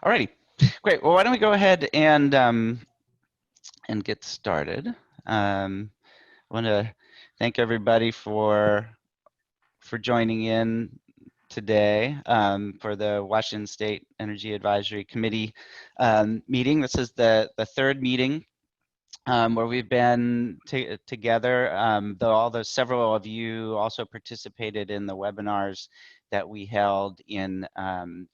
Alrighty, great. Well, why don't we go ahead and get started. I want to thank everybody for joining in today for the Washington State Energy Advisory Committee meeting. This is the third meeting where we've been together, though several of you also participated in the webinars that we held in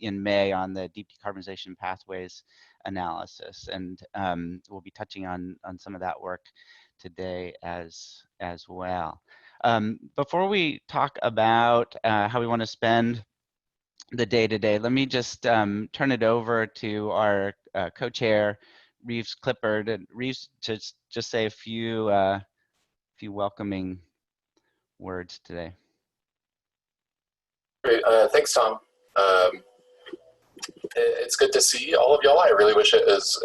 May on the deep decarbonization pathways analysis, and we'll be touching on some of that work today as well. Before we talk about how we want to spend the day today, let me just turn it over to our co-chair, Reeves Clippard, and Reeves just say a few welcoming words today. Great, thanks, Tom. It's good to see all of y'all. I really wish it was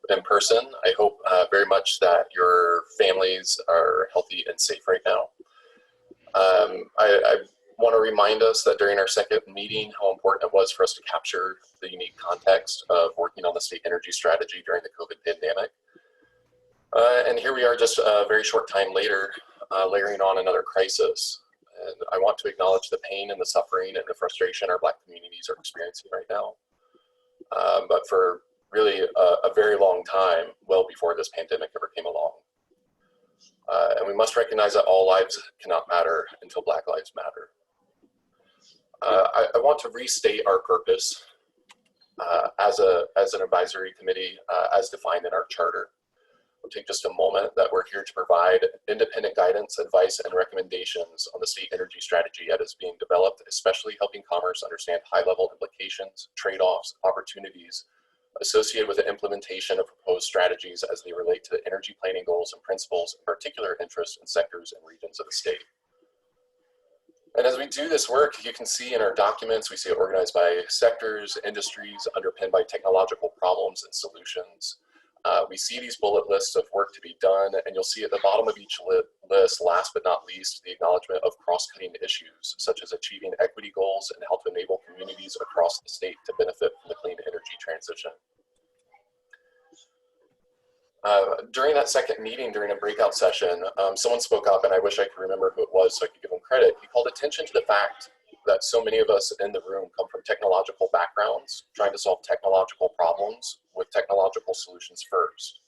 in person. I hope very much that your families are healthy and safe right now. I want to remind us that during our second meeting, how important it was for us to capture the unique context of working on the state energy strategy during the COVID pandemic. And here we are just a very short time later, layering on another crisis. And I want to acknowledge the pain and the suffering and the frustration our Black communities are experiencing right now. But for really a very long time, well before this pandemic ever came along. And we must recognize that all lives cannot matter until Black lives matter. I want to restate our purpose as an advisory committee as defined in our charter. We'll take just a moment that we're here to provide independent guidance, advice, and recommendations on the state energy strategy that is being developed, especially helping Commerce understand high-level implications, trade-offs, opportunities associated with the implementation of proposed strategies as they relate to the energy planning goals and principles of particular interest in sectors and regions of the state. And as we do this work, you can see in our documents, we see it organized by sectors, industries, underpinned by technological problems and solutions. We see these bullet lists of work to be done, and you'll see at the bottom of each list, last but not least, the acknowledgement of cross-cutting issues, such as achieving equity goals and how to enable communities across the state to benefit from the clean energy transition. During that second meeting, during a breakout session, someone spoke up, and I wish I could remember who it was so I could give him credit. He called attention to the fact that so many of us in the room come from technological backgrounds, trying to solve technological problems with technological solutions first.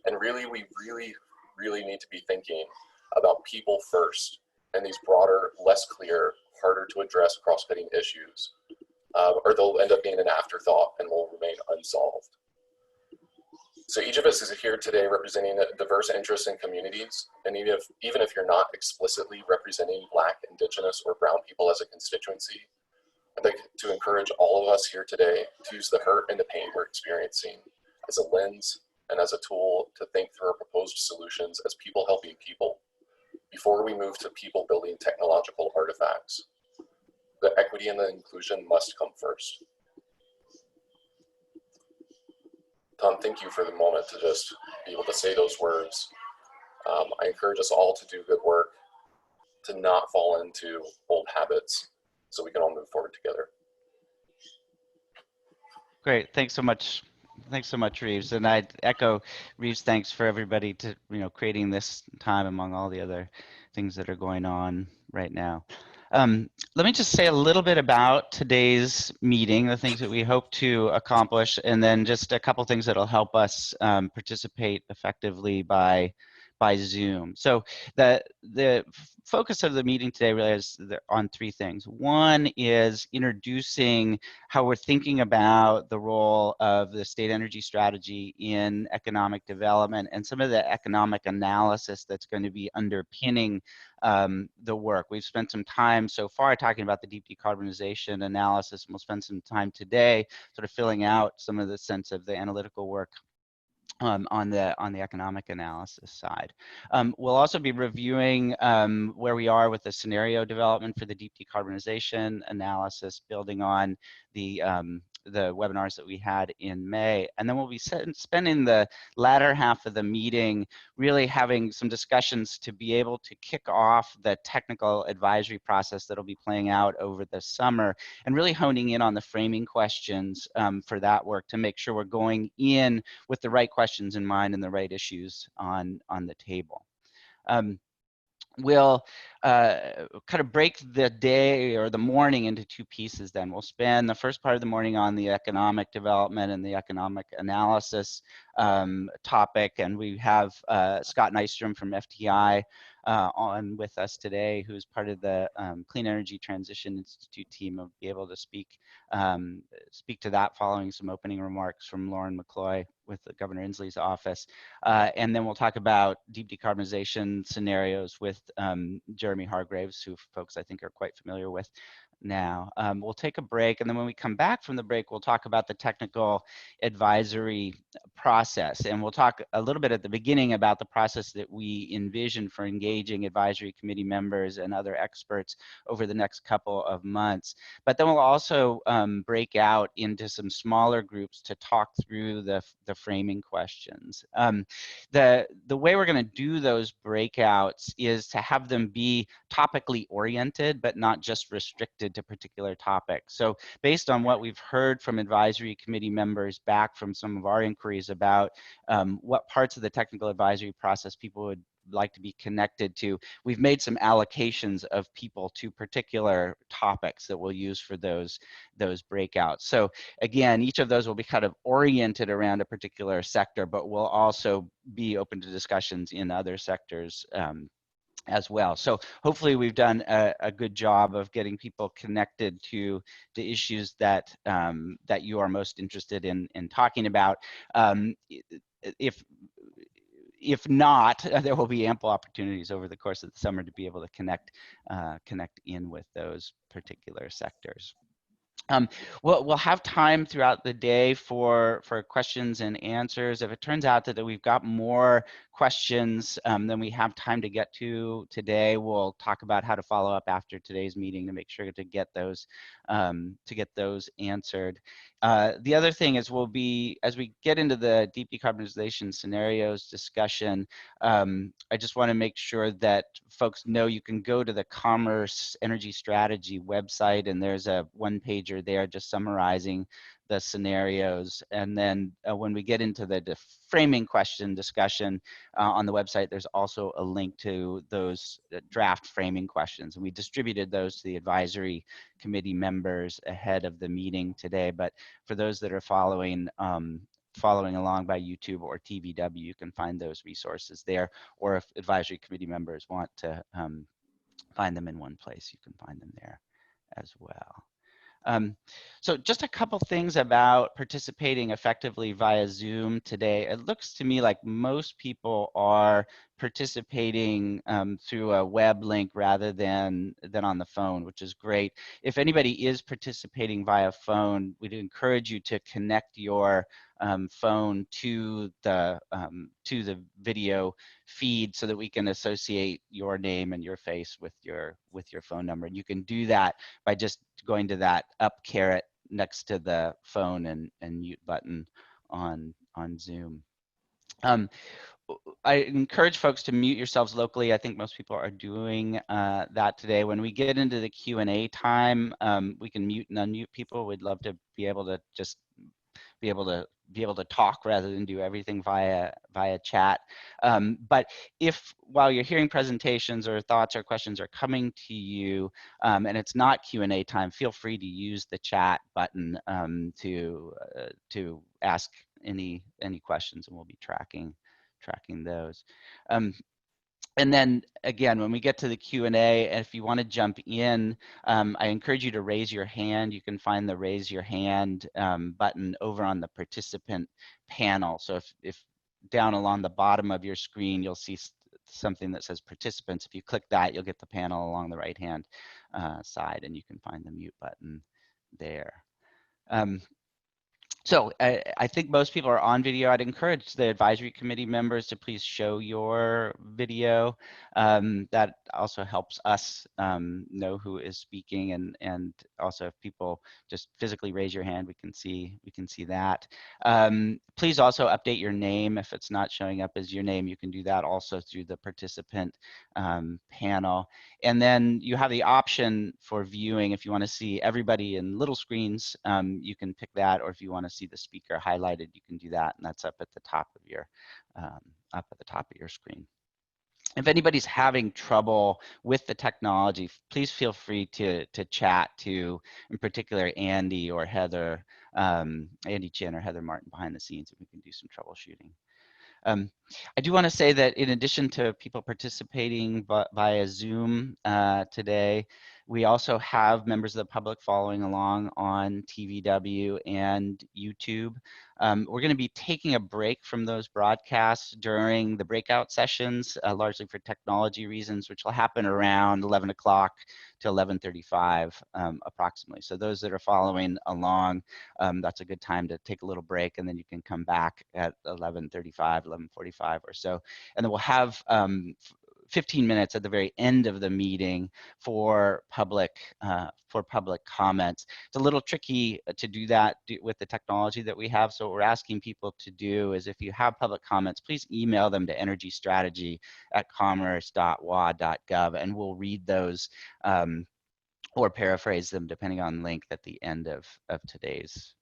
And really, we really need to be thinking about people first and these broader, less clear, harder to address cross-cutting issues, or they'll end up being an afterthought and will remain unsolved. So each of us is here today representing diverse interests and communities, and even if you're not explicitly representing Black, Indigenous, or Brown people as a constituency, I'd like to encourage all of us here today to use the hurt and the pain we're experiencing as a lens and as a tool to think through our proposed solutions as people helping people before we move to people building technological artifacts. The equity and the inclusion must come first. Tom, thank you for the moment to just be able to say those words. I encourage us all to do good work, to not fall into old habits, so we can all move forward together. Great, thanks so much. Thanks so much, Reeves. And I'd echo Reeves' thanks for everybody to creating this time among all the other things that are going on right now. Let me just say a little bit about today's meeting, the things that we hope to accomplish, and then just a couple things that'll help us participate effectively by Zoom. So the focus of the meeting today really is on three things. One is introducing how we're thinking about the role of the state energy strategy in economic development and some of the economic analysis that's going to be underpinning the work. We've spent some time so far talking about the deep decarbonization analysis, and we'll spend some time today sort of filling out some of the sense of the analytical work on the economic analysis side. We'll also be reviewing where we are with the scenario development for the deep decarbonization analysis, building on the webinars that we had in May. And then we'll be spending the latter half of the meeting really having some discussions to be able to kick off the technical advisory process that'll be playing out over the summer, and really honing in on the framing questions for that work to make sure we're going in with the right questions in mind and the right issues on the table. We'll kind of break the day or the morning into two pieces then. We'll spend the first part of the morning on the economic development and the economic analysis topic, and we have Scott Nystrom from FTI on with us today, who's part of the Clean Energy Transition Institute team. Will be able to speak to that following some opening remarks from Lauren McCloy with the Governor Inslee's office. And then we'll talk about deep decarbonization scenarios with Jeremy Hargraves, who folks I think are quite familiar with now. We'll take a break, and then when we come back from the break, we'll talk about the technical advisory process, and we'll talk a little bit at the beginning about the process that we envision for engaging advisory committee members and other experts over the next couple of months. But then we'll also break out into some smaller groups to talk through the framing questions. The way we're going to do those breakouts is to have them be topically oriented, but not just restricted to particular topics. So based on what we've heard from advisory committee members back from some of our inquiries about what parts of the technical advisory process people would like to be connected to, we've made some allocations of people to particular topics that we'll use for those breakouts. So again, each of those will be kind of oriented around a particular sector, but will also be open to discussions in other sectors as well. So hopefully we've done a good job of getting people connected to the issues that that you are most interested in talking about. If not, there will be ample opportunities over the course of the summer to be able to connect in with those particular sectors. We'll have time throughout the day for questions and answers. If it turns out that we've got more questions than we have time to get to today, we'll talk about how to follow up after today's meeting to make sure to get those answered. The other thing is we'll be, as we get into the deep decarbonization scenarios discussion, I just want to make sure that folks know you can go to the Commerce Energy Strategy website, and there's a one-pager there just summarizing the scenarios. And then when we get into the framing question discussion on the website, there's also a link to those draft framing questions. And we distributed those to the advisory committee members ahead of the meeting today. But for those that are following along by YouTube or TVW, you can find those resources there. Or if advisory committee members want to find them in one place, you can find them there as well. So just a couple things about participating effectively via Zoom today. It looks to me like most people are participating through a web link rather than on the phone, which is great. If anybody is participating via phone, we'd encourage you to connect your phone to the video feed so that we can associate your name and your face with your phone number. And you can do that by just going to that up caret next to the phone and mute button on Zoom. I encourage folks to mute yourselves locally. I think most people are doing that today. When we get into the Q&A time, we can mute and unmute people. We'd love to be able to just be able to talk rather than do everything via chat. But if while you're hearing presentations or thoughts or questions are coming to you and it's not Q&A time, feel free to use the chat button to ask any questions, and we'll be tracking those. And then again, when we get to the Q&A, if you want to jump in, I encourage you to raise your hand. You can find the raise your hand button over on the participant panel. So if down along the bottom of your screen, you'll see something that says participants. If you click that, you'll get the panel along the right-hand side, and you can find the mute button there. So I think most people are on video. I'd encourage the advisory committee members to please show your video. That also helps us know who is speaking, and also if people just physically raise your hand, we can see that. Please also update your name if it's not showing up as your name. You can do that also through the participant panel. And then you have the option for viewing if you want to see everybody in little screens, you can pick that, or if you want to see the speaker highlighted, you can do that, and that's up at the top of your screen. If anybody's having trouble with the technology, please feel free to chat to, in particular, Andy or Heather, Andy Chin or Heather Martin behind the scenes, and we can do some troubleshooting. I do want to say that in addition to people participating via Zoom today, we also have members of the public following along on TVW and YouTube. We're going to be taking a break from those broadcasts during the breakout sessions, largely for technology reasons, which will happen around 11 o'clock to 11:35 approximately. So those that are following along, that's a good time to take a little break, and then you can come back at 11:35, 11:45 or so. And then we'll have 15 minutes at the very end of the meeting for public comments. It's a little tricky to do that with the technology that we have. So what we're asking people to do is, if you have public comments, please email them to energystrategy@commerce.wa.gov, and we'll read those or paraphrase them depending on length at the end of today's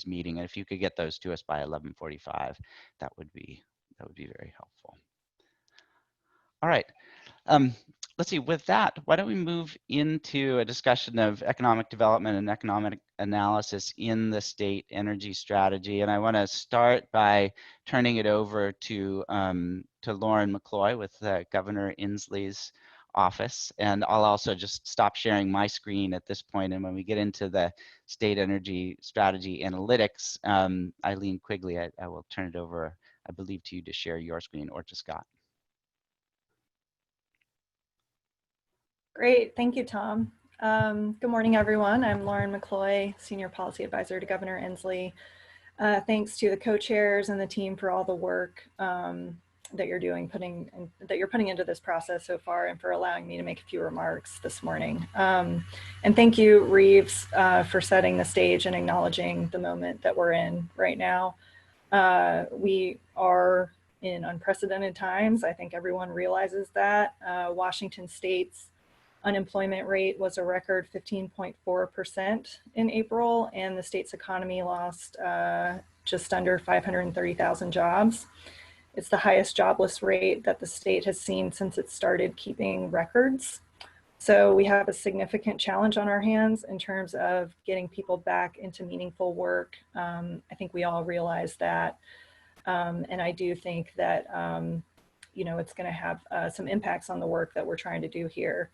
meeting. And if you could get those to us by 11:45, that would be very helpful. All right. Let's see, with that, why don't we move into a discussion of economic development and economic analysis in the state energy strategy. And I want to start by turning it over to Lauren McCloy with Governor Inslee's office. And I'll also just stop sharing my screen at this point. And when we get into the state energy strategy analytics, Eileen Quigley, I will turn it over, I believe, to you to share your screen, or to Scott. Great, thank you, Tom. Good morning, everyone. I'm Lauren McCloy, Senior Policy Advisor to Governor Inslee. Thanks to the co-chairs and the team for all the work that you're doing, putting into this process so far, and for allowing me to make a few remarks this morning. And thank you, Reeves, for setting the stage and acknowledging the moment that we're in right now. We are in unprecedented times. I think everyone realizes that. Washington State's unemployment rate was a record 15.4% in April, and the state's economy lost just under 530,000 jobs. It's the highest jobless rate that the state has seen since it started keeping records. So we have a significant challenge on our hands in terms of getting people back into meaningful work. I think we all realize that. And I do think that, it's going to have some impacts on the work that we're trying to do here.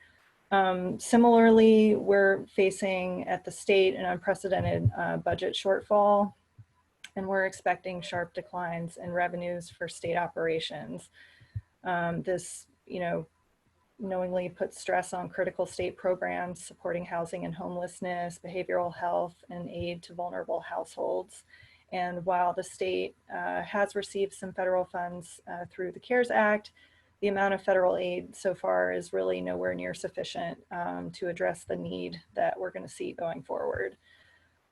Similarly, we're facing at the state an unprecedented budget shortfall, and we're expecting sharp declines in revenues for state operations. This, knowingly puts stress on critical state programs supporting housing and homelessness, behavioral health, and aid to vulnerable households. And while the state has received some federal funds through the CARES Act, the amount of federal aid so far is really nowhere near sufficient to address the need that we're going to see going forward.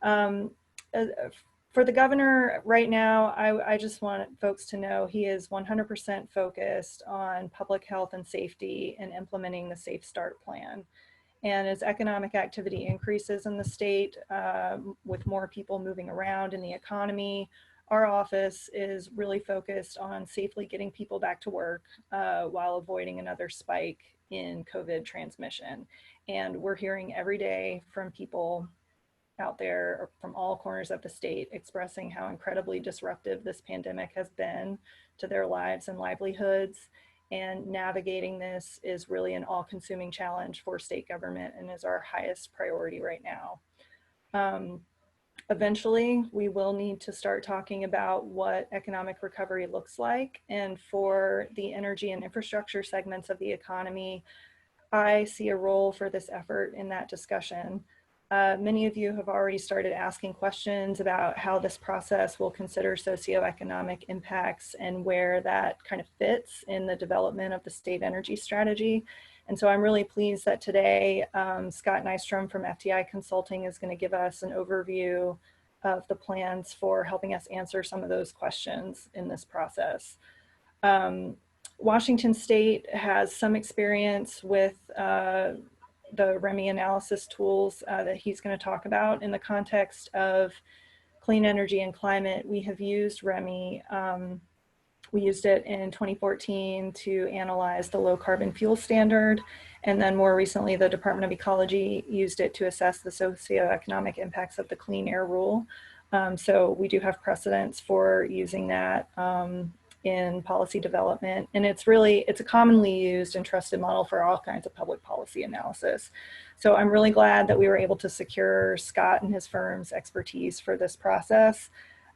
For the governor right now, I just want folks to know he is 100% focused on public health and safety and implementing the Safe Start plan. And as economic activity increases in the state, with more people moving around in the economy, our office is really focused on safely getting people back to work while avoiding another spike in COVID transmission. And we're hearing every day from people out there from all corners of the state expressing how incredibly disruptive this pandemic has been to their lives and livelihoods. And navigating this is really an all-consuming challenge for state government and is our highest priority right now. Eventually, we will need to start talking about what economic recovery looks like. And for the energy and infrastructure segments of the economy, I see a role for this effort in that discussion. Many of you have already started asking questions about how this process will consider socioeconomic impacts and where that kind of fits in the development of the state energy strategy. And so I'm really pleased that today Scott Nystrom from FTI Consulting is going to give us an overview of the plans for helping us answer some of those questions in this process. Washington State has some experience with the REMI analysis tools that he's going to talk about in the context of clean energy and climate. We have used REMI. We used it in 2014 to analyze the low carbon fuel standard. And then more recently, the Department of Ecology used it to assess the socioeconomic impacts of the clean air rule. So we do have precedents for using that in policy development. And it's a commonly used and trusted model for all kinds of public policy analysis. So I'm really glad that we were able to secure Scott and his firm's expertise for this process.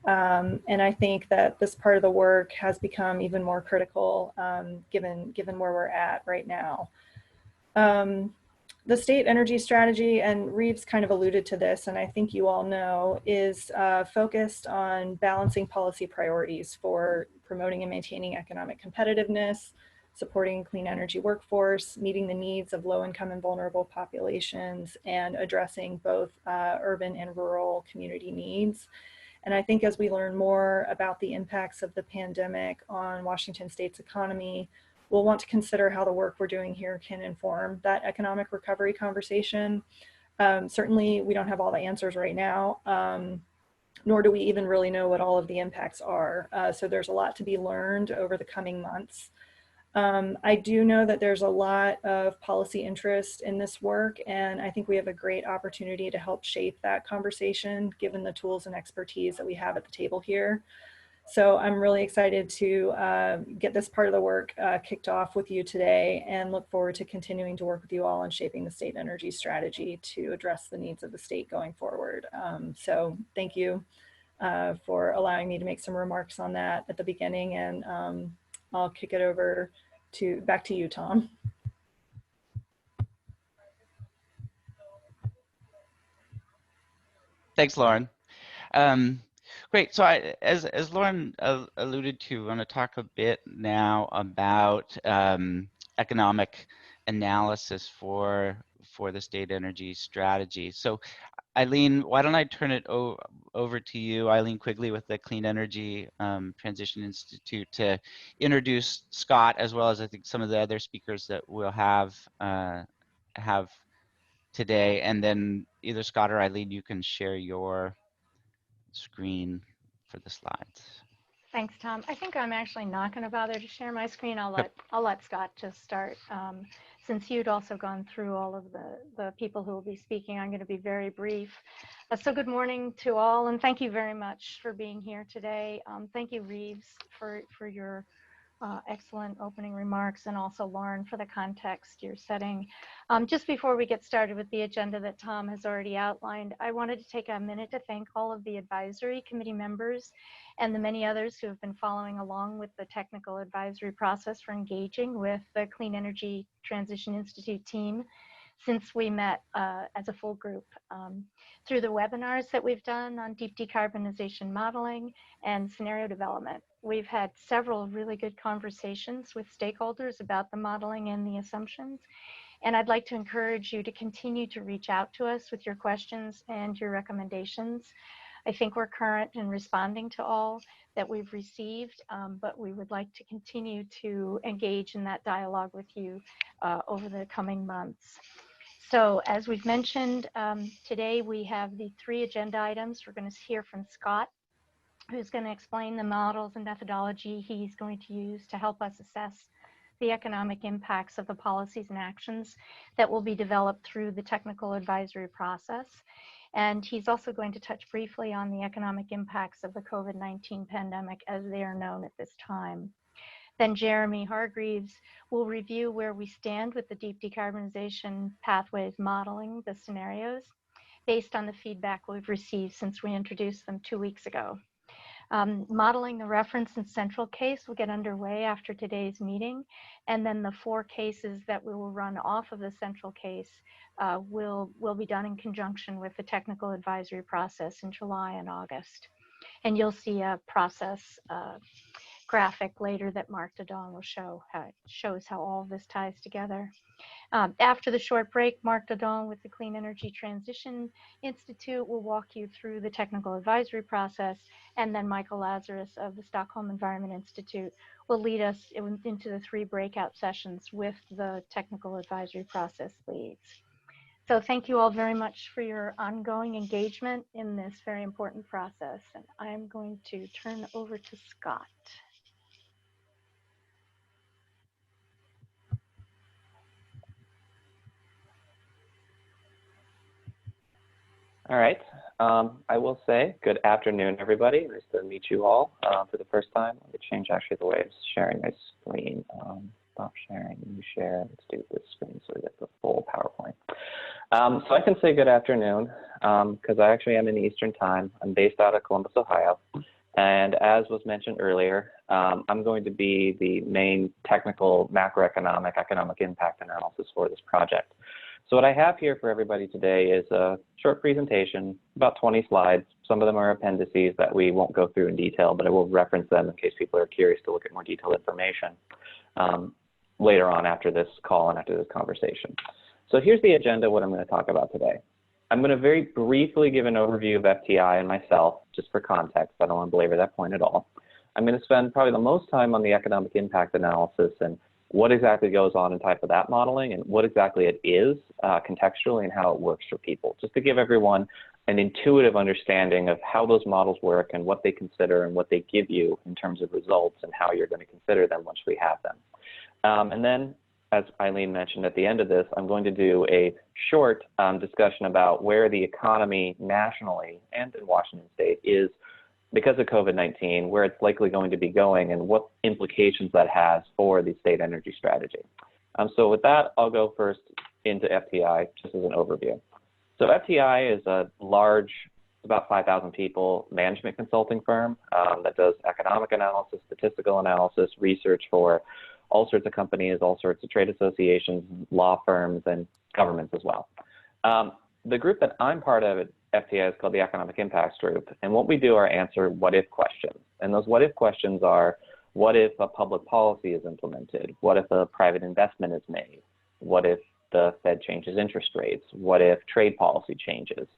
And I think that this part of the work has become even more critical given where we're at right now. The state energy strategy, and Reeves kind of alluded to this, and I think you all know, is focused on balancing policy priorities for promoting and maintaining economic competitiveness, supporting clean energy workforce, meeting the needs of low-income and vulnerable populations, and addressing both urban and rural community needs. And I think as we learn more about the impacts of the pandemic on Washington State's economy, we'll want to consider how the work we're doing here can inform that economic recovery conversation. Certainly, we don't have all the answers right now, nor do we even really know what all of the impacts are. So there's a lot to be learned over the coming months. I do know that there's a lot of policy interest in this work, and I think we have a great opportunity to help shape that conversation given the tools and expertise that we have at the table here. So I'm really excited to get this part of the work kicked off with you today and look forward to continuing to work with you all on shaping the state energy strategy to address the needs of the state going forward. So thank you for allowing me to make some remarks on that at the beginning, and I'll kick it over back to you, Tom. Thanks, Lauren. Great. So as Lauren alluded to, I want to talk a bit now about economic analysis for the state energy strategy. So Eileen, why don't I turn it over to you, Eileen Quigley with the Clean Energy Transition Institute, to introduce Scott, as well as I think some of the other speakers that we'll have today. And then either Scott or Eileen, you can share your screen for the slides. Thanks, Tom. I think I'm actually not going to bother to share my screen. I'll let Scott just start. Since you'd also gone through all of the people who will be speaking, I'm going to be very brief. So good morning to all, and thank you very much for being here today. Thank you, Reeves, for your excellent opening remarks, and also Lauren for the context you're setting. Just before we get started with the agenda that Tom has already outlined, I wanted to take a minute to thank all of the advisory committee members and the many others who have been following along with the technical advisory process for engaging with the Clean Energy Transition Institute team since we met as a full group. Through the webinars that we've done on deep decarbonization modeling and scenario development, we've had several really good conversations with stakeholders about the modeling and the assumptions. And I'd like to encourage you to continue to reach out to us with your questions and your recommendations. I think we're current in responding to all that we've received, but we would like to continue to engage in that dialogue with you over the coming months. So as we've mentioned, today we have the 3 agenda items. We're going to hear from Scott, who's going to explain the models and methodology he's going to use to help us assess the economic impacts of the policies and actions that will be developed through the technical advisory process. And he's also going to touch briefly on the economic impacts of the COVID-19 pandemic as they are known at this time. Then Jeremy Hargreaves will review where we stand with the deep decarbonization pathways modeling the scenarios based on the feedback we've received since we introduced them 2 weeks ago. Modeling the reference and central case will get underway after today's meeting, and then the 4 cases that we will run off of the central case will be done in conjunction with the technical advisory process in July and August. And you'll see a process graphic later that Mark Dodon will show how it shows how all of this ties together. After the short break, Mark Dodon with the Clean Energy Transition Institute will walk you through the technical advisory process, and then Michael Lazarus of the Stockholm Environment Institute will lead us into the 3 breakout sessions with the technical advisory process leads. So thank you all very much for your ongoing engagement in this very important process. And I'm going to turn over to Scott. All right. I will say good afternoon, everybody. Nice to meet you all for the first time. Let me change actually the way of sharing my screen. Stop sharing, new share. Let's do this screen so we get the full PowerPoint. So I can say good afternoon because I actually am in Eastern time. I'm based out of Columbus, Ohio. And as was mentioned earlier, I'm going to be the main technical macroeconomic economic impact analysis for this project. So what I have here for everybody today is a short presentation, about 20 slides. Some of them are appendices that we won't go through in detail, but I will reference them in case people are curious to look at more detailed information later on after this call and after this conversation. So here's the agenda, what I'm going to talk about today. I'm going to very briefly give an overview of FTI and myself, just for context. I don't want to belabor that point at all. I'm going to spend probably the most time on the economic impact analysis and what exactly goes on in type of that modeling and what exactly it is contextually and how it works for people, just to give everyone an intuitive understanding of how those models work and what they consider and what they give you in terms of results and how you're going to consider them once we have them. And then, as Eileen mentioned at the end of this, I'm going to do a short discussion about where the economy nationally and in Washington State is because of COVID-19, where it's likely going to be going and what implications that has for the state energy strategy. So with that, I'll go first into FTI just as an overview. So FTI is a large, about 5,000 people, management consulting firm that does economic analysis, statistical analysis, research for all sorts of companies, all sorts of trade associations, law firms, and governments as well. The group that I'm part of at FTI is called the Economic Impacts Group, and what we do are answer what-if questions. And those what-if questions are, what if a public policy is implemented? What if a private investment is made? What if the Fed changes interest rates? What if trade policy changes?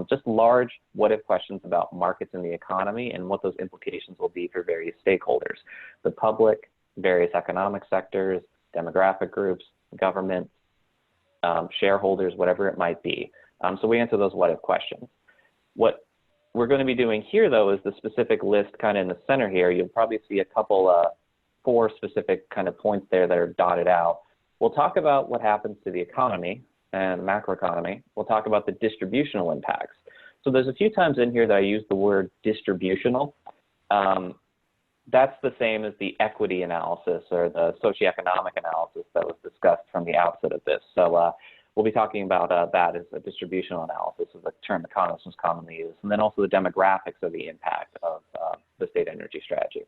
Just large what-if questions about markets in the economy and what those implications will be for various stakeholders, the public, various economic sectors, demographic groups, government, shareholders, whatever it might be. So we answer those what-if questions. What we're going to be doing here, though, is the specific list kind of in the center here. You'll probably see a couple, 4 specific kind of points there that are dotted out. We'll talk about what happens to the economy and macroeconomy. We'll talk about the distributional impacts. So there's a few times in here that I use the word distributional. That's the same as the equity analysis or the socioeconomic analysis that was discussed from the outset of this. So we'll be talking about that as a distributional analysis, is a term economists commonly use, and then also the demographics of the impact of the state energy strategy.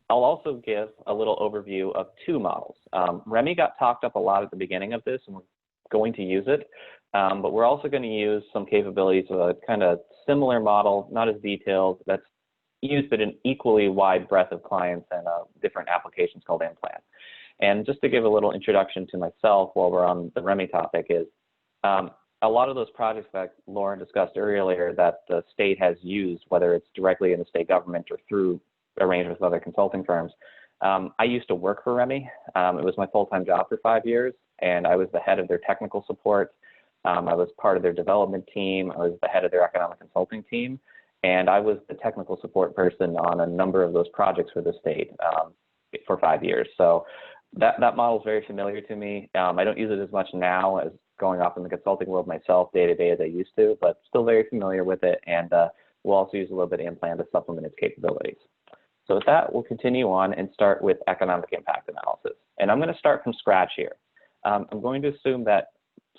I'll also give a little overview of 2 models. REMI got talked up a lot at the beginning of this, and we're going to use it, but we're also going to use some capabilities of a kind of similar model, not as detailed, that's used but an equally wide breadth of clients and different applications called implant. And just to give a little introduction to myself while we're on the REMI topic is a lot of those projects that Lauren discussed earlier that the state has used, whether it's directly in the state government or through arrangements with other consulting firms. I used to work for REMI. It was my full-time job for 5 years, and I was the head of their technical support. I was part of their development team. I was the head of their economic consulting team, and I was the technical support person on a number of those projects for the state for 5 years. So that model is very familiar to me. I don't use it as much now as going off in the consulting world myself day to day as I used to, but still very familiar with it. And we'll also use a little bit of implant to supplement its capabilities. So with that, we'll continue on and start with economic impact analysis. And I'm going to start from scratch here. I'm going to assume that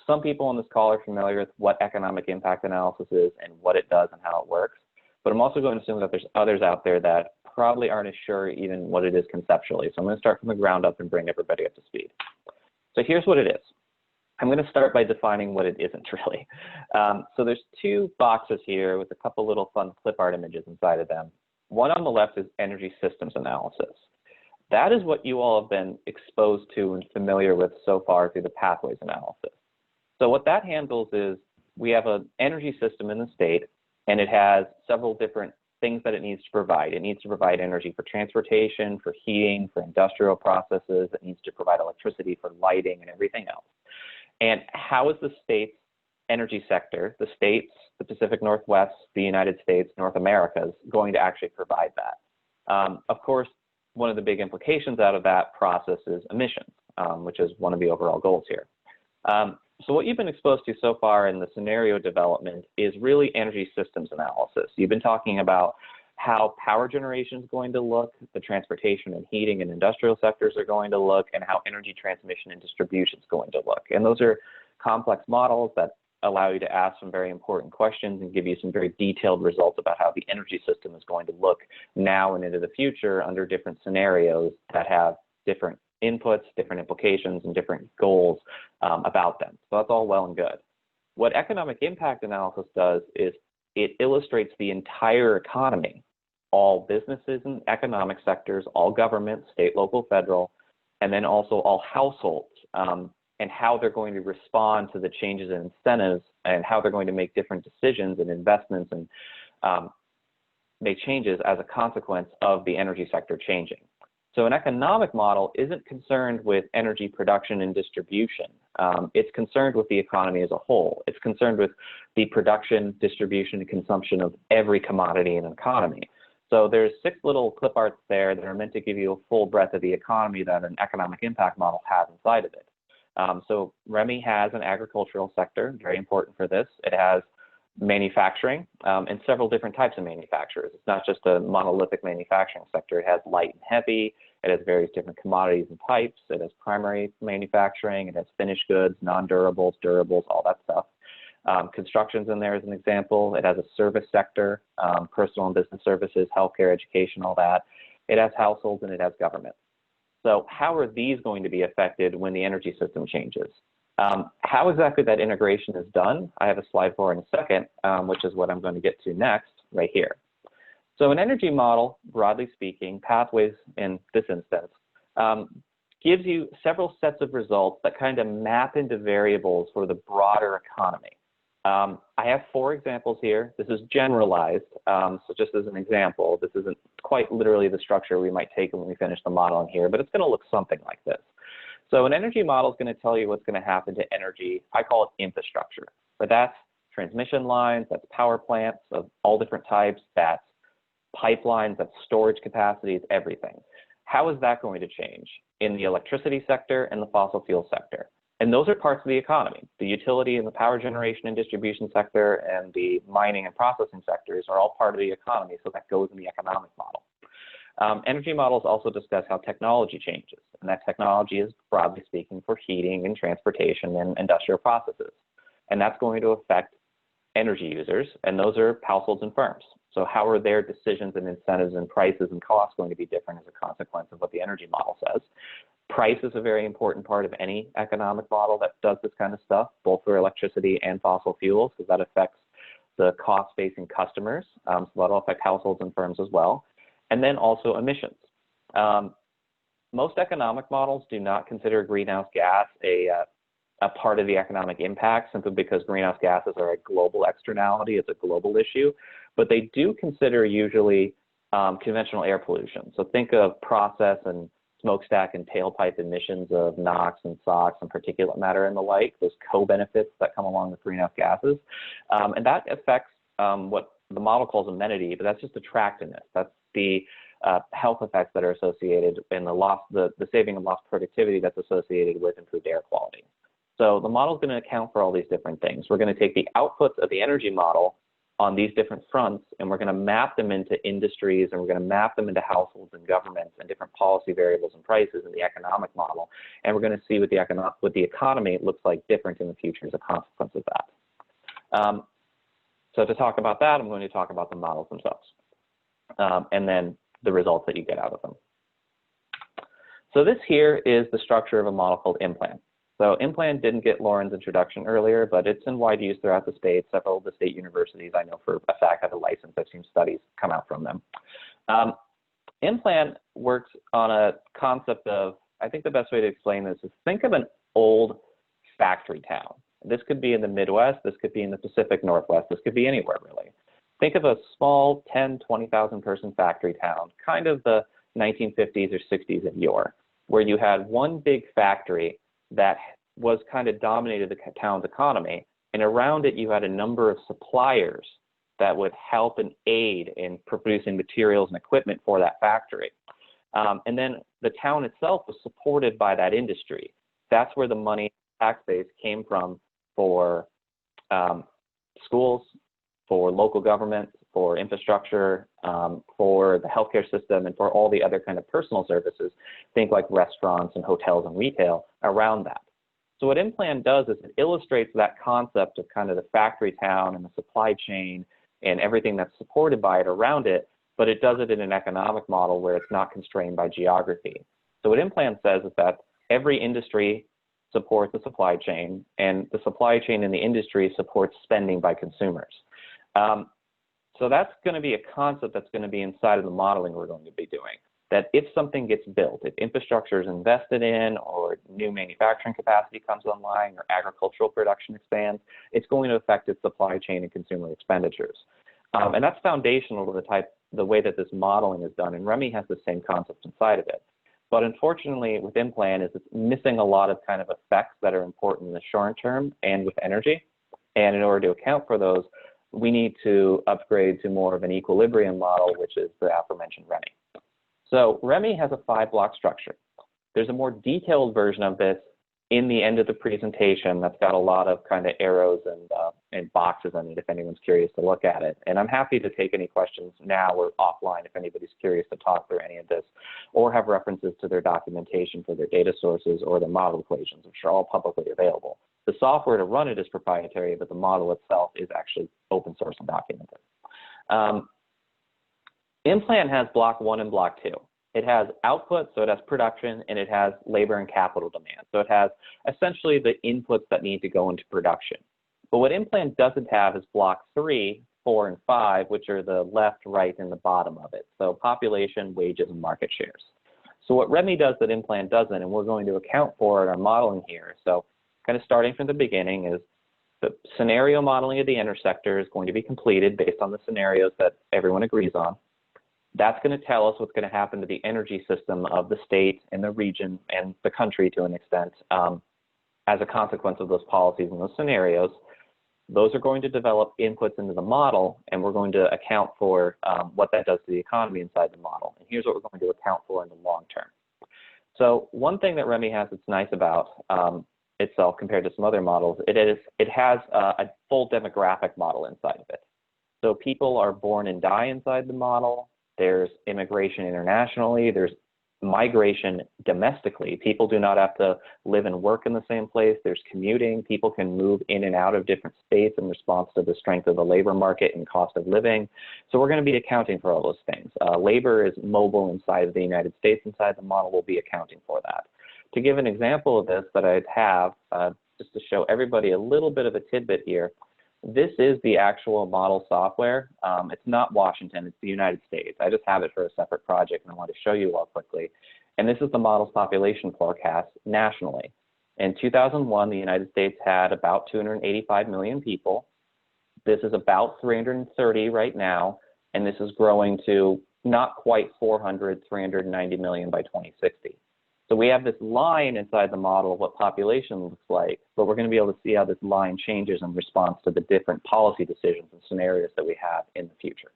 some people on this call are familiar with what economic impact analysis is and what it does and how it works. but I'm also going to assume that there's others out there that probably aren't as sure even what it is conceptually. So I'm going to start from the ground up and bring everybody up to speed. So here's what it is. I'm going to start by defining what it isn't really. So there's two boxes here with a couple little fun clip art images inside of them. One on the left is energy systems analysis. That is what you all have been exposed to and familiar with so far through the pathways analysis. So what that handles is we have an energy system in the state, and it has several different things that it needs to provide. It needs to provide energy for transportation, for heating, for industrial processes. It needs to provide electricity for lighting and everything else. And how is the state's energy sector, the states, the Pacific Northwest, the United States, North America, is going to actually provide that? Of course, one of the big implications out of that process is emissions, which is one of the overall goals here. So what you've been exposed to so far in the scenario development is really energy systems analysis. You've been talking about how power generation is going to look, the transportation and heating and industrial sectors are going to look, and how energy transmission and distribution is going to look. And those are complex models that allow you to ask some very important questions and give you some very detailed results about how the energy system is going to look now and into the future under different scenarios that have different inputs, different implications, and different goals about them. So that's all well and good. What economic impact analysis does is it illustrates the entire economy, all businesses and economic sectors, all government, state, local, federal, and then also all households, and how they're going to respond to the changes in incentives and how they're going to make different decisions and investments and make changes as a consequence of the energy sector changing. So an economic model isn't concerned with energy production and distribution. It's concerned with the economy as a whole. It's concerned with the production, distribution, and consumption of every commodity in an economy. So there's 6 little clip arts there that are meant to give you a full breadth of the economy that an economic impact model has inside of it. So REMI has an agricultural sector, very important for this. It has manufacturing and several different types of manufacturers. It's not just a monolithic manufacturing sector. It has light and heavy. It has various different commodities and types. It has primary manufacturing. It has finished goods, non-durables, durables, all that stuff. Construction's in there as an example. It has a service sector, personal and business services, healthcare, education, all that. It has households and it has government. So how are these going to be affected when the energy system changes? How exactly that integration is done, I have a slide for in a second, which is what I'm going to get to next right here. So an energy model, broadly speaking, pathways in this instance, gives you several sets of results that kind of map into variables for the broader economy. I have 4 examples here. This is generalized, so just as an example, this isn't quite literally the structure we might take when we finish the model in here, but it's going to look something like this. So an energy model is going to tell you what's going to happen to energy. I call it infrastructure, but that's transmission lines, that's power plants of all different types, that's pipelines, that's storage capacity, it's everything. How is that going to change in the electricity sector and the fossil fuel sector? And those are parts of the economy. The utility and the power generation and distribution sector and the mining and processing sectors are all part of the economy, so that goes in the economic model. Energy models also discuss how technology changes, and that technology is, broadly speaking, for heating and transportation and industrial processes. And that's going to affect energy users, and those are households and firms. So how are their decisions and incentives and prices and costs going to be different as a consequence of what the energy model says? Price is a very important part of any economic model that does this kind of stuff, both for electricity and fossil fuels, because that affects the cost-facing customers. So that'll affect households and firms as well. And then also emissions. Most economic models do not consider greenhouse gas a part of the economic impact, simply because greenhouse gases are a global externality, it's a global issue, but they do consider usually conventional air pollution. So think of process and smokestack and tailpipe emissions of NOx and SOx and particulate matter and the like, those co-benefits that come along with greenhouse gases. And that affects what the model calls amenity, but that's just attractiveness. That's the health effects that are associated in the saving of lost productivity that's associated with improved air quality. So the model is going to account for all these different things. We're going to take the outputs of the energy model on these different fronts, and we're going to map them into industries, and we're going to map them into households and governments and different policy variables and prices in the economic model. And we're going to see what the economy looks like different in the future as a consequence of that. So to talk about that, I'm going to talk about the models themselves, and then the results that you get out of them. So this here is the structure of a model called IMPLAN. So IMPLAN didn't get Lauren's introduction earlier, but it's in wide use throughout the state. Several of the state universities I know for a fact have a license. I've seen studies come out from them. IMPLAN works on a concept of, I think the best way to explain this is think of an old factory town. This could be in the Midwest, this could be in the Pacific Northwest, this could be anywhere really. Think of a small 10, 20,000 person factory town, kind of the 1950s or 60s of yore, where you had one big factory that was kind of dominated the town's economy, and around it you had a number of suppliers that would help and aid in producing materials and equipment for that factory. And then the town itself was supported by that industry. That's where the money, tax base came from for schools, for local government, for infrastructure, for the healthcare system, and for all the other kind of personal services, think like restaurants and hotels and retail around that. So what IMPLAN does is it illustrates that concept of kind of the factory town and the supply chain and everything that's supported by it around it, but it does it in an economic model where it's not constrained by geography. So what IMPLAN says is that every industry supports the supply chain, and the supply chain in the industry supports spending by consumers. So that's going to be a concept that's going to be inside of the modeling we're going to be doing. That if something gets built, if infrastructure is invested in, or new manufacturing capacity comes online, or agricultural production expands, it's going to affect its supply chain and consumer expenditures. And that's foundational to the way that this modeling is done. And REMI has the same concept inside of it. But unfortunately, with IMPLAN, it's missing a lot of kind of effects that are important in the short term and with energy. And in order to account for those, we need to upgrade to more of an equilibrium model, which is the aforementioned REMI. So REMI has a 5-block structure. There's a more detailed version of this in the end of the presentation that's got a lot of kind of arrows and boxes on it if anyone's curious to look at it. And I'm happy to take any questions now or offline if anybody's curious to talk through any of this, or have references to their documentation for their data sources or their model equations, which are all publicly available. The software to run it is proprietary, but the model itself is actually open source and documented. IMPLAN has block 1 and block 2. It has output, so it has production, and it has labor and capital demand. So it has essentially the inputs that need to go into production. But what IMPLAN doesn't have is block 3, 4, and 5, which are the left, right, and the bottom of it. So population, wages, and market shares. So what REMI does that IMPLAN doesn't, and we're going to account for in our modeling here. So kind of starting from the beginning is the scenario modeling of the intersector is going to be completed based on the scenarios that everyone agrees on. That's going to tell us what's going to happen to the energy system of the state and the region and the country to an extent as a consequence of those policies and those scenarios. Those are going to develop inputs into the model, and we're going to account for what that does to the economy inside the model. And here's what we're going to account for in the long term. So one thing that REMI has that's nice about itself compared to some other models, it has a full demographic model inside of it. So people are born and die inside the model. There's immigration internationally. There's migration domestically. People do not have to live and work in the same place. There's commuting. People can move in and out of different states in response to the strength of the labor market and cost of living. So we're going to be accounting for all those things. Labor is mobile inside of the United States. Inside the model, we'll be accounting for that. To give an example of this that I'd have, just to show everybody a little bit of a tidbit here, this is the actual model software. It's not Washington, it's the United States. I just have it for a separate project and I want to show you all quickly. And this is the model's population forecast nationally. In 2001, the United States had about 285 million people. This is about 330 right now, and this is growing to not quite 400, 390 million by 2060. So we have this line inside the model of what population looks like, but we're going to be able to see how this line changes in response to the different policy decisions and scenarios that we have in the future.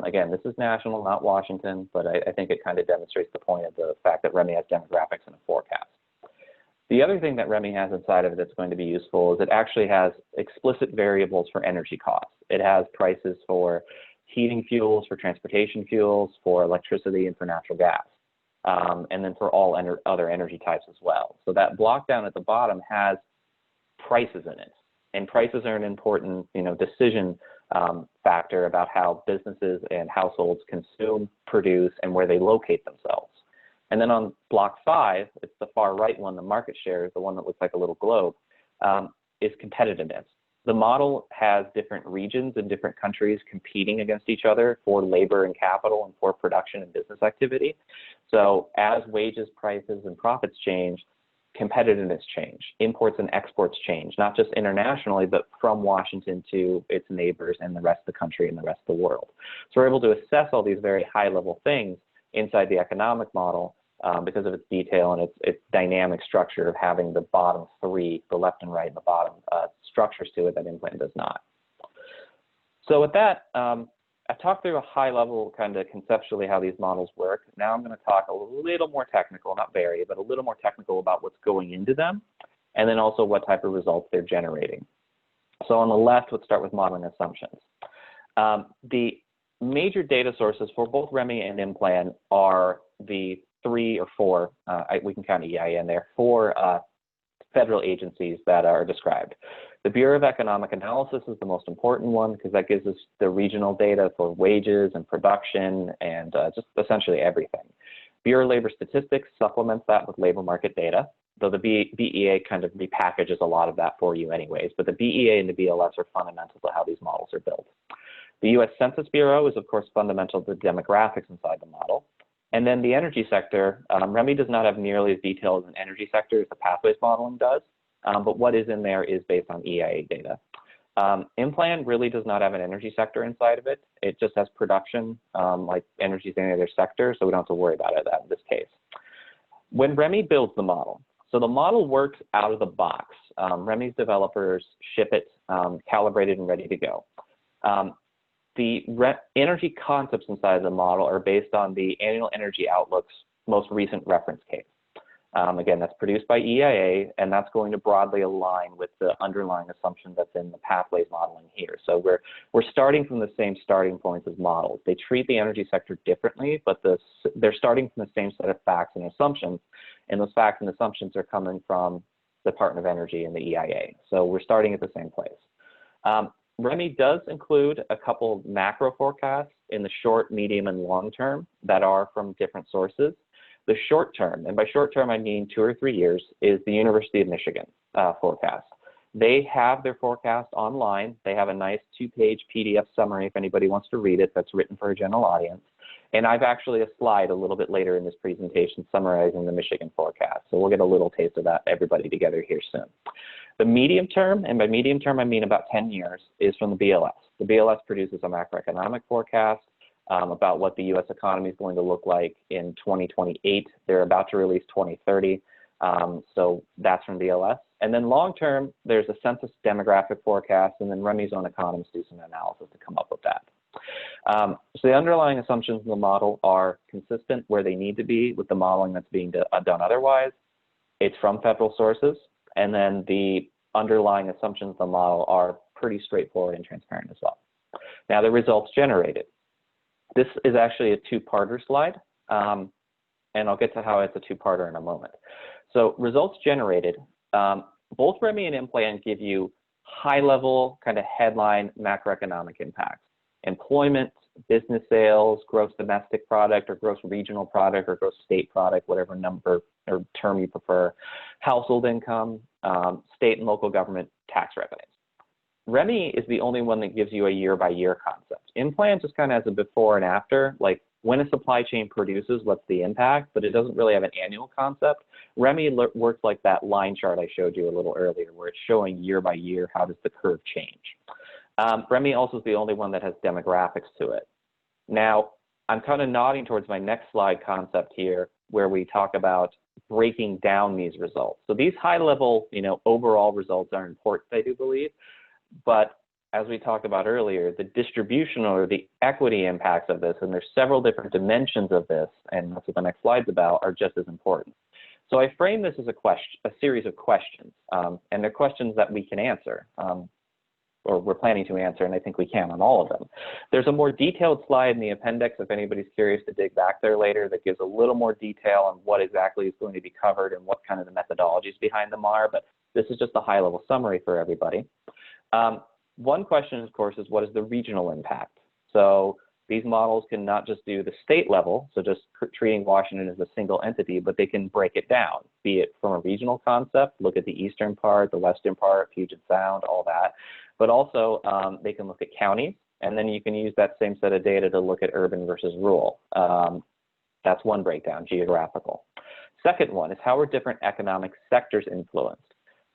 Again, this is national, not Washington, but I think it kind of demonstrates the point of the fact that REMI has demographics in a forecast. The other thing that REMI has inside of it that's going to be useful is it actually has explicit variables for energy costs. It has prices for heating fuels, for transportation fuels, for electricity, and for natural gas. And then for all other energy types as well. So that block down at the bottom has prices in it, and prices are an important, decision factor about how businesses and households consume, produce, and where they locate themselves. And then on block 5, it's the far right one, the market share, the one that looks like a little globe, is competitiveness. The model has different regions and different countries competing against each other for labor and capital and for production and business activity. So as wages, prices, and profits change, competitiveness change, imports and exports change, not just internationally, but from Washington to its neighbors and the rest of the country and the rest of the world. So we're able to assess all these very high-level things inside the economic model because of its detail and its dynamic structure of having the bottom 3, the left and right and the bottom structures to it that Implan does not. So with that, I've talked through a high level kind of conceptually how these models work. Now I'm going to talk a little more technical, not very, but a little more technical about what's going into them, and then also what type of results they're generating. So on the left, let's start with modeling assumptions. The major data sources for both REMI and Implan are the 3 or 4, we can count EIA in there, 4 federal agencies that are described. The Bureau of Economic Analysis is the most important one because that gives us the regional data for wages and production and just essentially everything. Bureau of Labor Statistics supplements that with labor market data, though the BEA kind of repackages a lot of that for you anyways, but the BEA and the BLS are fundamental to how these models are built. The U.S. Census Bureau is, of course, fundamental to the demographics inside the model. And then the energy sector, REMI does not have nearly as detailed an energy sector as the pathways modeling does, but what is in there is based on EIA data. Implan really does not have an energy sector inside of it. It just has production, like energy is any other sector, so we don't have to worry about it in this case. When REMI builds the model, so the model works out of the box. REMI's developers ship it calibrated and ready to go. The energy concepts inside the model are based on the Annual Energy Outlook's most recent reference case. Again, that's produced by EIA, and that's going to broadly align with the underlying assumption that's in the pathways modeling here. So we're starting from the same starting points as models. They treat the energy sector differently, but they're starting from the same set of facts and assumptions, and those facts and assumptions are coming from the Department of Energy and the EIA. So we're starting at the same place. REMI does include a couple macro forecasts in the short, medium, and long term that are from different sources. The short term, and by short term I mean 2 or 3 years, is the University of Michigan forecast. They have their forecast online. They have a nice 2-page PDF summary if anybody wants to read it that's written for a general audience. And I've actually a slide a little bit later in this presentation summarizing the Michigan forecast. So we'll get a little taste of that, everybody together here soon. The medium term, and by medium term I mean about 10 years, is from the BLS. The BLS produces a macroeconomic forecast about what the U.S. economy is going to look like in 2028. They're about to release 2030, so that's from BLS. And then long term, there's a census demographic forecast, and then REMI's own economists do some analysis to come up with that. So the underlying assumptions in the model are consistent where they need to be with the modeling that's being done otherwise. It's from federal sources, and then the underlying assumptions of the model are pretty straightforward and transparent as well. Now the results generated. This is actually a 2-parter slide, and I'll get to how it's a 2-parter in a moment. So results generated, both REMI and Implan give you high-level kind of headline macroeconomic impacts. Employment, business sales, gross domestic product or gross regional product or gross state product, whatever number or term you prefer, household income, state and local government tax revenues. REMI is the only one that gives you a year-by-year concept. Implan just kind of has a before and after, like when a supply chain produces, what's the impact, but it doesn't really have an annual concept. REMI works like that line chart I showed you a little earlier, where it's showing year-by-year how does the curve change. REMI also is the only one that has demographics to it. Now, I'm kind of nodding towards my next slide concept here, where we talk about breaking down these results. So these high-level, overall results are important, I do believe. But as we talked about earlier, the distributional or the equity impacts of this, and there's several different dimensions of this, and that's what the next slide's about, are just as important. So I frame this as a series of questions, and they're questions that we can answer, or we're planning to answer, and I think we can on all of them. There's a more detailed slide in the appendix if anybody's curious to dig back there later that gives a little more detail on what exactly is going to be covered and what kind of the methodologies behind them are, but this is just a high-level summary for everybody. one question, of course, is what is the regional impact? So these models can not just do the state level, so just treating Washington as a single entity, but they can break it down, be it from a regional concept, look at the eastern part, the western part, Puget Sound, all that. But also they can look at counties, and then you can use that same set of data to look at urban versus rural. That's one breakdown, geographical. Second one is how are different economic sectors influenced?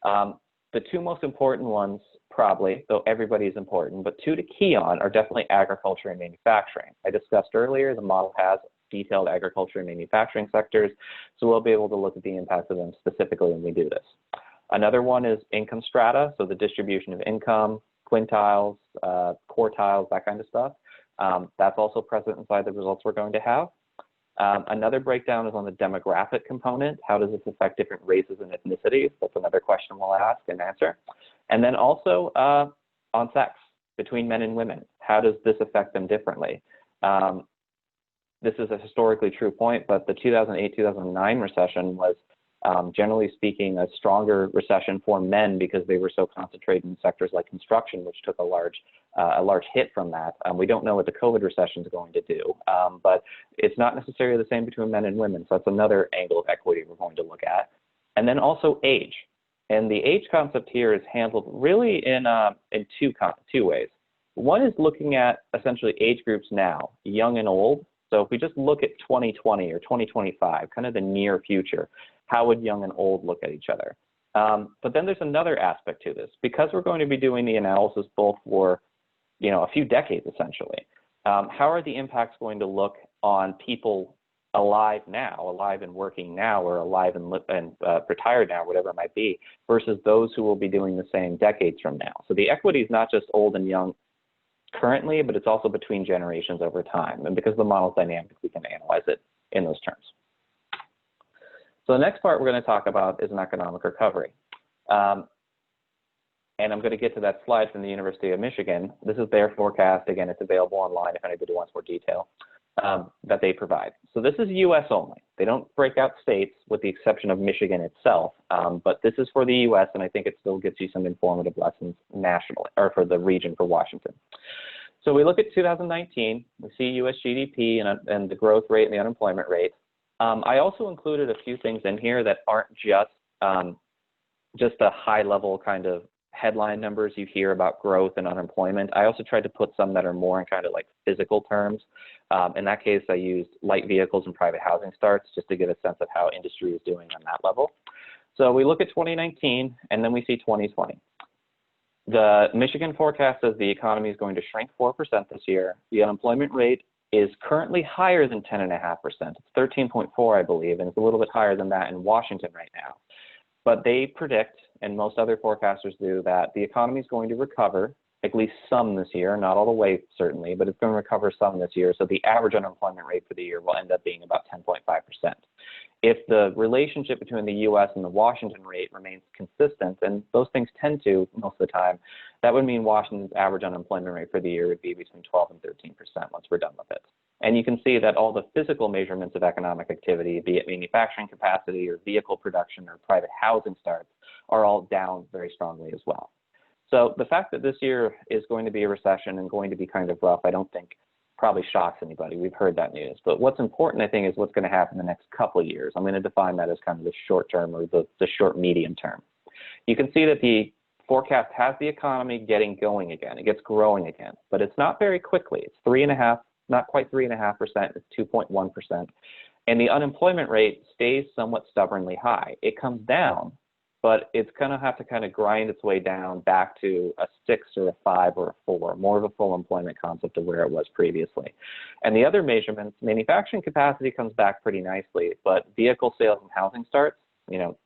The two most important ones, probably, though everybody is important, but two to key on are definitely agriculture and manufacturing. I discussed earlier, the model has detailed agriculture and manufacturing sectors, so we'll be able to look at the impact of them specifically when we do this. Another one is income strata, so the distribution of income, quintiles, quartiles, that kind of stuff. That's also present inside the results we're going to have. Another breakdown is on the demographic component. How does this affect different races and ethnicities? That's another question we'll ask and answer. And then also on sex between men and women. How does this affect them differently? This is a historically true point, but the 2008-2009 recession was generally speaking a stronger recession for men because they were so concentrated in sectors like construction, which took a large hit from that. We don't know what the COVID recession is going to do, but it's not necessarily the same between men and women. So that's another angle of equity we're going to look at. And then also age. And the age concept here is handled really in two ways. One is looking at essentially age groups now, young and old. So if we just look at 2020 or 2025, kind of the near future, how would young and old look at each other? But then there's another aspect to this. Because we're going to be doing the analysis both for a few decades essentially, how are the impacts going to look on people alive now, alive and working now, or alive and retired now, whatever it might be, versus those who will be doing the same decades from now? So the equity is not just old and young currently, but it's also between generations over time. And because the model is dynamic, we can analyze it in those terms. So the next part we're going to talk about is an economic recovery. And I'm going to get to that slide from the University of Michigan. This is their forecast. Again, it's available online if anybody wants more detail that they provide. So this is US only. They don't break out states with the exception of Michigan itself, but this is for the US, and I think it still gives you some informative lessons nationally, or for the region for Washington. So we look at 2019, we see US GDP and the growth rate and the unemployment rate. I also included a few things in here that aren't just the high level kind of headline numbers you hear about growth and unemployment. I also tried to put some that are more in kind of like physical terms. In that case, I used light vehicles and private housing starts just to get a sense of how industry is doing on that level. So we look at 2019 and then we see 2020. The Michigan forecast says the economy is going to shrink 4% this year. The unemployment rate is currently higher than 10.5%. It's 13.4, I believe, and it's a little bit higher than that in Washington right now. But they predict, and most other forecasters do, that the economy is going to recover at least some this year, not all the way certainly, but it's going to recover some this year. So the average unemployment rate for the year will end up being about 10.5%. If the relationship between the US and the Washington rate remains consistent, and those things tend to most of the time, that would mean Washington's average unemployment rate for the year would be between 12 and 13% once we're done with it. And you can see that all the physical measurements of economic activity, be it manufacturing capacity or vehicle production or private housing starts, are all down very strongly as well. So the fact that this year is going to be a recession and going to be kind of rough, I don't think probably shocks anybody. We've heard that news. But what's important, I think, is what's going to happen in the next couple of years. I'm going to define that as kind of the short term or the short medium term. You can see that the forecast has the economy getting going again. It gets growing again, but it's not very quickly. It's 3.5, not quite 3.5%. It's 2.1%. And the unemployment rate stays somewhat stubbornly high. It comes down, but it's going to have to kind of grind its way down back to a 6 or a 5 or a 4, more of a full employment concept of where it was previously. And the other measurements, manufacturing capacity comes back pretty nicely, but vehicle sales and housing starts,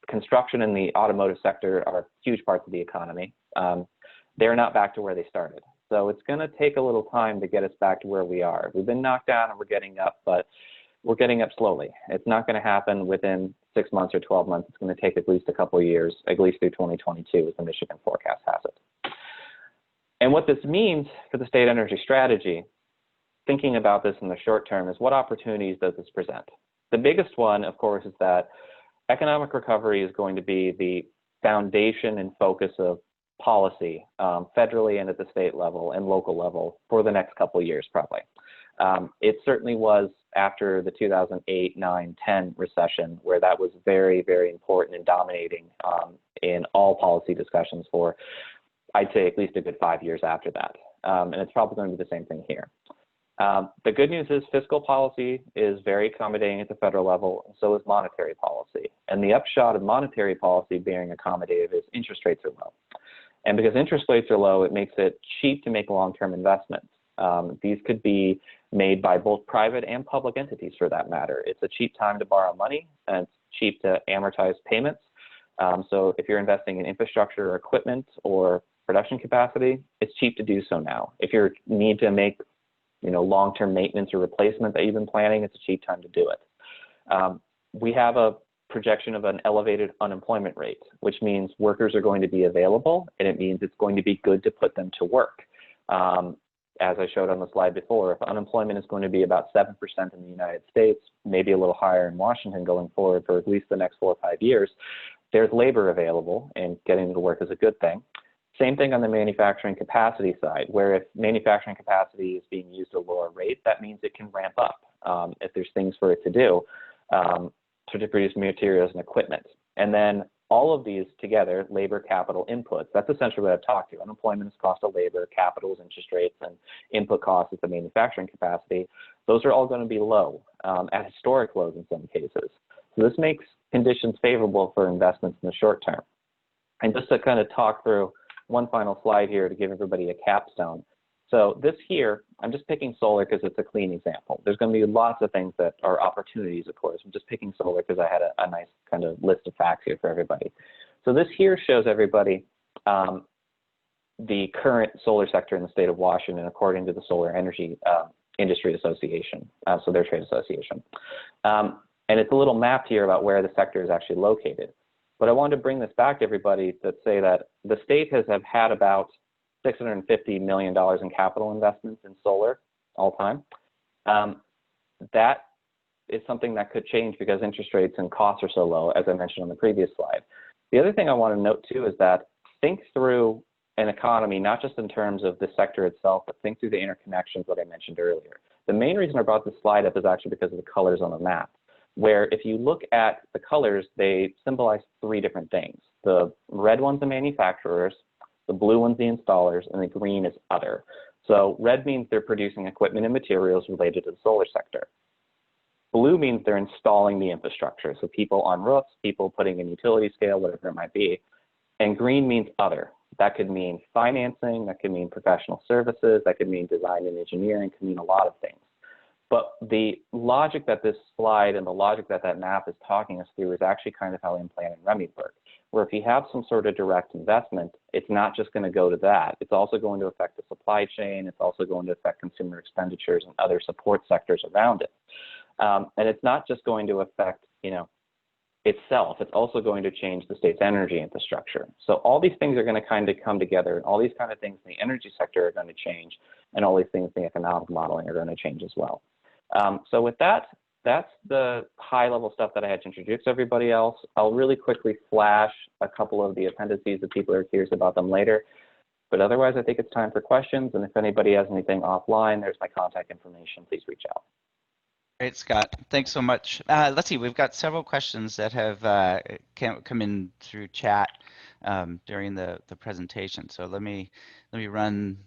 construction and the automotive sector are huge parts of the economy. They're not back to where they started. So it's going to take a little time to get us back to where we are. We've been knocked down and we're getting up, but we're getting up slowly. It's not going to happen within 6 months or 12 months. It's going to take at least a couple of years, at least through 2022, as the Michigan forecast has it. And what this means for the state energy strategy, thinking about this in the short term, is what opportunities does this present? The biggest one, of course, is that economic recovery is going to be the foundation and focus of policy, federally and at the state level and local level for the next couple of years, probably. It certainly was after the 2008, 9, 10 recession, where that was very, very important and dominating in all policy discussions for, I'd say, at least a good 5 years after that. And it's probably going to be the same thing here. The good news is fiscal policy is very accommodating at the federal level, and so is monetary policy. And the upshot of monetary policy being accommodative is interest rates are low. And because interest rates are low, it makes it cheap to make long-term investments. These could be made by both private and public entities for that matter. It's a cheap time to borrow money, and it's cheap to amortize payments. So if you're investing in infrastructure or equipment or production capacity, it's cheap to do so now. If you need to make long-term maintenance or replacement that you've been planning, it's a cheap time to do it. We have a projection of an elevated unemployment rate, which means workers are going to be available, and it means it's going to be good to put them to work. As I showed on the slide before, if unemployment is going to be about 7% in the United States, maybe a little higher in Washington going forward for at least the next 4 or 5 years, there's labor available, and getting them to work is a good thing. Same thing on the manufacturing capacity side, where if manufacturing capacity is being used at a lower rate, that means it can ramp up if there's things for it to do to produce materials and equipment. And then all of these together, labor, capital, inputs, that's essentially what I've talked to. Unemployment is cost of labor, capital is interest rates, and input costs is the manufacturing capacity. Those are all going to be low, at historic lows in some cases. So this makes conditions favorable for investments in the short term. And just to kind of talk through one final slide here to give everybody a capstone. So this here, I'm just picking solar because it's a clean example. There's going to be lots of things that are opportunities, of course. I'm just picking solar because I had a nice kind of list of facts here for everybody. So this here shows everybody the current solar sector in the state of Washington according to the Solar Energy Industry Association, so their trade association. And it's a little map here about where the sector is actually located. But I wanted to bring this back to everybody to say that the state has had about $650 million in capital investments in solar all time. That is something that could change because interest rates and costs are so low, as I mentioned on the previous slide. The other thing I want to note too is that think through an economy, not just in terms of the sector itself, but think through the interconnections that I mentioned earlier. The main reason I brought this slide up is actually because of the colors on the map, where if you look at the colors, they symbolize 3 different things. The red one's the manufacturers, the blue one's the installers, and the green is other. So red means they're producing equipment and materials related to the solar sector. Blue means they're installing the infrastructure, so people on roofs, people putting in utility scale, whatever it might be. And green means other. That could mean financing, that could mean professional services, that could mean design and engineering, could mean a lot of things. But the logic that this slide and the logic that that map is talking us through is actually kind of how in-plan and REMI work, where if you have some sort of direct investment, it's not just going to go to that. It's also going to affect the supply chain. It's also going to affect consumer expenditures and other support sectors around it. And it's not just going to affect, itself. It's also going to change the state's energy infrastructure. So all these things are going to kind of come together, and all these kind of things in the energy sector are going to change, and all these things in the economic modeling are going to change as well. So with that, that's the high-level stuff that I had to introduce everybody else. I'll really quickly flash a couple of the appendices if people are curious about them later. But otherwise, I think it's time for questions. And if anybody has anything offline, there's my contact information. Please reach out. Great, Scott. Thanks so much. Let's see, we've got several questions that have come in through chat during the presentation. So let me run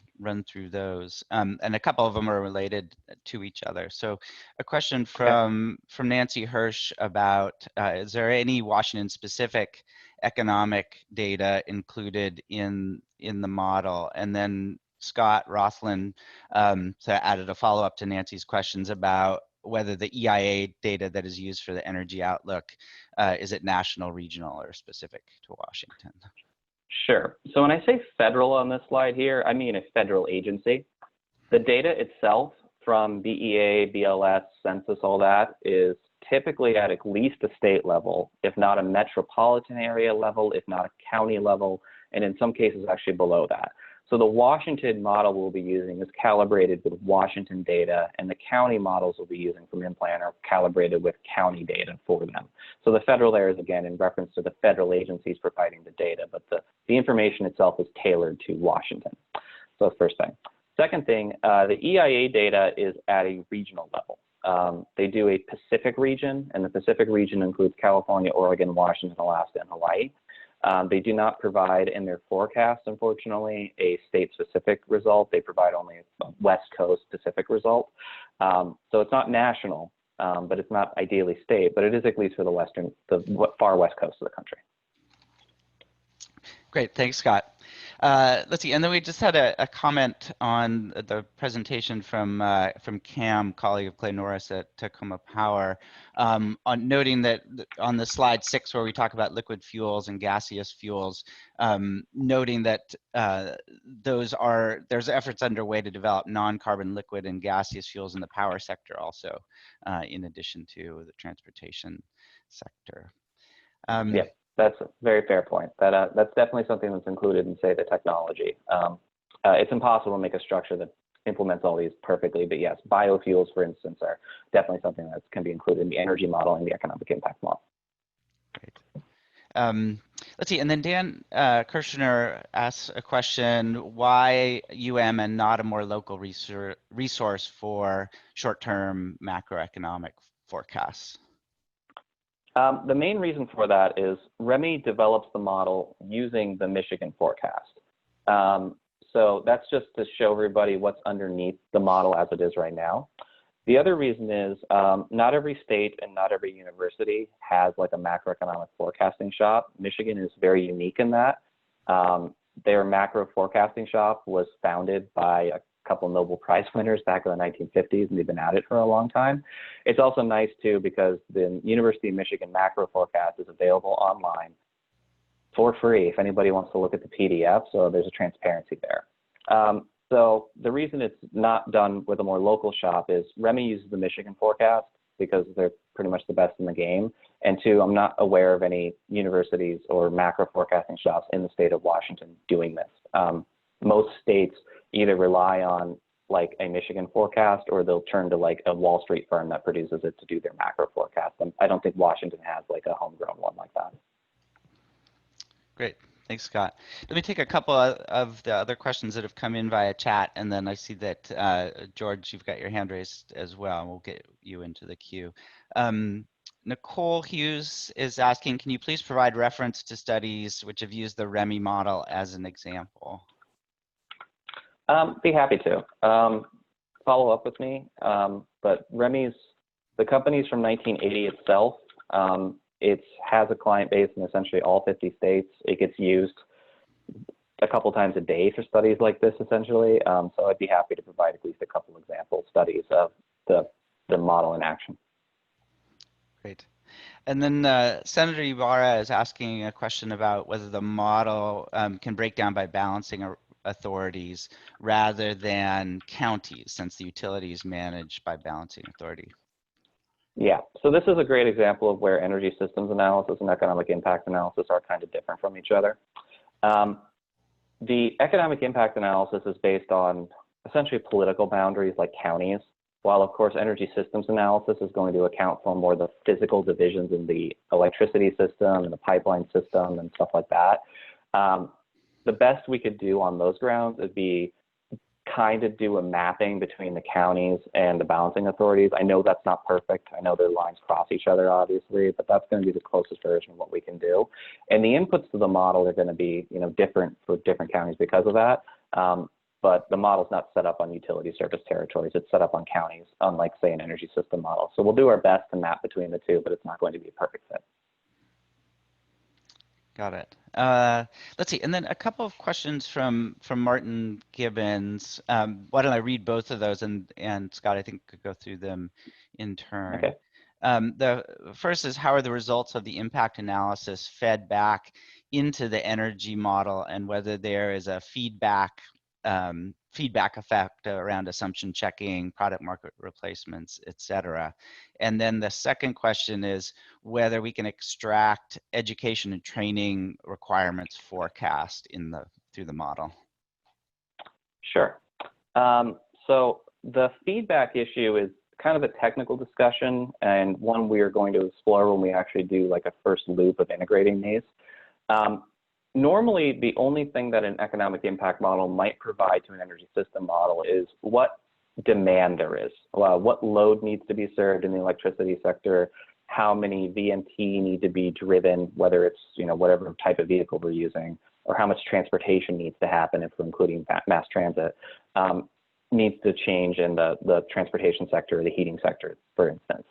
through those, and a couple of them are related to each other. So a question from Nancy Hirsch about is there any Washington specific economic data included in the model? And then Scott Rothland added a follow-up to Nancy's questions about whether the EIA data that is used for the energy outlook, is it national, regional, or specific to Washington? Sure. So when I say federal on this slide here, I mean a federal agency. The data itself from BEA, BLS, census, all that is typically at least a state level, if not a metropolitan area level, if not a county level, and in some cases actually below that. So the Washington model we'll be using is calibrated with Washington data, and the county models we'll be using from InPlan are calibrated with county data for them. So the federal there is, again, in reference to the federal agencies providing the data, but the information itself is tailored to Washington. So that's the first thing. Second thing, the EIA data is at a regional level. They do a Pacific region, and the Pacific region includes California, Oregon, Washington, Alaska, and Hawaii. They do not provide in their forecast, unfortunately, a state-specific result. They provide only a West Coast specific result. So it's not national, but it's not ideally state, but it is at least for the far West Coast of the country. Great, thanks, Scott. Let's see, and then we just had a comment on the presentation from Cam, colleague of Clay Norris at Tacoma Power, on noting that on the slide 6 where we talk about liquid fuels and gaseous fuels, noting that there's efforts underway to develop non-carbon liquid and gaseous fuels in the power sector also, in addition to the transportation sector. Yeah. That's a very fair point. That's definitely something that's included in, say, the technology. It's impossible to make a structure that implements all these perfectly, but yes, biofuels, for instance, are definitely something that can be included in the energy model and the economic impact model. Great. Let's see, and then Dan Kirshner asks a question, why UM and not a more local resource for short-term macroeconomic forecasts? The main reason for that is REMI develops the model using the Michigan forecast. So that's just to show everybody what's underneath the model as it is right now. The other reason is not every state and not every university has like a macroeconomic forecasting shop. Michigan is very unique in that. Their macro forecasting shop was founded by a couple Nobel Prize winners back in the 1950s, and they've been at it for a long time. It's also nice too because the University of Michigan macro forecast is available online for free if anybody wants to look at the PDF, so there's a transparency there. So the reason it's not done with a more local shop is REMI uses the Michigan forecast because they're pretty much the best in the game, and two, I'm not aware of any universities or macro forecasting shops in the state of Washington doing this. Most states either rely on like a Michigan forecast or they'll turn to like a Wall Street firm that produces it to do their macro forecast. And I don't think Washington has like a homegrown one like that. Great, thanks, Scott. Let me take a couple of the other questions that have come in via chat, and then I see that George, you've got your hand raised as well, and we'll get you into the queue. Nicole Hughes is asking, can you please provide reference to studies which have used the REMI model as an example? Be happy to. Follow up with me. But REMI's, the company's from 1980 itself. It has a client base in essentially all 50 states. It gets used a couple times a day for studies like this, essentially. So I'd be happy to provide at least a couple example studies of the model in action. Great. And then Senator Ibarra is asking a question about whether the model can break down by balancing authorities rather than counties, since the utility is managed by balancing authority. Yeah, so this is a great example of where energy systems analysis and economic impact analysis are kind of different from each other. The economic impact analysis is based on essentially political boundaries like counties, while of course energy systems analysis is going to account for more the physical divisions in the electricity system and the pipeline system and stuff like that. The best we could do on those grounds would be kind of do a mapping between the counties and the balancing authorities. I know that's not perfect. I know their lines cross each other, obviously, but that's going to be the closest version of what we can do. And the inputs to the model are going to be, different for different counties because of that. But the model's not set up on utility service territories. It's set up on counties, unlike, say, an energy system model. So we'll do our best to map between the two, but it's not going to be a perfect fit. Got it. Let's see, and then a couple of questions from Martin Gibbons. Why don't I read both of those, and Scott, I think could go through them in turn. Okay. The first is, how are the results of the impact analysis fed back into the energy model, and whether there is a feedback effect around assumption checking, product market replacements, et cetera. And then the second question is whether we can extract education and training requirements forecast through the model. Sure. So the feedback issue is kind of a technical discussion and one we are going to explore when we actually do like a first loop of integrating these. Normally, the only thing that an economic impact model might provide to an energy system model is what demand there is, what load needs to be served in the electricity sector, how many VMT need to be driven, whether it's whatever type of vehicle we're using, or how much transportation needs to happen if we're including mass transit, needs to change in the transportation sector or the heating sector, for instance.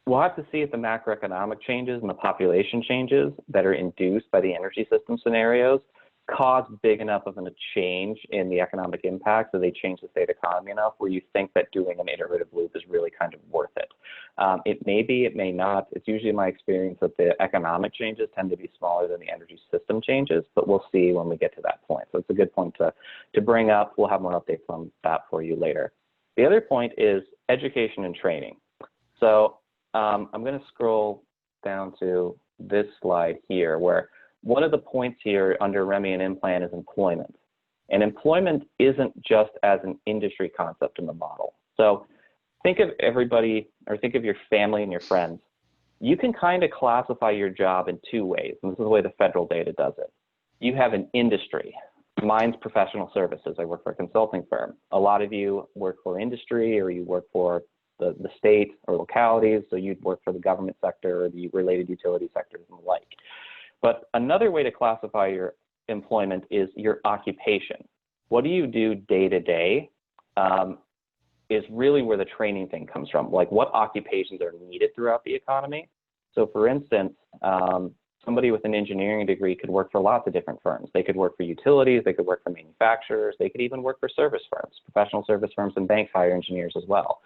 We'll have to see if the macroeconomic changes and the population changes that are induced by the energy system scenarios cause big enough of a change in the economic impact so they change the state economy enough where you think that doing an iterative loop is really kind of worth it. It may be, it may not. It's usually my experience that the economic changes tend to be smaller than the energy system changes, but we'll see when we get to that point. So it's a good point to bring up. We'll have more updates on that for you later. The other point is education and training. So I'm going to scroll down to this slide here where one of the points here under REMI and IMPLAN is employment. And employment isn't just as an industry concept in the model. So think of everybody, or think of your family and your friends. You can kind of classify your job in two ways, and this is the way the federal data does it. You have an industry. Mine's professional services. I work for a consulting firm. A lot of you work for industry, or you work for the state or localities, so you'd work for the government sector or the related utility sectors and the like. But another way to classify your employment is your occupation. What do you do day to day is really where the training thing comes from, like what occupations are needed throughout the economy. So for instance, somebody with an engineering degree could work for lots of different firms. They could work for utilities, they could work for manufacturers, they could even work for service firms. Professional service firms and banks hire engineers as well.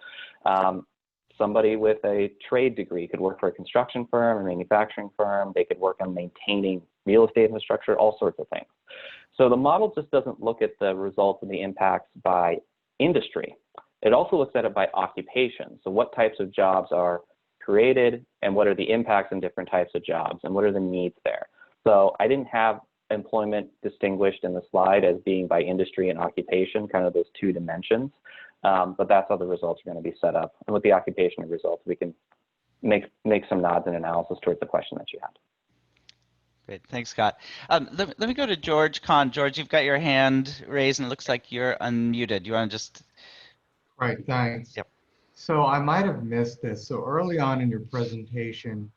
Somebody with a trade degree could work for a construction firm, a manufacturing firm. They could work on maintaining real estate infrastructure, all sorts of things. So the model just doesn't look at the results and the impacts by industry. It also looks at it by occupation. So what types of jobs are created and what are the impacts in different types of jobs and what are the needs there. So I didn't have employment distinguished in the slide as being by industry and occupation, kind of those two dimensions. But that's how the results are going to be set up. And with the occupation results, we can make some nods and analysis towards the question that you had. Great, thanks, Scott. Let me go to George Kahn. George, you've got your hand raised, and it looks like you're unmuted. You want to just? Right, thanks. Yep. So I might have missed this. So early on in your presentation,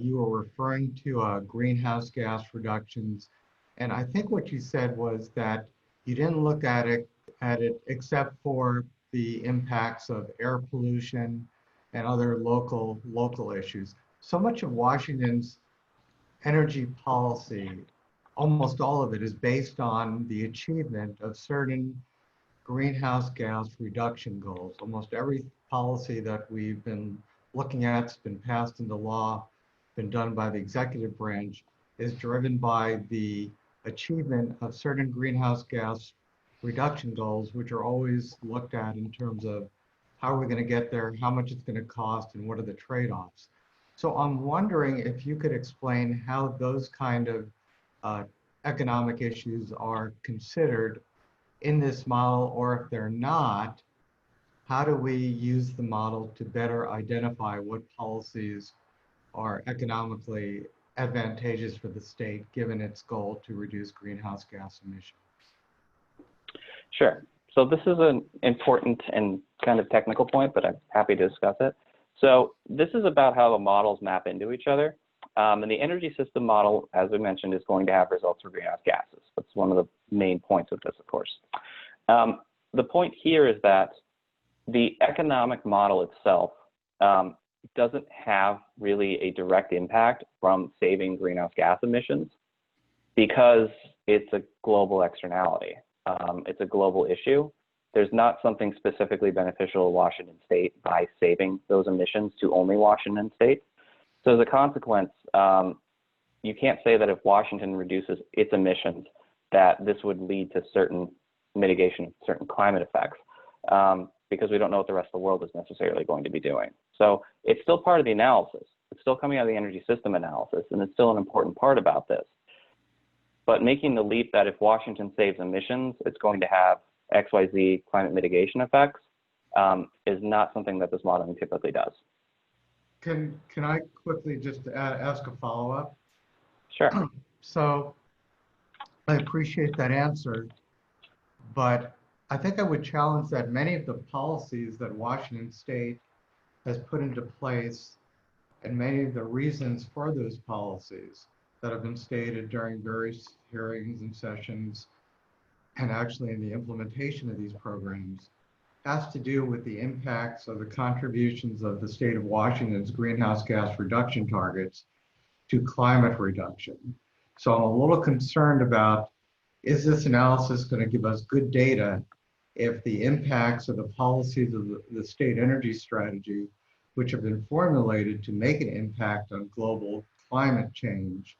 you were referring to greenhouse gas reductions. And I think what you said was that you didn't look at it except for the impacts of air pollution and other local issues. So much of Washington's energy policy, almost all of it, is based on the achievement of certain greenhouse gas reduction goals. Almost every policy that we've been looking at has been passed into law, been done by the executive branch, is driven by the achievement of certain greenhouse gas reduction goals, which are always looked at in terms of how are we going to get there, how much it's going to cost, and what are the trade-offs. So I'm wondering if you could explain how those kind of economic issues are considered in this model, or if they're not, how do we use the model to better identify what policies are economically advantageous for the state given its goal to reduce greenhouse gas emissions? Sure. So this is an important and kind of technical point, but I'm happy to discuss it. So this is about how the models map into each other. And the energy system model, as we mentioned, is going to have results for greenhouse gases. That's one of the main points of this, of course. The point here is that the economic model itself doesn't have really a direct impact from saving greenhouse gas emissions because it's a global externality. It's a global issue. There's not something specifically beneficial to Washington State by saving those emissions to only Washington State. So as a consequence, you can't say that if Washington reduces its emissions, that this would lead to certain mitigation of certain climate effects, because we don't know what the rest of the world is necessarily going to be doing. So it's still part of the analysis. It's still coming out of the energy system analysis, and it's still an important part about this. but making the leap that if Washington saves emissions, it's going to have XYZ climate mitigation effects is not something that this modeling typically does. Can I quickly just ask a follow-up? Sure. So I appreciate that answer, but I think I would challenge that many of the policies that Washington State has put into place and many of the reasons for those policies that have been stated during various hearings and sessions and actually in the implementation of these programs has to do with the impacts of the contributions of the state of Washington's greenhouse gas reduction targets to climate reduction. So I'm a little concerned about, is this analysis going to give us good data if the impacts of the policies of the state energy strategy, which have been formulated to make an impact on global climate change,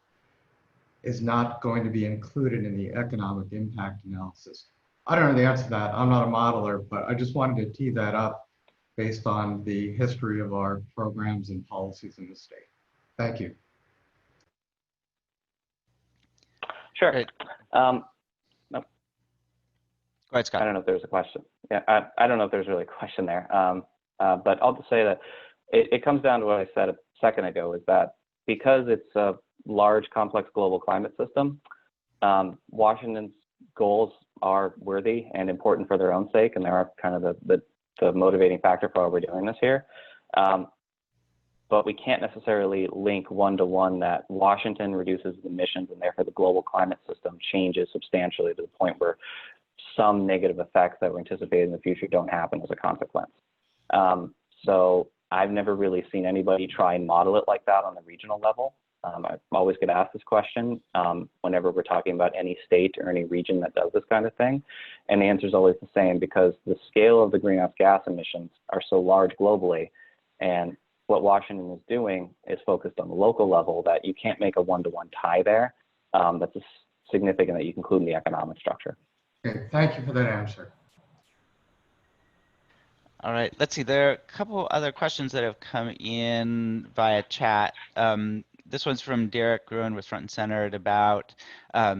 is not going to be included in the economic impact analysis? I don't know the answer to that. I'm not a modeler, but I just wanted to tee that up based on the history of our programs and policies in the state. Thank you. Sure. Great. No, Go ahead, Scott. I don't know if there's a question. Yeah, I don't know if there's really a question there. But I'll just say that it comes down to what I said a second ago, is that because it's a large, complex global climate system, Washington's goals are worthy and important for their own sake, and they are kind of the motivating factor for why we're doing this here. But we can't necessarily link one-to-one that Washington reduces emissions and therefore the global climate system changes substantially to the point where some negative effects that were anticipated in the future don't happen as a consequence. So I've never really seen anybody try and model it like that on the regional level. I always get asked this question whenever we're talking about any state or any region that does this kind of thing. And the answer is always the same, because the scale of the greenhouse gas emissions are so large globally. And what Washington is doing is focused on the local level, that you can't make a one-to-one tie there. That's significant that you can include in the economic structure. Okay, thank you for that answer. All right, let's see. There are a couple other questions that have come in via chat. This one's from Derek Gruen with Front and Centered about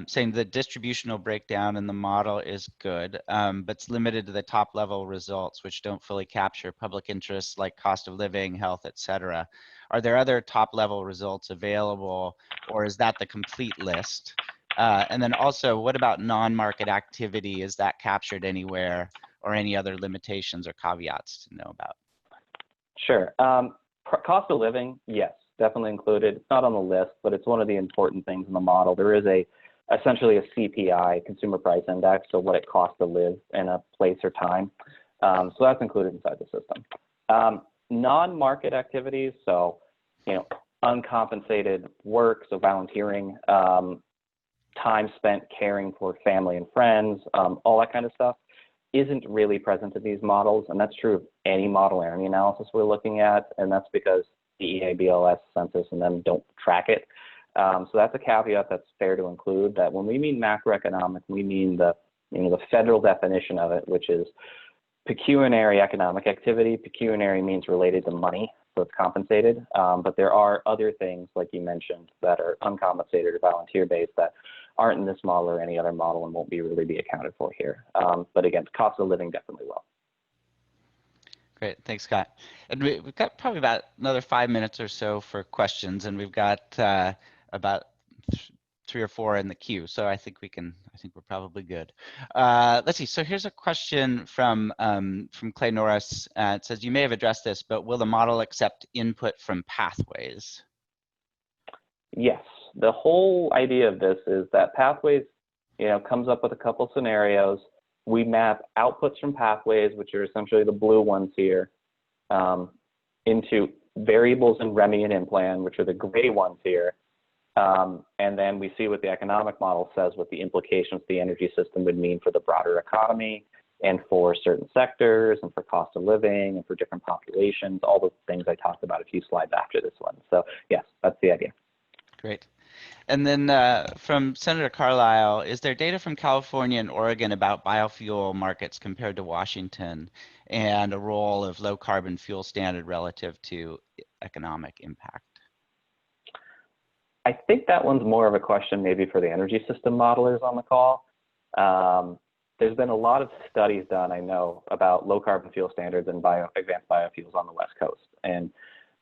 saying the distributional breakdown in the model is good, but it's limited to the top level results, which don't fully capture public interests like cost of living, health, et cetera. Are there other top level results available, or is that the complete list? And then also, what about non-market activity? Is that captured anywhere, or any other limitations or caveats to know about? Sure. Cost of living, yes, definitely included. It's not on the list, but it's one of the important things in the model. There is essentially a CPI, Consumer Price Index, so what it costs to live in a place or time. So that's included inside the system. Non-market activities, so uncompensated work, so volunteering, time spent caring for family and friends, all that kind of stuff, isn't really present in these models, and that's true of any modularity analysis we're looking at, and that's because DEA, BLS, census, and them don't track it. So that's a caveat that's fair to include, that when we mean macroeconomic, we mean the federal definition of it, which is pecuniary economic activity. Pecuniary means related to money, so it's compensated. But there are other things, like you mentioned, that are uncompensated or volunteer-based that aren't in this model or any other model and won't really be accounted for here. But again, cost of living definitely will. Great, thanks, Scott. And we've got probably about another 5 minutes or so for questions, and we've got about 3 or 4 in the queue. So I think we're probably good. Let's see. So here's a question from Clay Norris. It says, you may have addressed this, but will the model accept input from pathways? Yes. The whole idea of this is that pathways, comes up with a couple scenarios. We map outputs from pathways, which are essentially the blue ones here, into variables in REMI and INPLAN, which are the gray ones here. And then we see what the economic model says, what the implications of the energy system would mean for the broader economy and for certain sectors and for cost of living and for different populations, all the things I talked about a few slides after this one. So yes, that's the idea. Great. And then from Senator Carlisle, is there data from California and Oregon about biofuel markets compared to Washington and a role of low carbon fuel standard relative to economic impact? I think that one's more of a question maybe for the energy system modelers on the call. There's been a lot of studies done, I know, about low carbon fuel standards and advanced biofuels on the West Coast. And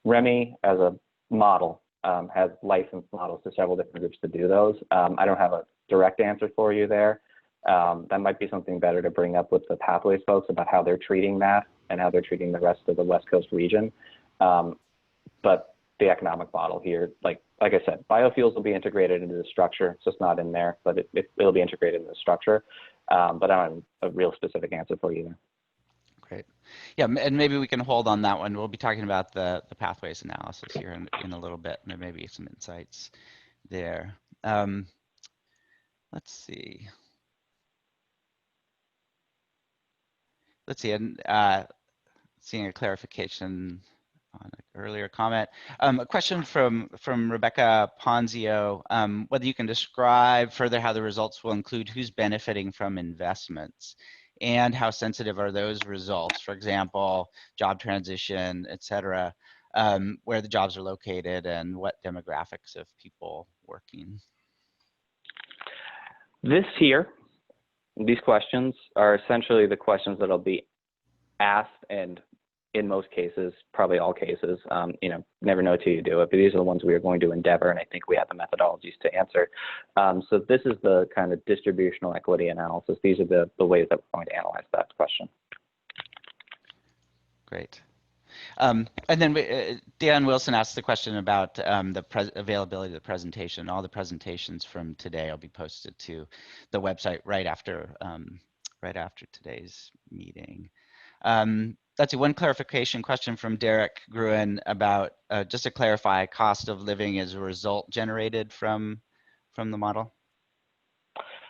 REMI as a model has licensed models to several different groups to do those. I don't have a direct answer for you there. That might be something better to bring up with the Pathways folks about how they're treating that and how they're treating the rest of the West Coast region. But the economic model here, like I said, biofuels will be integrated into the structure. It's just not in there, but it'll be integrated into the structure. But I don't have a real specific answer for you there. Great. Yeah, and maybe we can hold on that one. We'll be talking about the pathways analysis here in a little bit, and maybe some insights there. Let's see. And seeing a clarification on an earlier comment. A question from Rebecca Ponzio, whether you can describe further how the results will include who's benefiting from investments and how sensitive are those results, for example, job transition, et cetera, where the jobs are located and what demographics of people working. These questions are essentially the questions that'll be asked, and in most cases, probably all cases, never know till you do it, but these are the ones we are going to endeavor, and I think we have the methodologies to answer. So this is the kind of distributional equity analysis. These are the ways that we're going to analyze that question. Great. And then Dan Wilson asked the question about the availability of the presentation. All the presentations from today will be posted to the website right after today's meeting. Let's see, one clarification question from Derek Gruen about, just to clarify, cost of living is a result generated from the model?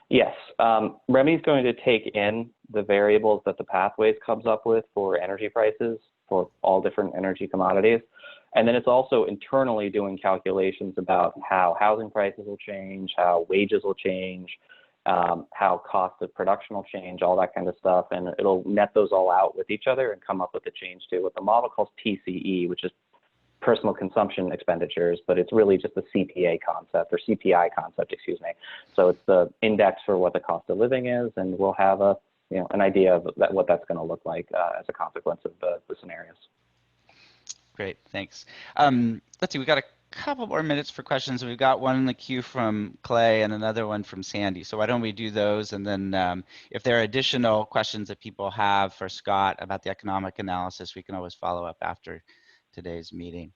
Yes, REMI is going to take in the variables that the Pathways comes up with for energy prices for all different energy commodities. And then it's also internally doing calculations about how housing prices will change, how wages will change, how cost of production will change, all that kind of stuff. And it'll net those all out with each other and come up with a change to what the model calls TCE, which is personal consumption expenditures, but it's really just the CPA concept, or CPI concept, excuse me. So it's the index for what the cost of living is, and we'll have an idea of what that's going to look like as a consequence of the scenarios. Great, thanks. Let's see, we got a couple more minutes for questions. We've got one in the queue from Clay and another one from Sandy. So why don't we do those, and then if there are additional questions that people have for Scott about the economic analysis, we can always follow up after today's meeting.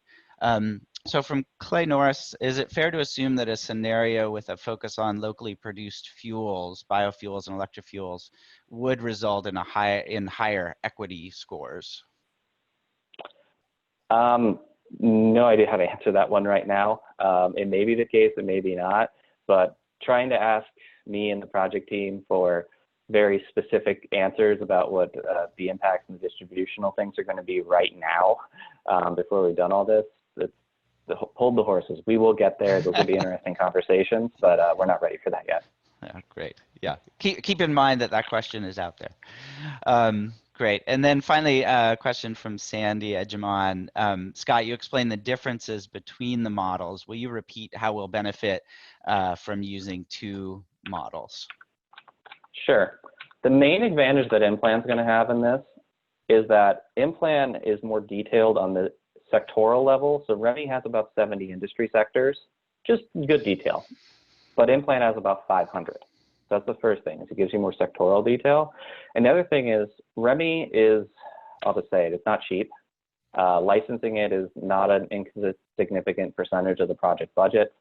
So from Clay Norris, is it fair to assume that a scenario with a focus on locally produced fuels, biofuels and electric fuels, would result in higher equity scores? No idea how to answer that one right now. It may be the case, it may be not, but trying to ask me and the project team for very specific answers about what the impacts and the distributional things are going to be right now before we've done all this, hold the horses. We will get there. Those will be interesting conversations, but we're not ready for that yet. Yeah, great. Yeah, keep in mind that question is out there. Great. And then finally, a question from Sandy Edgemon. Scott, you explained the differences between the models. Will you repeat how we'll benefit from using two models? Sure. The main advantage that InPlan is going to have in this is that InPlan is more detailed on the sectoral level. So REMI has about 70 industry sectors, just good detail. But InPlan has about 500. So that's the first thing, is it gives you more sectoral detail. And the other thing is REMI is, I'll just say it, it's not cheap. Licensing it is not an insignificant percentage of the project budget.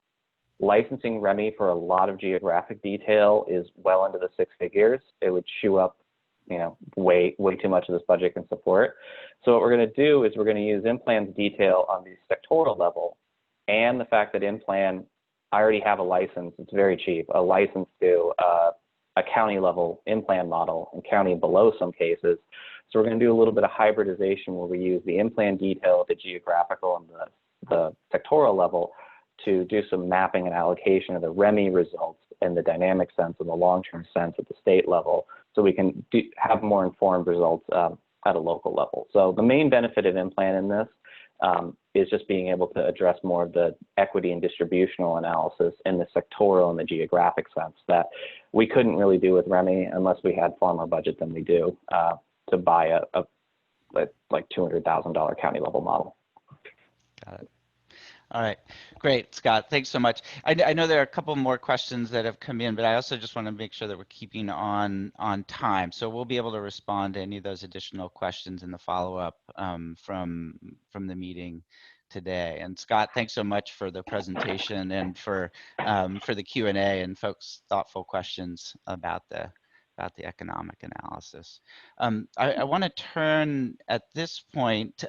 Licensing REMI for a lot of geographic detail is well into the six figures. It would chew up, way too much of this budget can support. So what we're going to do is we're going to use InPlan's detail on the sectoral level, and the fact that InPlan, I already have a license. It's very cheap, a license to a county level InPlan model, and county below some cases. So we're going to do a little bit of hybridization where we use the InPlan detail at the geographical and the sectoral level to do some mapping and allocation of the REMI results in the dynamic sense and the long-term sense at the state level, so we can have more informed results at a local level. So the main benefit of InPlan in this is just being able to address more of the equity and distributional analysis in the sectoral and the geographic sense that we couldn't really do with REMI unless we had far more budget than we do to buy a like $200,000 county level model. Got it. All right, great, Scott. Thanks so much. I know there are a couple more questions that have come in, but I also just want to make sure that we're keeping on time. So we'll be able to respond to any of those additional questions in the follow-up from the meeting today. And Scott, thanks so much for the presentation and for the Q&A and folks' thoughtful questions about the economic analysis. I want to turn at this point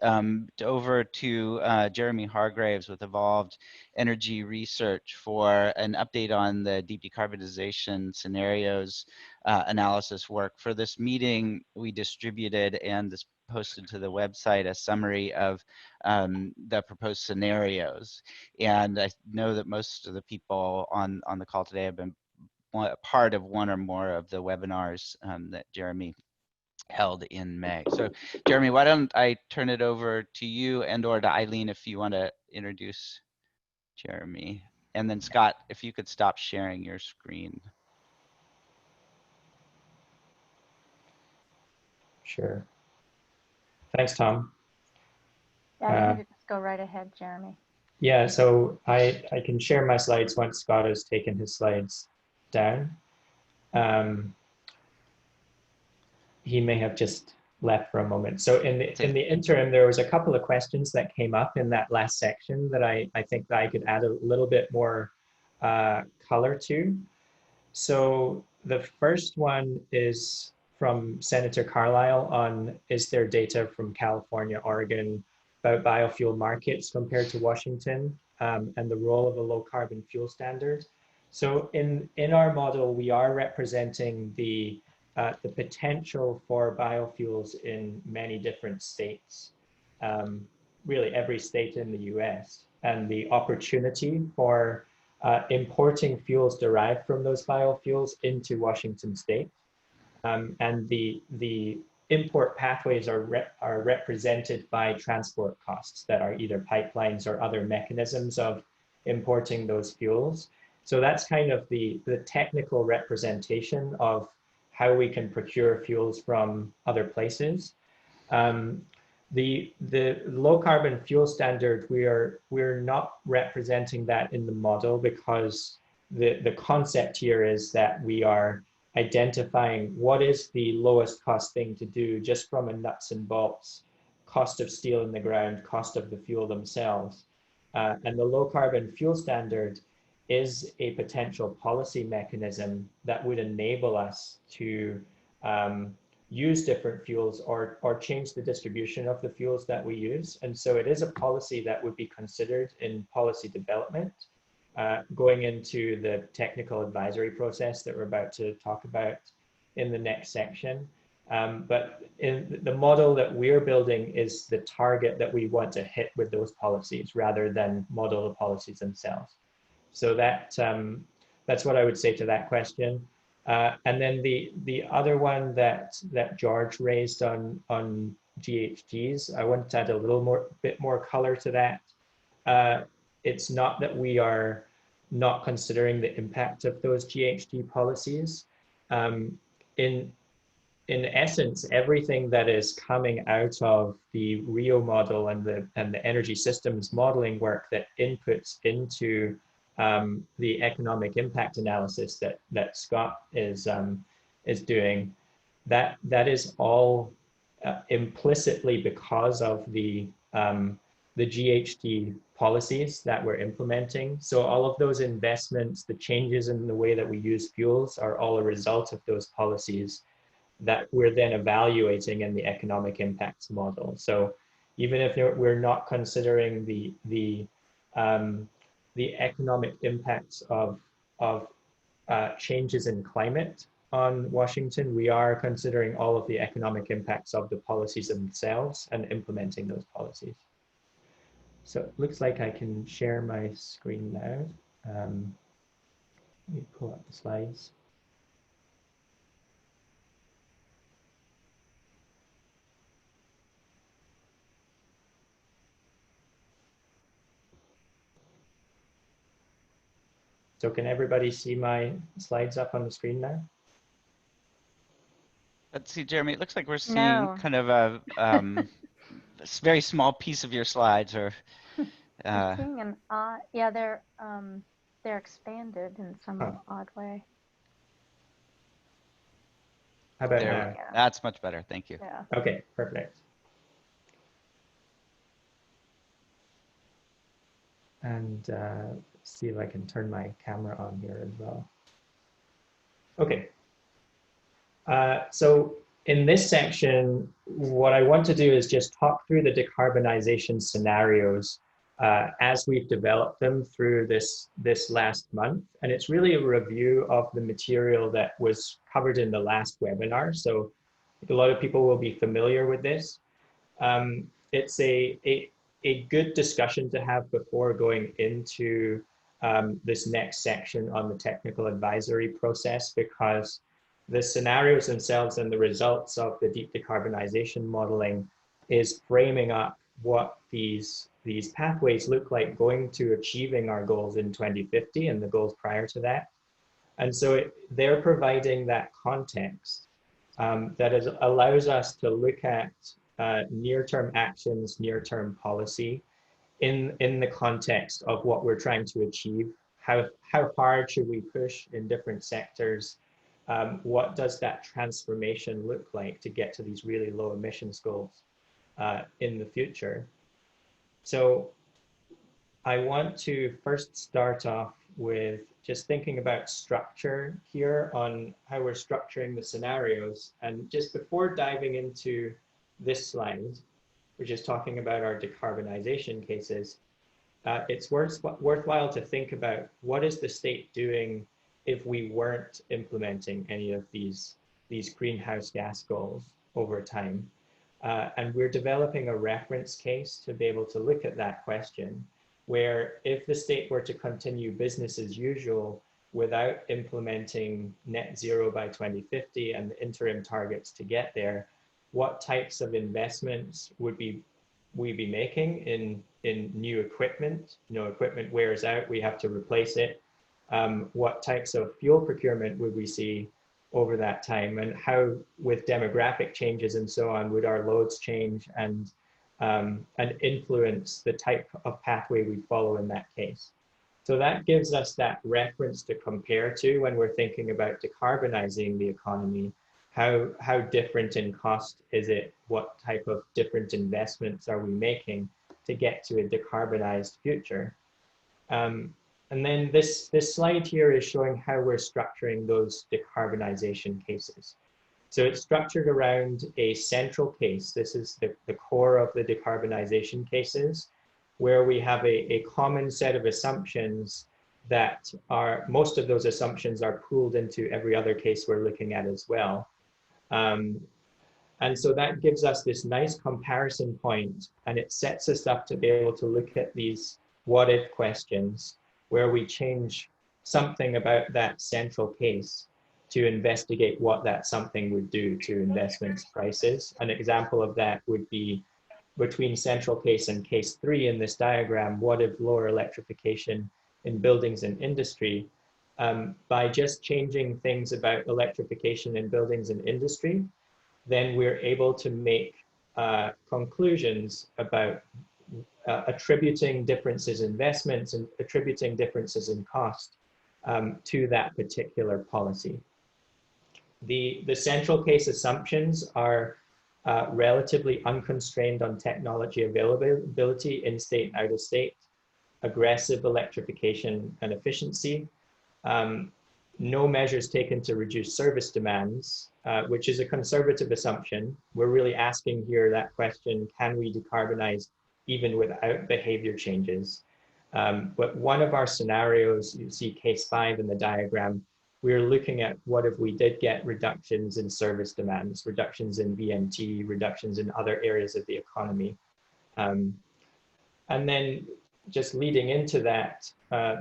over to Jeremy Hargraves with Evolved Energy Research for an update on the deep decarbonization scenarios analysis work. For this meeting, we distributed and this posted to the website a summary of the proposed scenarios. And I know that most of the people on the call today have been part of one or more of the webinars that Jeremy held in May. So Jeremy, why don't I turn it over to you and or to Eileen if you want to introduce Jeremy. And then Scott, if you could stop sharing your screen. Sure. Thanks, Tom. Yeah, you can just go right ahead, Jeremy. Yeah, so I can share my slides once Scott has taken his slides down. He may have just left for a moment. So in the interim, there was a couple of questions that came up in that last section that I think that I could add a little bit more color to. So the first one is from Senator Carlisle on, is there data from California, Oregon about biofuel markets compared to Washington and the role of a low carbon fuel standard? So in our model, we are representing the potential for biofuels in many different states, really every state in the US, and the opportunity for importing fuels derived from those biofuels into Washington state. And the import pathways are represented by transport costs that are either pipelines or other mechanisms of importing those fuels. So that's kind of the technical representation of how we can procure fuels from other places. The low carbon fuel standard, we're not representing that in the model because the concept here is that we are identifying what is the lowest cost thing to do just from a nuts and bolts, cost of steel in the ground, cost of the fuel themselves. And the low carbon fuel standard is a potential policy mechanism that would enable us to use different fuels or change the distribution of the fuels that we use. And so it is a policy that would be considered in policy development, going into the technical advisory process that we're about to talk about in the next section. But in the model that we're building is the target that we want to hit with those policies rather than model the policies themselves. So that's what I would say to that question. And then the other one that George raised on GHGs, I want to add a bit more color to that. It's not that we are not considering the impact of those GHG policies. In essence, everything that is coming out of the Rio model and the energy systems modeling work that inputs into the economic impact analysis that Scott is doing, that is all implicitly because of the GHG policies that we're implementing. So all of those investments, the changes in the way that we use fuels are all a result of those policies that we're then evaluating in the economic impacts model. So even if we're not considering the economic impacts of changes in climate on Washington, we are considering all of the economic impacts of the policies themselves and implementing those policies. So it looks like I can share my screen now. Let me pull up the slides. So can everybody see my slides up on the screen now? Let's see, Jeremy, it looks like we're seeing No. kind of a very small piece of your slides, or I'm seeing an odd, yeah, they're expanded in some Huh. odd way. How about there, now? Yeah. that's much better. Thank you. Yeah. Okay, perfect. And see if I can turn my camera on here as well. Okay. So in this section, what I want to do is just talk through the decarbonization scenarios as we've developed them through this last month. And it's really a review of the material that was covered in the last webinar. So a lot of people will be familiar with this. It's a good discussion to have before going into this next section on the technical advisory process, because the scenarios themselves and the results of the deep decarbonization modeling is framing up what these pathways look like going to achieving our goals in 2050 and the goals prior to that. And so they're providing that context that allows us to look at near-term actions, near-term policy in the context of what we're trying to achieve. How hard should we push in different sectors? What does that transformation look like to get to these really low emissions goals in the future? So I want to first start off with just thinking about structure here on how we're structuring the scenarios. And just before diving into this slide, which is talking about our decarbonization cases, it's worthwhile to think about what is the state doing if we weren't implementing any of these greenhouse gas goals over time. And we're developing a reference case to be able to look at that question, where if the state were to continue business as usual without implementing net zero by 2050 and the interim targets to get there, what types of investments would we be making in new equipment? Equipment wears out, we have to replace it. What types of fuel procurement would we see over that time, and how, with demographic changes and so on, would our loads change and influence the type of pathway we follow in that case? So that gives us that reference to compare to when we're thinking about decarbonizing the economy. How different in cost is it? What type of different investments are we making to get to a decarbonized future? And then this slide here is showing how we're structuring those decarbonization cases. So it's structured around a central case. This is the core of the decarbonization cases, where we have a common set of assumptions that most of those assumptions are pooled into every other case we're looking at as well. And so that gives us this nice comparison point, and it sets us up to be able to look at these what if questions, where we change something about that central case to investigate what that something would do to investments prices. An example of that would be between central case and case 3 in this diagram, what if lower electrification in buildings and industry? By just changing things about electrification in buildings and industry, then we're able to make conclusions about attributing differences in investments and attributing differences in cost to that particular policy. The central case assumptions are relatively unconstrained on technology availability, in-state, out-of-state, aggressive electrification and efficiency, no measures taken to reduce service demands, which is a conservative assumption. We're really asking here that question, can we decarbonize even without behavior changes? But one of our scenarios, you see case 5 in the diagram, we're looking at what if we did get reductions in service demands, reductions in VMT, reductions in other areas of the economy. And then just leading into that,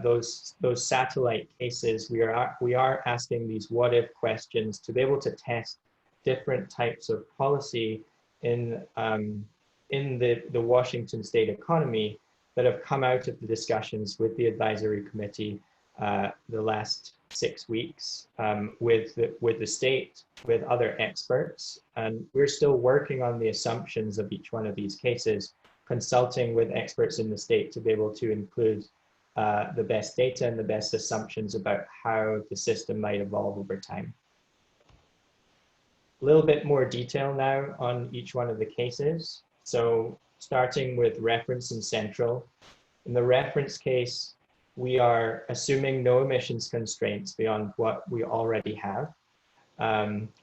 those satellite cases, we are asking these what if questions to be able to test different types of policy in the Washington state economy that have come out of the discussions with the advisory committee the last 6 weeks with the state, with other experts, and we're still working on the assumptions of each one of these cases, consulting with experts in the state to be able to include the best data and the best assumptions about how the system might evolve over time. A little bit more detail now on each one of the cases. So starting with reference and central. In the reference case, we are assuming no emissions constraints beyond what we already have,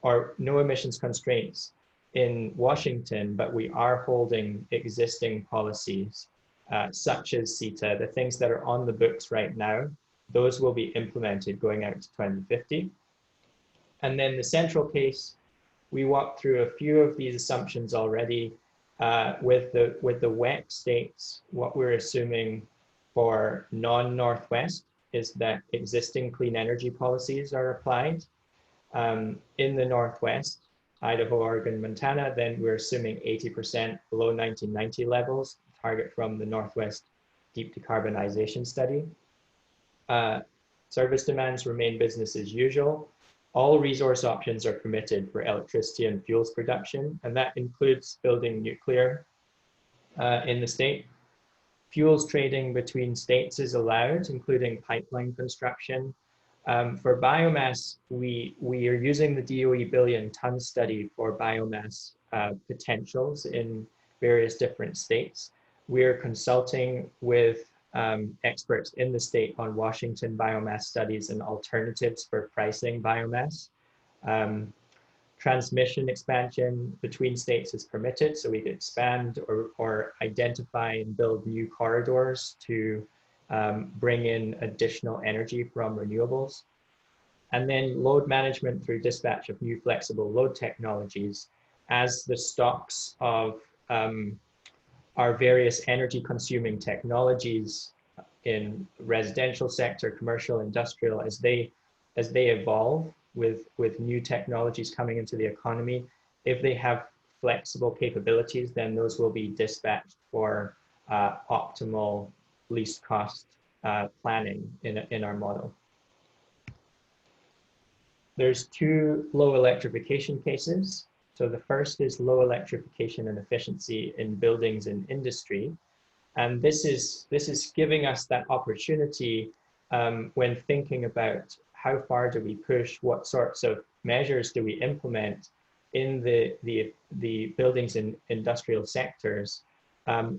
or no emissions constraints in Washington, but we are holding existing policies such as CETA, the things that are on the books right now. Those will be implemented going out to 2050. And then the central case, we walked through a few of these assumptions already. With the WEC states, what we're assuming for non-Northwest is that existing clean energy policies are applied. In the Northwest, Idaho, Oregon, Montana, then we're assuming 80% below 1990 levels, target from the Northwest Deep Decarbonization Study. Service demands remain business as usual. All resource options are permitted for electricity and fuels production, and that includes building nuclear in the state. Fuels trading between states is allowed, including pipeline construction. For biomass, we are using the DOE billion-ton study for biomass potentials in various different states. We're consulting with experts in the state on Washington biomass studies and alternatives for pricing biomass. Transmission expansion between states is permitted, so we could expand or identify and build new corridors to bring in additional energy from renewables. And then load management through dispatch of new flexible load technologies as the stocks of our various energy consuming technologies in residential sector, commercial, industrial, as they evolve with new technologies coming into the economy. If they have flexible capabilities, then those will be dispatched for optimal least cost planning in our model. There's two low electrification cases. So the first is low electrification and efficiency in buildings and industry. And this is giving us that opportunity when thinking about how far do we push, what sorts of measures do we implement in the buildings and industrial sectors.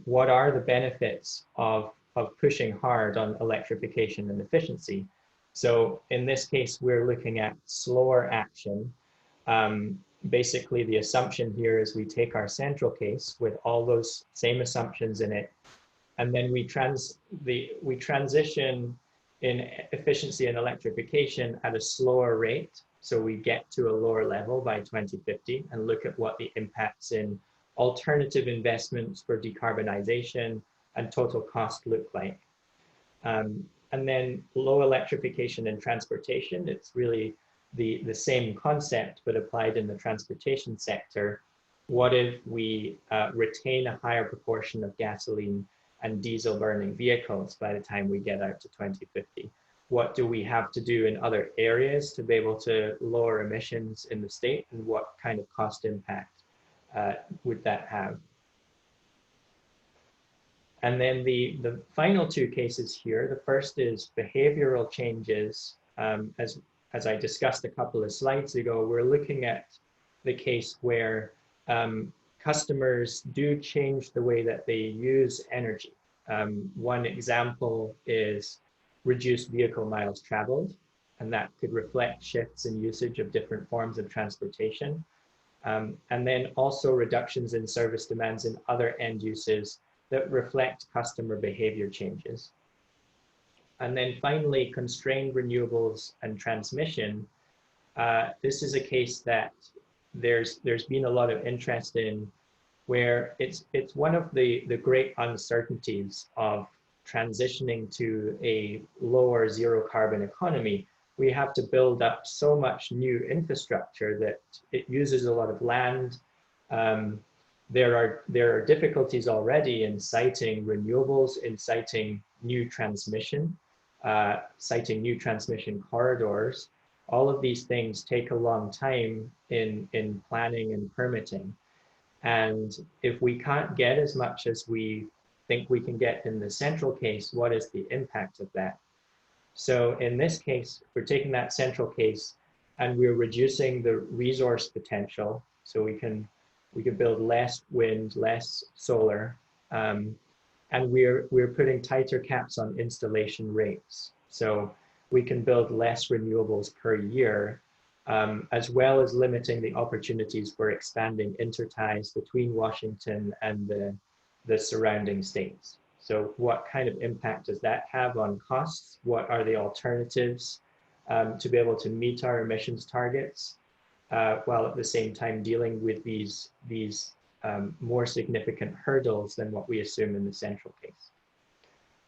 What are the benefits of pushing hard on electrification and efficiency? So in this case, we're looking at slower action. Basically, the assumption here is we take our central case with all those same assumptions in it, and then we transition in efficiency and electrification at a slower rate. So we get to a lower level by 2050 and look at what the impacts in alternative investments for decarbonization and total cost look like. And then low electrification in transportation, it's really the same concept, but applied in the transportation sector. What if we retain a higher proportion of gasoline and diesel burning vehicles by the time we get out to 2050? What do we have to do in other areas to be able to lower emissions in the state, and what kind of cost impact would that have? And then the final two cases here, the first is behavioral changes. As I discussed a couple of slides ago, we're looking at the case where customers do change the way that they use energy. One example is reduced vehicle miles traveled, and that could reflect shifts in usage of different forms of transportation. And then also reductions in service demands in other end uses that reflect customer behavior changes. And then finally, constrained renewables and transmission. This is a case that there's been a lot of interest in, where it's one of the great uncertainties of transitioning to a lower zero carbon economy. We have to build up so much new infrastructure that it uses a lot of land. There are difficulties already in siting renewables, in siting new transmission. citing new transmission corridors. All of these things take a long time in planning and permitting. And if we can't get as much as we think we can get in the central case, what is the impact of that? So in this case, we're taking that central case and we're reducing the resource potential. So we can build less wind, less solar, and we're putting tighter caps on installation rates. So we can build less renewables per year, as well as limiting the opportunities for expanding interties between Washington and the surrounding states. So what kind of impact does that have on costs? What are the alternatives to be able to meet our emissions targets, while at the same time dealing with these more significant hurdles than what we assume in the central case?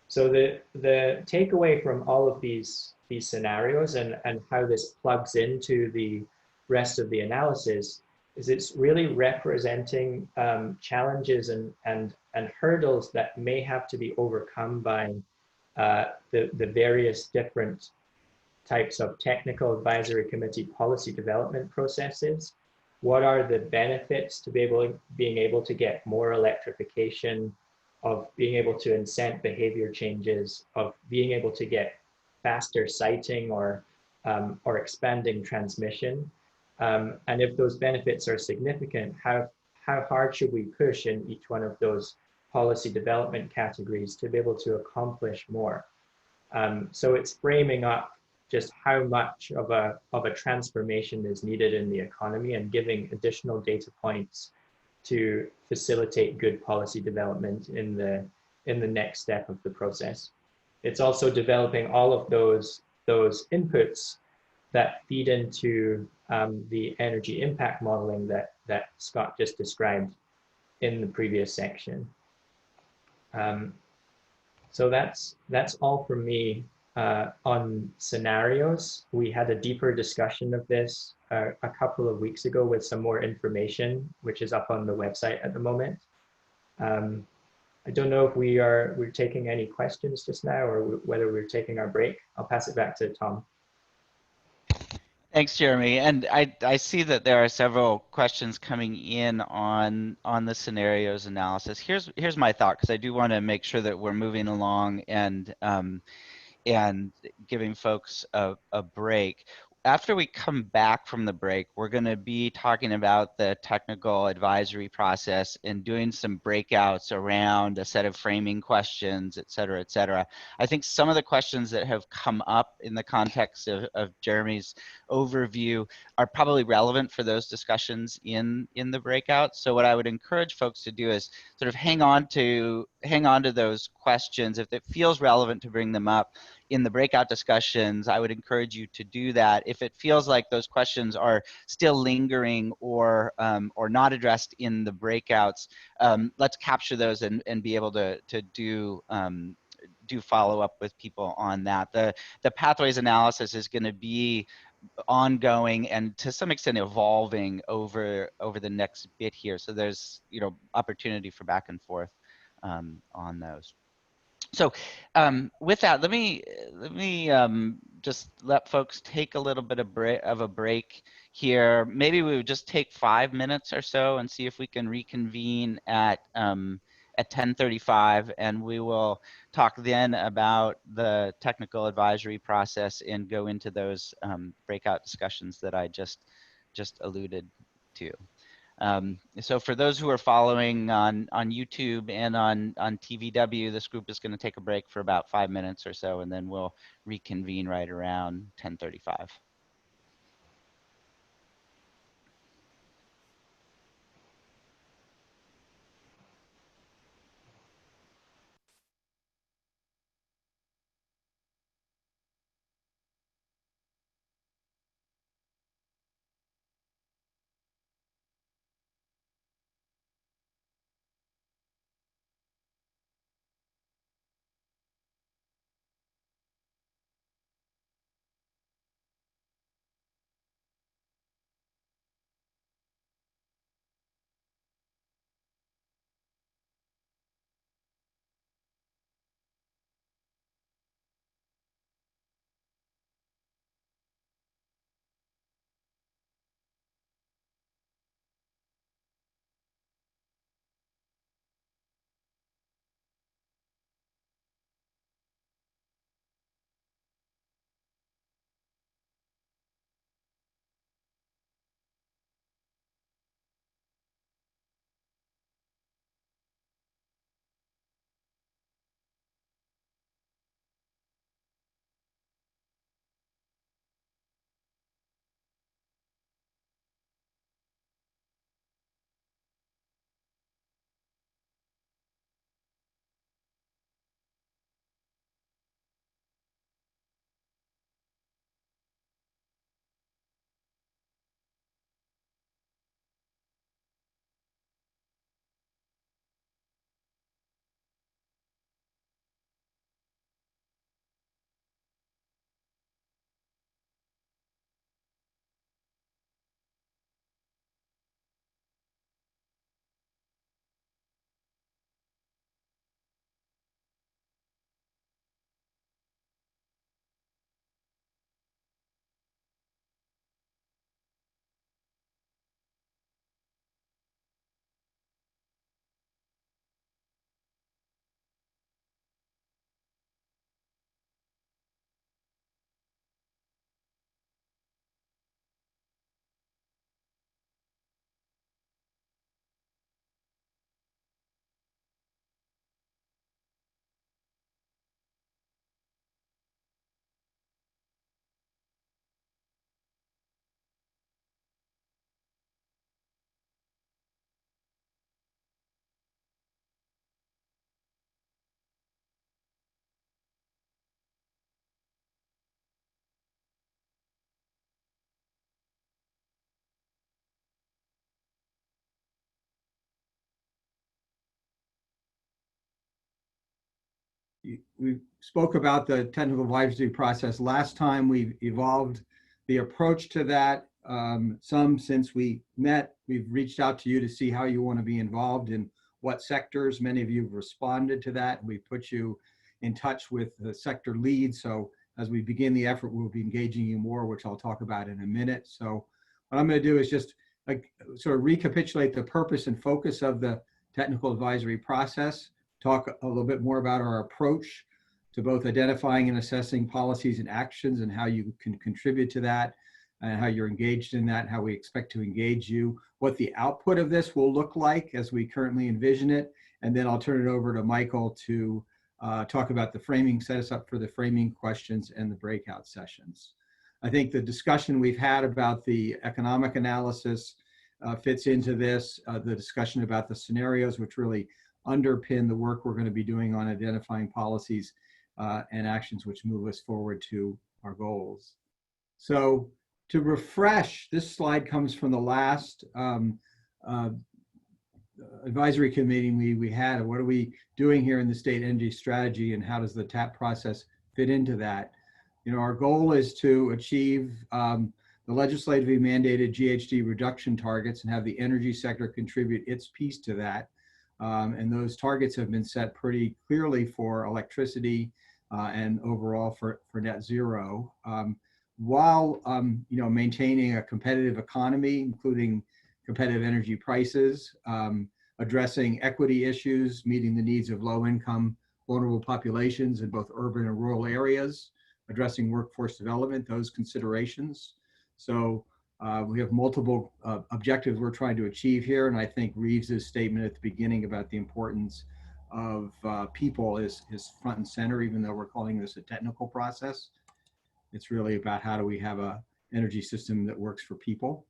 So the takeaway from all of these scenarios and how this plugs into the rest of the analysis is it's really representing challenges and hurdles that may have to be overcome by the various different types of technical advisory committee policy development processes. What are the benefits to being able to get more electrification, of being able to incent behavior changes, of being able to get faster siting or expanding transmission? And if those benefits are significant, how hard should we push in each one of those policy development categories to be able to accomplish more? So it's framing up just how much of a transformation is needed in the economy and giving additional data points to facilitate good policy development in the next step of the process. It's also developing all of those inputs that feed into the energy impact modeling that Scott just described in the previous section. So that's all from me on scenarios. We had a deeper discussion of this a couple of weeks ago with some more information, which is up on the website at the moment. I don't know if we're taking any questions just now or whether we're taking our break. I'll pass it back to Tom. Thanks, Jeremy. And I see that there are several questions coming in on the scenarios analysis. Here's my thought, because I do want to make sure that we're moving along and giving folks a break. After we come back from the break, we're going to be talking about the technical advisory process and doing some breakouts around a set of framing questions, et cetera, et cetera. I think some of the questions that have come up in the context of Jeremy's overview are probably relevant for those discussions in the breakout. So what I would encourage folks to do is sort of hang on to those questions. If it feels relevant to bring them up in the breakout discussions, I would encourage you to do that. If it feels like those questions are still lingering or not addressed in the breakouts, let's capture those and be able to do follow up with people on that. The pathways analysis is going to be ongoing and to some extent evolving over the next bit here. So there's opportunity for back and forth on those. So with that, let me just let folks take a little bit of a break here. Maybe we would just take 5 minutes or so and see if we can reconvene at 10:35, and we will talk then about the technical advisory process and go into those breakout discussions that I just alluded to. So for those who are following on YouTube and on TVW, this group is going to take a break for about 5 minutes or so, and then we'll reconvene right around 10:35. we spoke about the technical advisory process last time. We've evolved the approach to that. Some since we met, we've reached out to you to see how you want to be involved in what sectors. Many of you have responded to that. We put you in touch with the sector leads. So as we begin the effort, we'll be engaging you more, which I'll talk about in a minute. So what I'm going to do is just sort of recapitulate the purpose and focus of the technical advisory process, talk a little bit more about our approach to both identifying and assessing policies and actions and how you can contribute to that, and how you're engaged in that, how we expect to engage you, what the output of this will look like as we currently envision it. And then I'll turn it over to Michael to talk about the framing, set us up for the framing questions and the breakout sessions. I think the discussion we've had about the economic analysis fits into this, the discussion about the scenarios, which really underpin the work we're going to be doing on identifying policies and actions which move us forward to our goals. So to refresh, this slide comes from the last advisory committee we had. What are we doing here in the state energy strategy, and how does the TAP process fit into that? You know, our goal is to achieve the legislatively mandated GHG reduction targets and have the energy sector contribute its piece to that. And those targets have been set pretty clearly for electricity and overall for net zero, while you know, maintaining a competitive economy, including competitive energy prices, addressing equity issues, meeting the needs of low-income, vulnerable populations in both urban and rural areas, addressing workforce development, those considerations. So we have multiple objectives we're trying to achieve here, and I think Reeves's statement at the beginning about the importance of people is front and center, even though we're calling this a technical process. It's really about how do we have an energy system that works for people.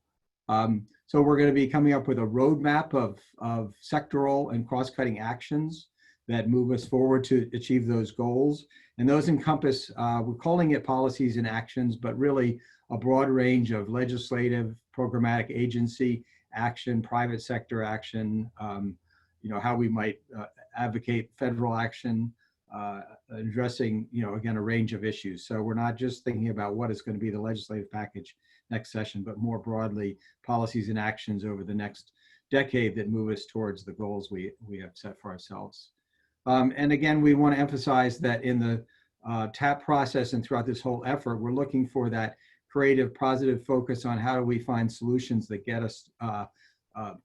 So we're going to be coming up with a roadmap of sectoral and cross-cutting actions that move us forward to achieve those goals. And those encompass, we're calling it policies and actions, but really a broad range of legislative, programmatic agency action, private sector action, you know, how we might advocate federal action, addressing, you know, again, a range of issues. So we're not just thinking about what is going to be the legislative package next session, but more broadly, policies and actions over the next decade that move us towards the goals we have set for ourselves. And again, we want to emphasize that in the TAP process and throughout this whole effort, we're looking for that creative, positive focus on how do we find solutions that get us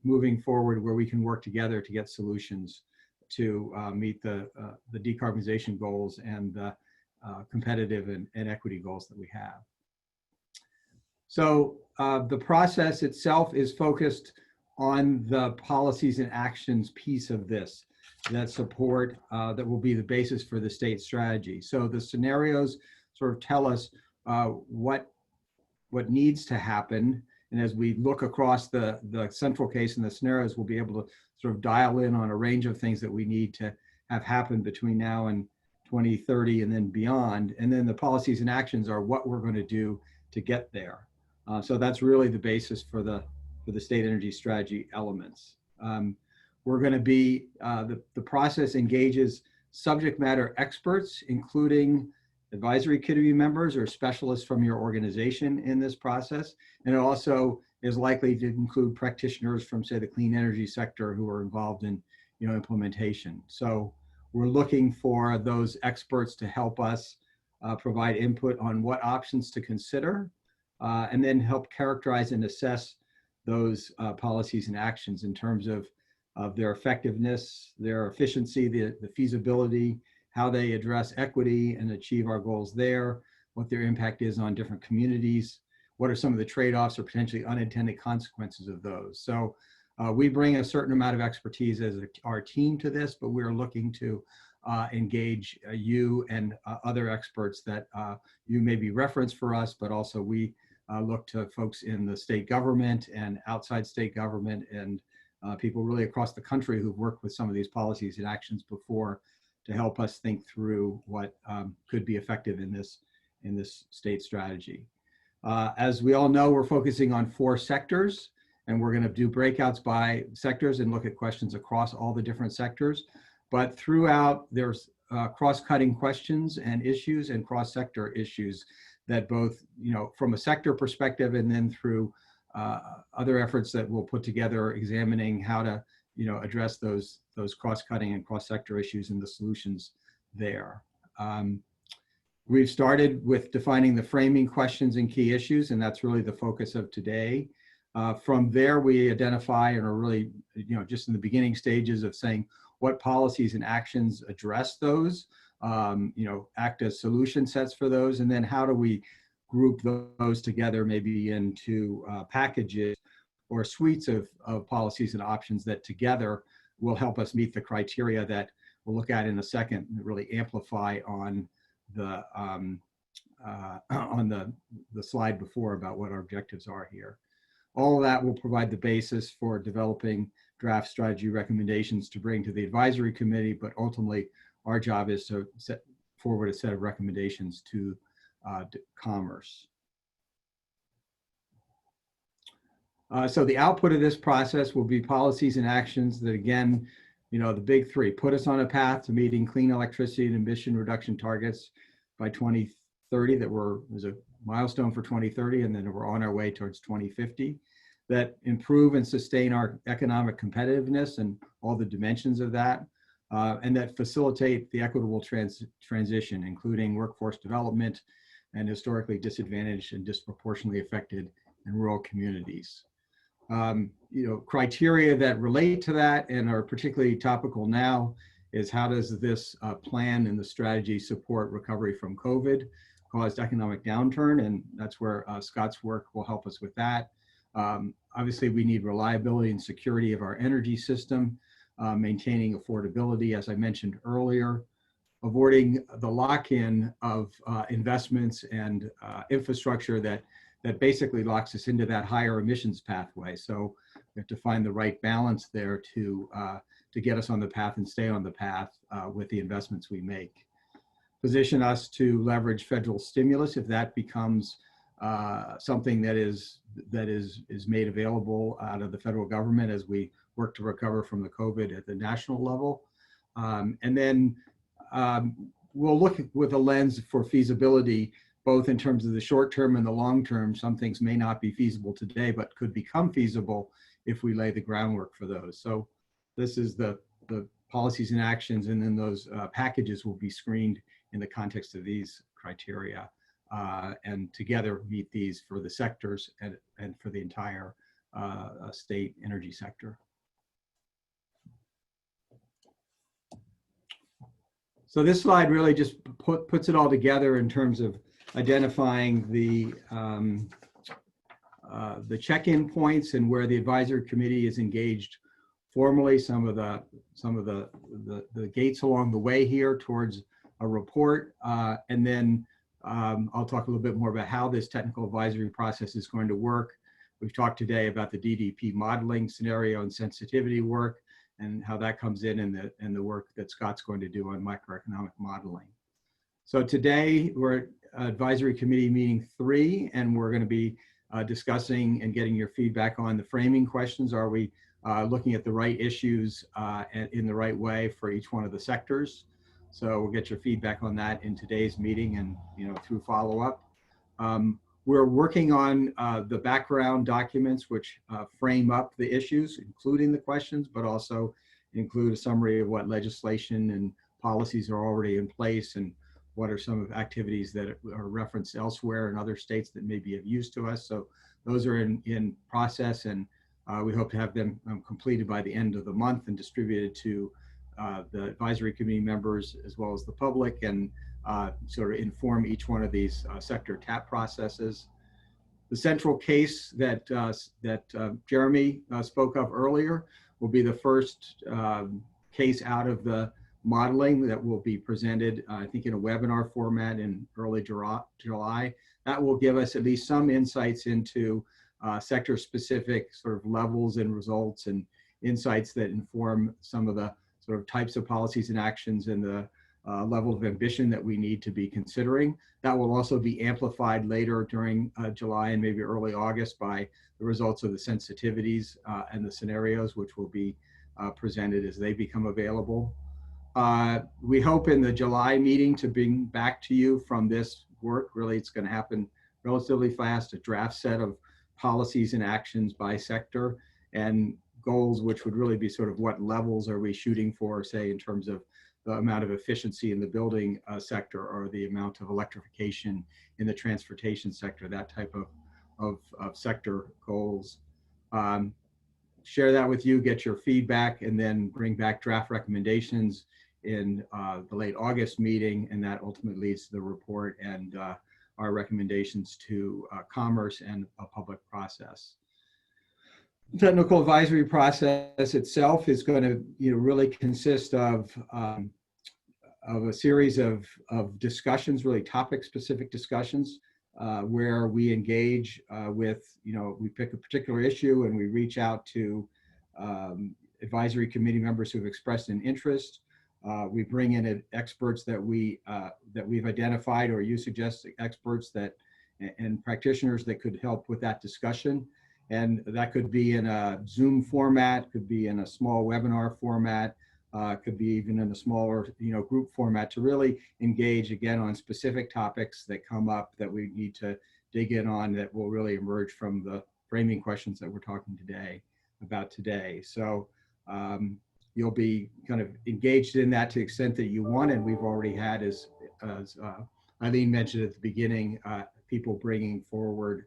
moving forward, where we can work together to get solutions to meet the decarbonization goals and the competitive and equity goals that we have. So the process itself is focused on the policies and actions piece of this that support, that will be the basis for the state strategy. So the scenarios sort of tell us what needs to happen. And as we look across the central case and the scenarios, we'll be able to sort of dial in on a range of things that we need to have happen between now and 2030 and then beyond. And then the policies and actions are what we're going to do to get there. So that's really the basis for the state energy strategy elements. We're going to be, the process engages subject matter experts, including advisory committee members or specialists from your organization in this process. And it also is likely to include practitioners from, say, the clean energy sector who are involved in, you know, implementation. So we're looking for those experts to help us provide input on what options to consider, and then help characterize and assess those policies and actions in terms of their effectiveness, their efficiency, the feasibility, how they address equity and achieve our goals there, what their impact is on different communities, what are some of the trade-offs or potentially unintended consequences of those. So we bring a certain amount of expertise as our team to this, but we're looking to engage you and other experts that you may be referenced for us, but also we look to folks in the state government and outside state government and people really across the country who've worked with some of these policies and actions before to help us think through what could be effective in this state strategy. As we all know, we're focusing on 4 sectors, and we're going to do breakouts by sectors and look at questions across all the different sectors. But throughout, there's cross-cutting questions and issues and cross-sector issues that both, from a sector perspective and then through other efforts that we'll put together examining how to, address those cross-cutting and cross-sector issues and the solutions there. We've started with defining the framing questions and key issues, and that's really the focus of today. From there, we identify and are really, just in the beginning stages of saying what policies and actions address those, act as solution sets for those, and then how do we group those together maybe into packages or suites of policies and options that together will help us meet the criteria that we'll look at in a second and really amplify on the slide before about what our objectives are here. All of that will provide the basis for developing draft strategy recommendations to bring to the advisory committee, but ultimately our job is to set forward a set of recommendations to Commerce. So the output of this process will be policies and actions that, again, the big three: put us on a path to meeting clean electricity and emission reduction targets by 2030. There's a milestone for 2030, and then we're on our way towards 2050. That improve and sustain our economic competitiveness and all the dimensions of that, and that facilitate the equitable transition, including workforce development and historically disadvantaged and disproportionately affected in rural communities. Criteria that relate to that and are particularly topical now is how does this plan and the strategy support recovery from COVID-caused economic downturn, and that's where Scott's work will help us with that. Obviously, we need reliability and security of our energy system, maintaining affordability, as I mentioned earlier, avoiding the lock-in of investments and infrastructure that basically locks us into that higher emissions pathway. So we have to find the right balance there to get us on the path and stay on the path with the investments we make. Position us to leverage federal stimulus if that becomes something that is made available out of the federal government as we work to recover from the COVID at the national level. And then we'll look with a lens for feasibility, both in terms of the short term and the long term. Some things may not be feasible today, but could become feasible if we lay the groundwork for those. So this is the policies and actions, and then those packages will be screened in the context of these criteria, and together meet these for the sectors and for the entire state energy sector. So this slide really just puts it all together in terms of identifying the check-in points and where the advisory committee is engaged formally, some of the gates along the way here towards a report, and then I'll talk a little bit more about how this technical advisory process is going to work. We've talked today about the DDP modeling scenario and sensitivity work, and how that comes in the work that Scott's going to do on microeconomic modeling. So today we're at Advisory Committee Meeting 3, and we're going to be discussing and getting your feedback on the framing questions. Are we looking at the right issues in the right way for each one of the sectors? So we'll get your feedback on that in today's meeting and through follow-up. We're working on the background documents which frame up the issues, including the questions, but also include a summary of what legislation and policies are already in place and what are some of the activities that are referenced elsewhere in other states that may be of use to us. So those are in process, and we hope to have them completed by the end of the month and distributed to the advisory committee members as well as the public, and sort of inform each one of these sector TAP processes. The central case that Jeremy spoke of earlier will be the first case out of the modeling that will be presented, I think, in a webinar format in early July. That will give us at least some insights into sector-specific sort of levels and results and insights that inform some of the sort of types of policies and actions and the level of ambition that we need to be considering. That will also be amplified later during July and maybe early August by the results of the sensitivities and the scenarios, which will be presented as they become available. We hope in the July meeting to bring back to you from this work. Really, it's going to happen relatively fast, a draft set of policies and actions by sector and goals, which would really be sort of what levels are we shooting for, say, in terms of the amount of efficiency in the building sector or the amount of electrification in the transportation sector, that type of sector goals. Share that with you, get your feedback, and then bring back draft recommendations in the late August meeting, and that ultimately leads to the report and our recommendations to Commerce and a public process. The technical advisory process itself is going to really consist of a series of discussions, really topic-specific discussions, where we engage with, we pick a particular issue and we reach out to advisory committee members who have expressed an interest. We bring in experts that we've identified, or you suggest experts and practitioners that could help with that discussion. And that could be in a Zoom format, could be in a small webinar format, could be even in a smaller group format, to really engage again on specific topics that come up that we need to dig in on, that will really emerge from the framing questions that we're talking about today. So you'll be kind of engaged in that to the extent that you want, and we've already had, as Eileen mentioned at the beginning, people bringing forward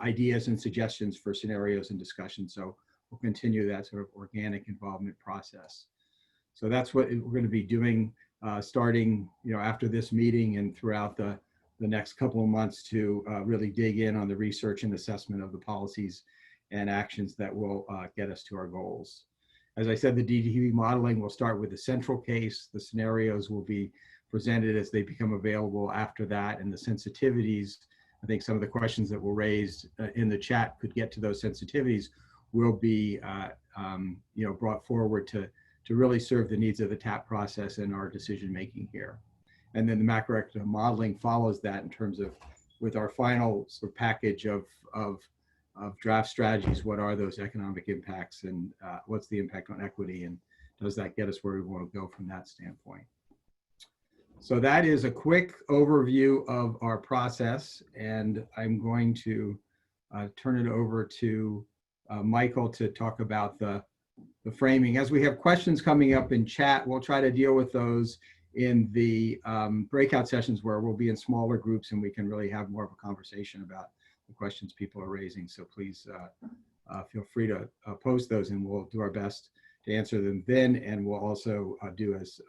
ideas and suggestions for scenarios and discussions. So we'll continue that sort of organic involvement process. So that's what we're going to be doing starting after this meeting and throughout the next couple of months, to really dig in on the research and assessment of the policies and actions that will get us to our goals. As I said, the DTV modeling will start with the central case. The scenarios will be presented as they become available after that, and the sensitivities, I think some of the questions that were raised in the chat could get to those sensitivities, will be brought forward to really serve the needs of the TAP process and our decision making here. And then the macroeconomic modeling follows that in terms of, with our final sort of package of draft strategies, what are those economic impacts, and what's the impact on equity, and does that get us where we want to go from that standpoint? So that is a quick overview of our process, and I'm going to turn it over to Michael to talk about the framing. As we have questions coming up in chat, we'll try to deal with those in the breakout sessions, where we'll be in smaller groups and we can really have more of a conversation about the questions people are raising. So please feel free to post those, and we'll do our best to answer them then. And we'll also do, as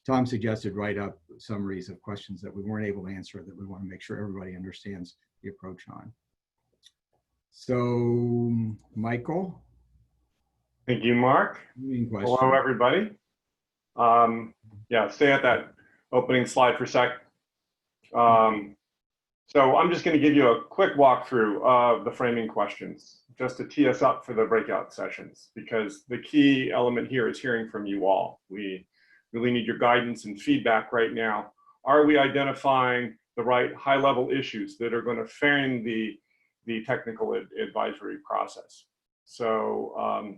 Tom suggested, write up summaries of questions that we weren't able to answer, that we want to make sure everybody understands the approach on. So, Michael. Thank you, Mark. Hello, everybody. Yeah, stay at that opening slide for a sec. So I'm just going to give you a quick walkthrough of the framing questions, just to tee us up for the breakout sessions, because the key element here is hearing from you all. We really need your guidance and feedback right now. Are we identifying the right high-level issues that are going to frame the technical advisory process? So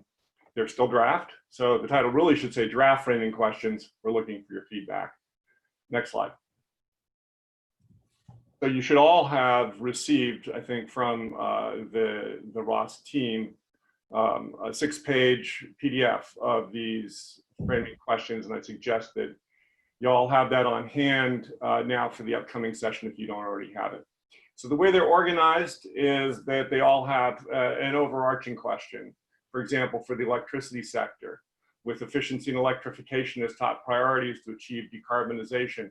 they're still draft. So the title really should say draft framing questions. We're looking for your feedback. Next slide. So you should all have received, I think, from the Ross team, a 6-page PDF of these framing questions, and I suggest that you all have that on hand now for the upcoming session if you don't already have it. So the way they're organized is that they all have an overarching question. For example, for the electricity sector, with efficiency and electrification as top priorities to achieve decarbonization,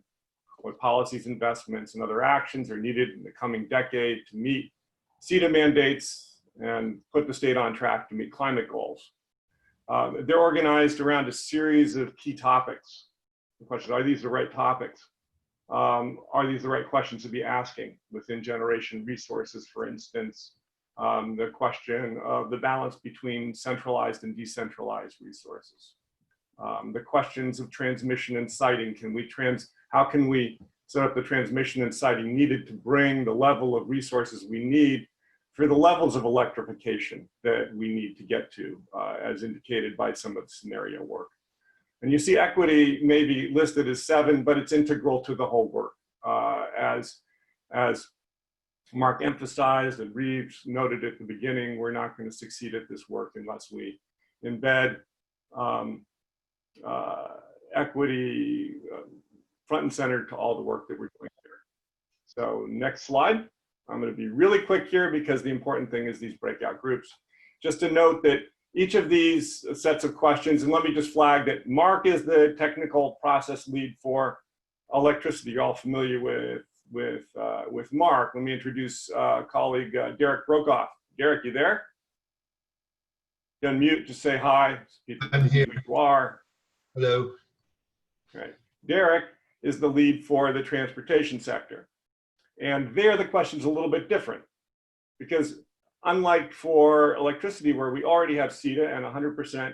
what policies, investments, and other actions are needed in the coming decade to meet CETA mandates and put the state on track to meet climate goals. They're organized around a series of key topics. The question, are these the right topics? Are these the right questions to be asking within generation resources, for instance? The question of the balance between centralized and decentralized resources. The questions of transmission and siting. How can we set up the transmission and siting needed to bring the level of resources we need for the levels of electrification that we need to get to, as indicated by some of the scenario work. And you see equity may be listed as 7, but it's integral to the whole work. As Mark emphasized and Reeves noted at the beginning, we're not going to succeed at this work unless we embed equity front and center to all the work that we're doing here. So next slide. I'm going to be really quick here because the important thing is these breakout groups. Just to note that each of these sets of questions, and let me just flag that Mark is the technical process lead for electricity. You're all familiar with Mark. Let me introduce colleague Derek Brokoff. Derek, you there? You unmute, just say hi. I'm here. Who you are. Hello. All right. Derek is the lead for the transportation sector. And there the question's a little bit different because unlike for electricity where we already have CETA and 100%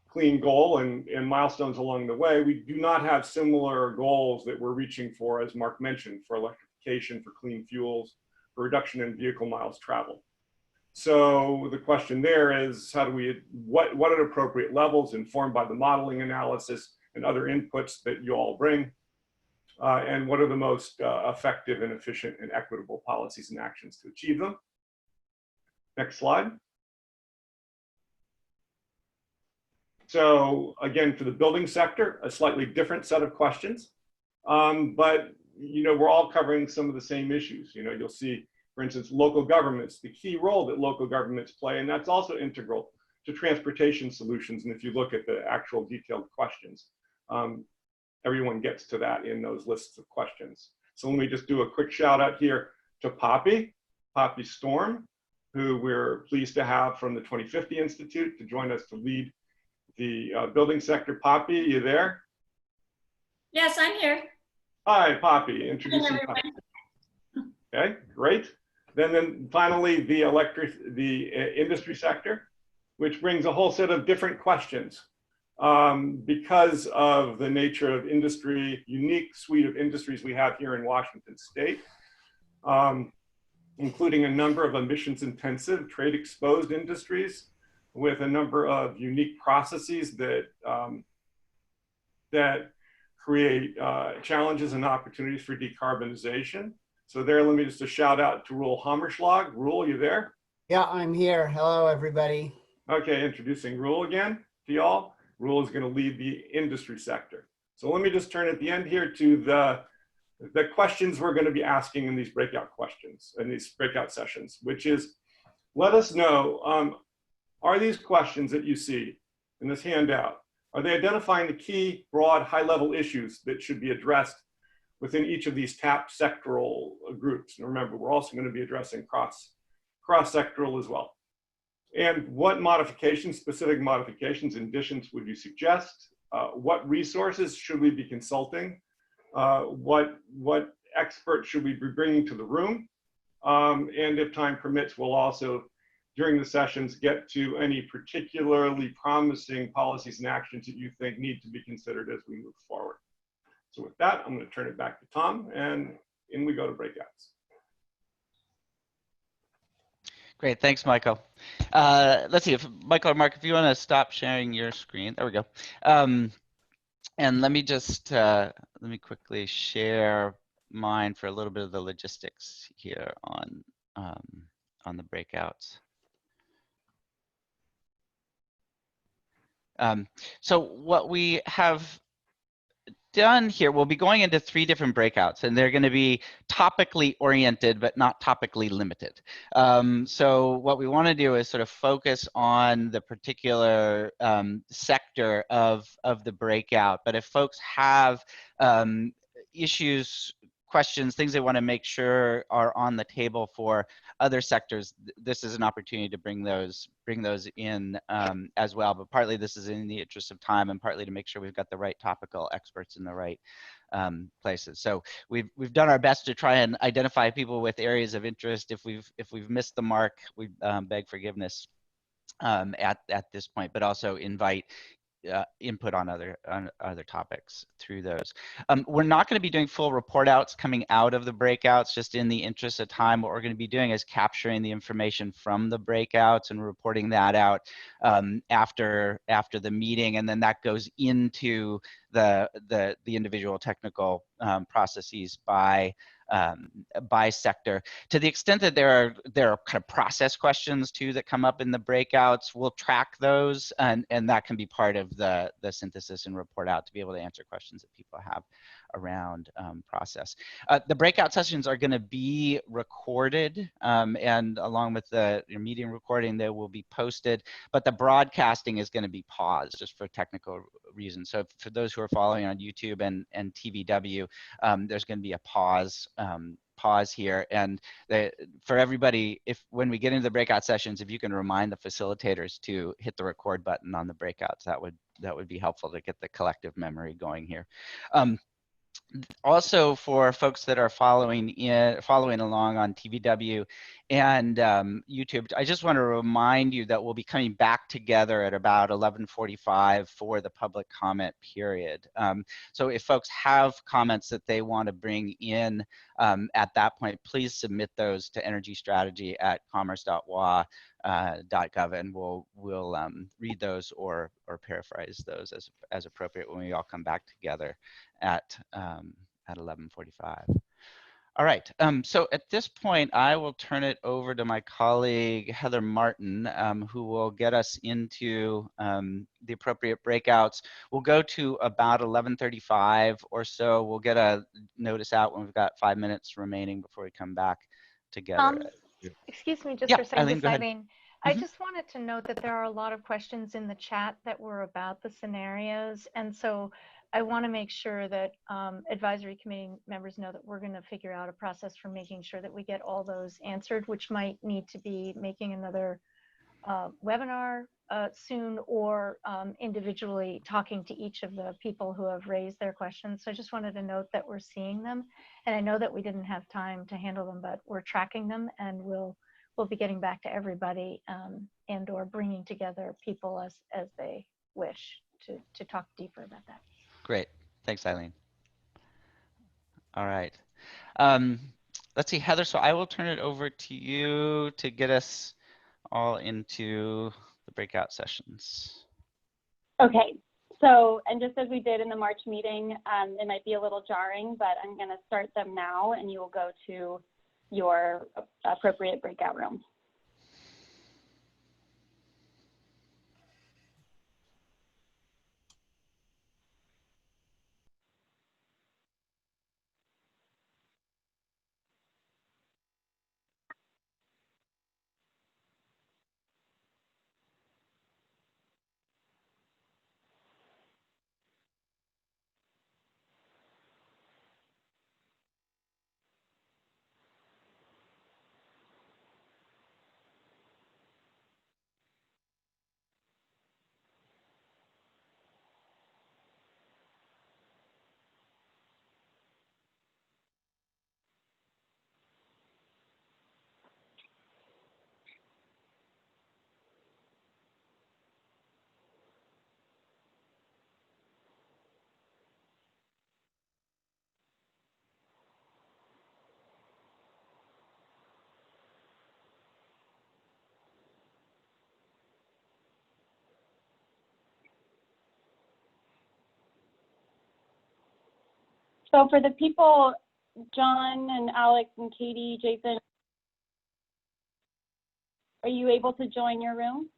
clean goal and milestones along the way, we do not have similar goals that we're reaching for, as Mark mentioned, for electrification, for clean fuels, for reduction in vehicle miles traveled. So the question there is, how do we, what are appropriate levels informed by the modeling analysis and other inputs that you all bring? And what are the most effective and efficient and equitable policies and actions to achieve them? Next slide. So again, for the building sector, a slightly different set of questions, but we're all covering some of the same issues. You'll see, for instance, local governments, the key role that local governments play, and that's also integral to transportation solutions. And if you look at the actual detailed questions, everyone gets to that in those lists of questions. So let me just do a quick shout out here to Poppy Storm, who we're pleased to have from the 2050 Institute to join us to lead the building sector. Poppy, you there? Yes, I'm here. Hi, Poppy. Introducing Poppy. Okay, great. Then finally, the industry sector, which brings a whole set of different questions. Because of the nature of industry, unique suite of industries we have here in Washington State, including a number of emissions intensive, trade exposed industries with a number of unique processes that create challenges and opportunities for decarbonization. So there, let me just a shout out to Roel Hammerschlag. Roel, you there? Yeah, I'm here. Hello, everybody. Okay, introducing Roel again to y'all. Roel is going to lead the industry sector. So let me just turn at the end here to the questions we're going to be asking in these breakout questions, in these breakout sessions, which is, let us know, are these questions that you see in this handout, are they identifying the key, broad, high-level issues that should be addressed within each of these TAP sectoral groups? And remember, we're also going to be addressing cross-sectoral as well. And what modifications, specific modifications and additions would you suggest? What resources should we be consulting? What experts should we be bringing to the room? And if time permits, we'll also, during the sessions, get to any particularly promising policies and actions that you think need to be considered as we move forward. So with that, I'm going to turn it back to Tom, and in we go to breakouts. Great, thanks, Michael. Let's see if Michael or Mark, if you want to stop sharing your screen, there we go. And let me just let me quickly share mine for a little bit of the logistics here on the breakouts. So what we have done here, we'll be going into 3 different breakouts, and they're going to be topically oriented, but not topically limited. So what we want to do is sort of focus on the particular sector of the breakout. But if folks have issues, questions, things they want to make sure are on the table for other sectors, this is an opportunity to bring those in as well. But partly this is in the interest of time, and partly to make sure we've got the right topical experts in the right places. So we've done our best to try and identify people with areas of interest. If we've missed the mark, we beg forgiveness at this point, but also invite input on other topics through those. We're not going to be doing full report outs coming out of the breakouts. Just in the interest of time, what we're going to be doing is capturing the information from the breakouts and reporting that out after the meeting, and then that goes into the individual technical processes by sector. To the extent that there are kind of process questions too that come up in the breakouts, we'll track those, and that can be part of the synthesis and report out to be able to answer questions that people have around process. The breakout sessions are going to be recorded, and along with the meeting recording, they will be posted, but the broadcasting is going to be paused just for technical reasons. So for those who are following on YouTube and TVW, there's going to be a pause here, and for everybody, when we get into the breakout sessions, if you can remind the facilitators to hit the record button on the breakouts, that would be helpful to get the collective memory going here. Also, for folks that are following along on TVW and YouTube, I just want to remind you that we'll be coming back together at about 11:45 for the public comment period. So if folks have comments that they want to bring in at that point, please submit those to energystrategy@commerce.wa.gov, and we'll read those or paraphrase those as appropriate when we all come back together at 11:45. All right, so at this point, I will turn it over to my colleague, Heather Martin, who will get us into the appropriate breakouts. We'll go to about 11:35 or so. We'll get a notice out when we've got 5 minutes remaining before we come back together. Excuse me just Yeah, for a second, Eileen, go ahead. Eileen. I just wanted to note that there are a lot of questions in the chat that were about the scenarios, and so I want to make sure that advisory committee members know that we're going to figure out a process for making sure that we get all those answered, which might need to be making another webinar soon, or individually talking to each of the people who have raised their questions. So I just wanted to note that we're seeing them, and I know that we didn't have time to handle them, but we're tracking them, and we'll be getting back to everybody and or bringing together people as they wish to talk deeper about that. Great, thanks, Eileen. All right, let's see, Heather, so I will turn it over to you to get us all into the breakout sessions. Okay, so, and just as we did in the March meeting, it might be a little jarring, but I'm going to start them now, and you will go to your appropriate breakout room. So for the people, John and Alex and Katie, Jason, are you able to join your room?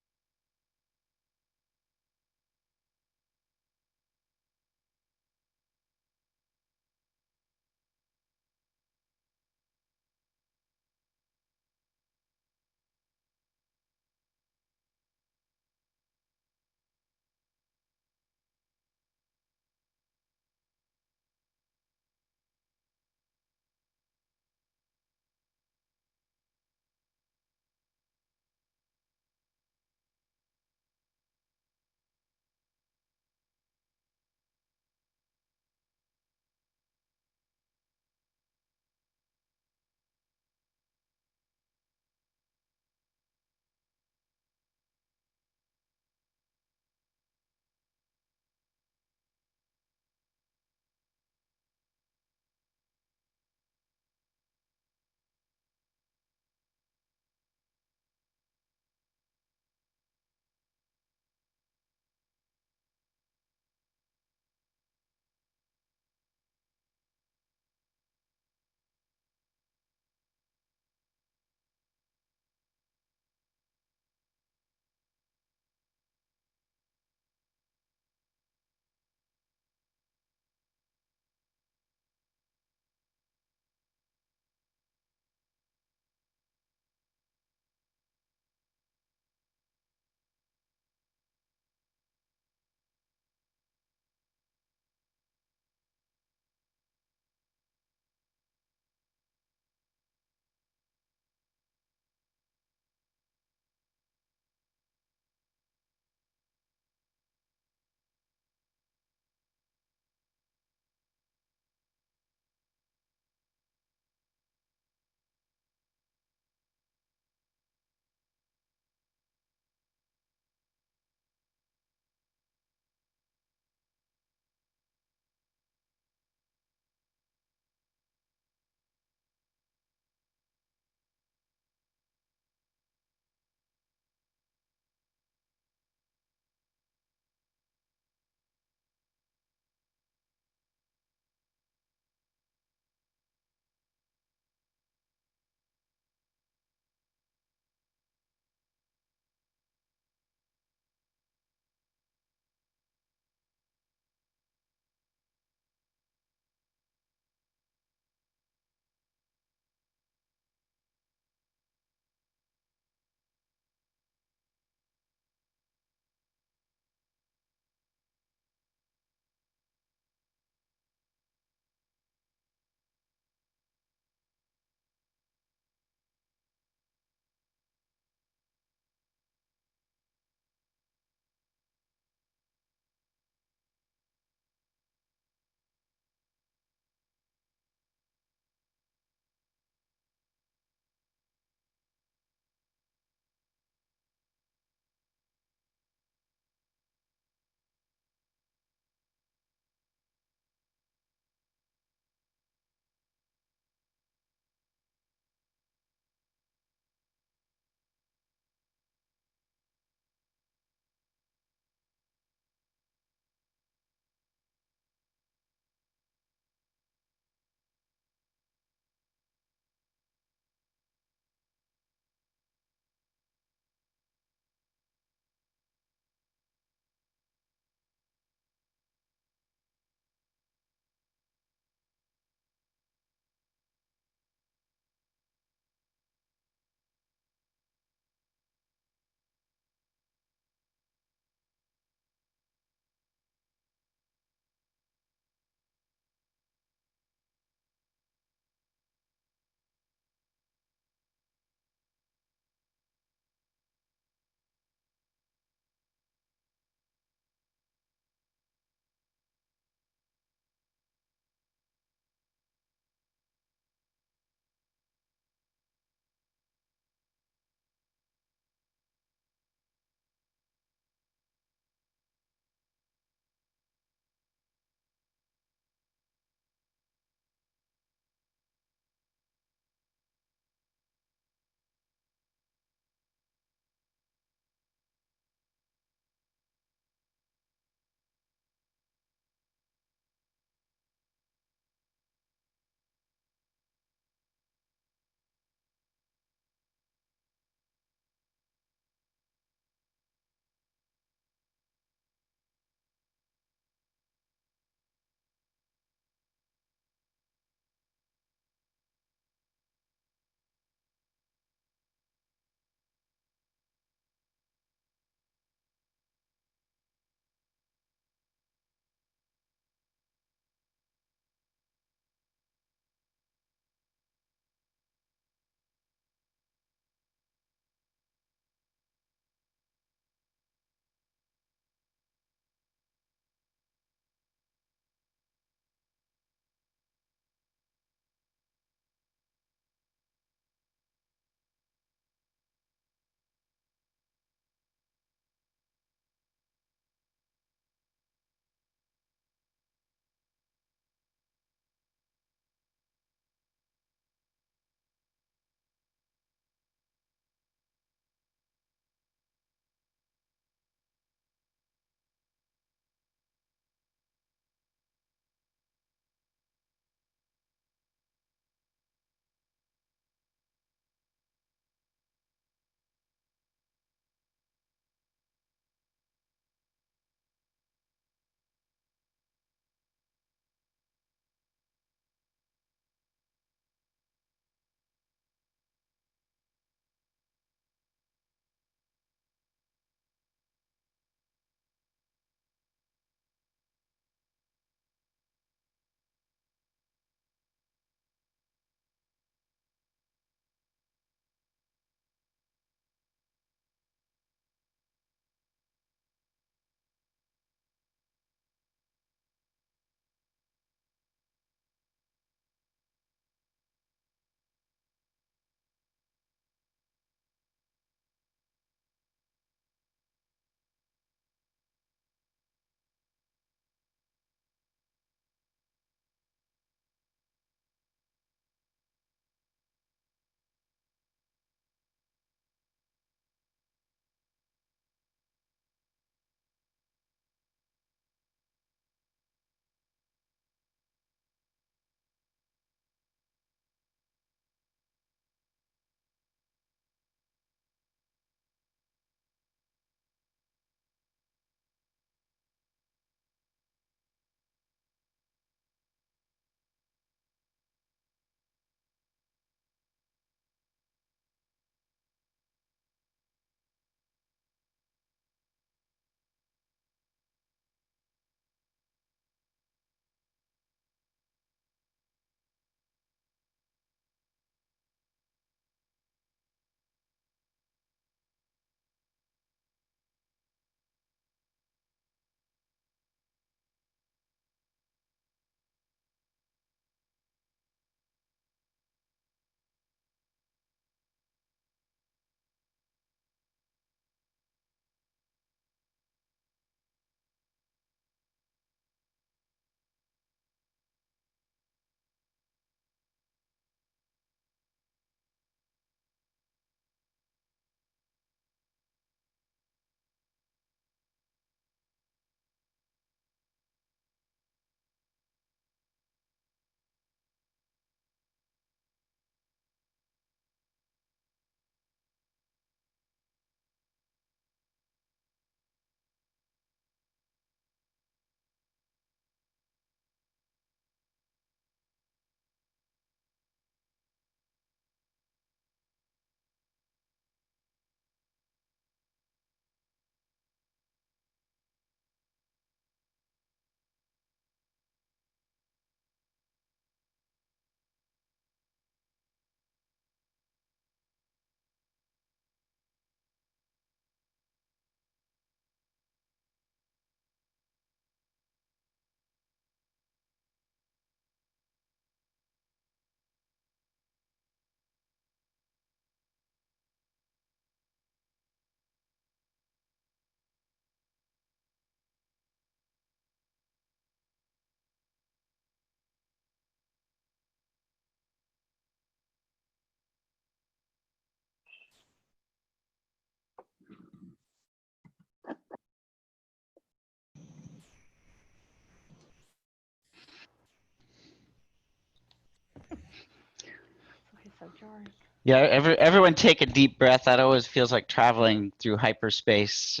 It's so jarring. Yeah, everyone take a deep breath. That always feels like traveling through hyperspace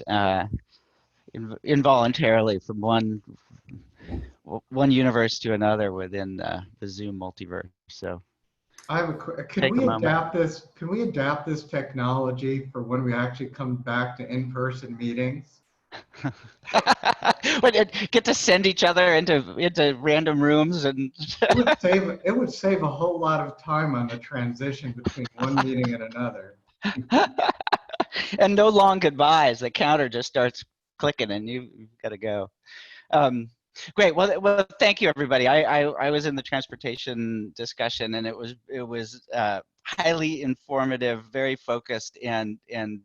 involuntarily from one universe to another within the Zoom multiverse. So I have can take a we moment. adapt this? Can we adapt this technology for when we actually come back to in-person meetings? Get to send each other into random rooms and It would save a whole lot of time on the transition between one meeting and another. and no long goodbyes. The counter just starts clicking and you've got to go. Great. Well, thank you, everybody. I was in the transportation discussion, and it was highly informative, very focused, and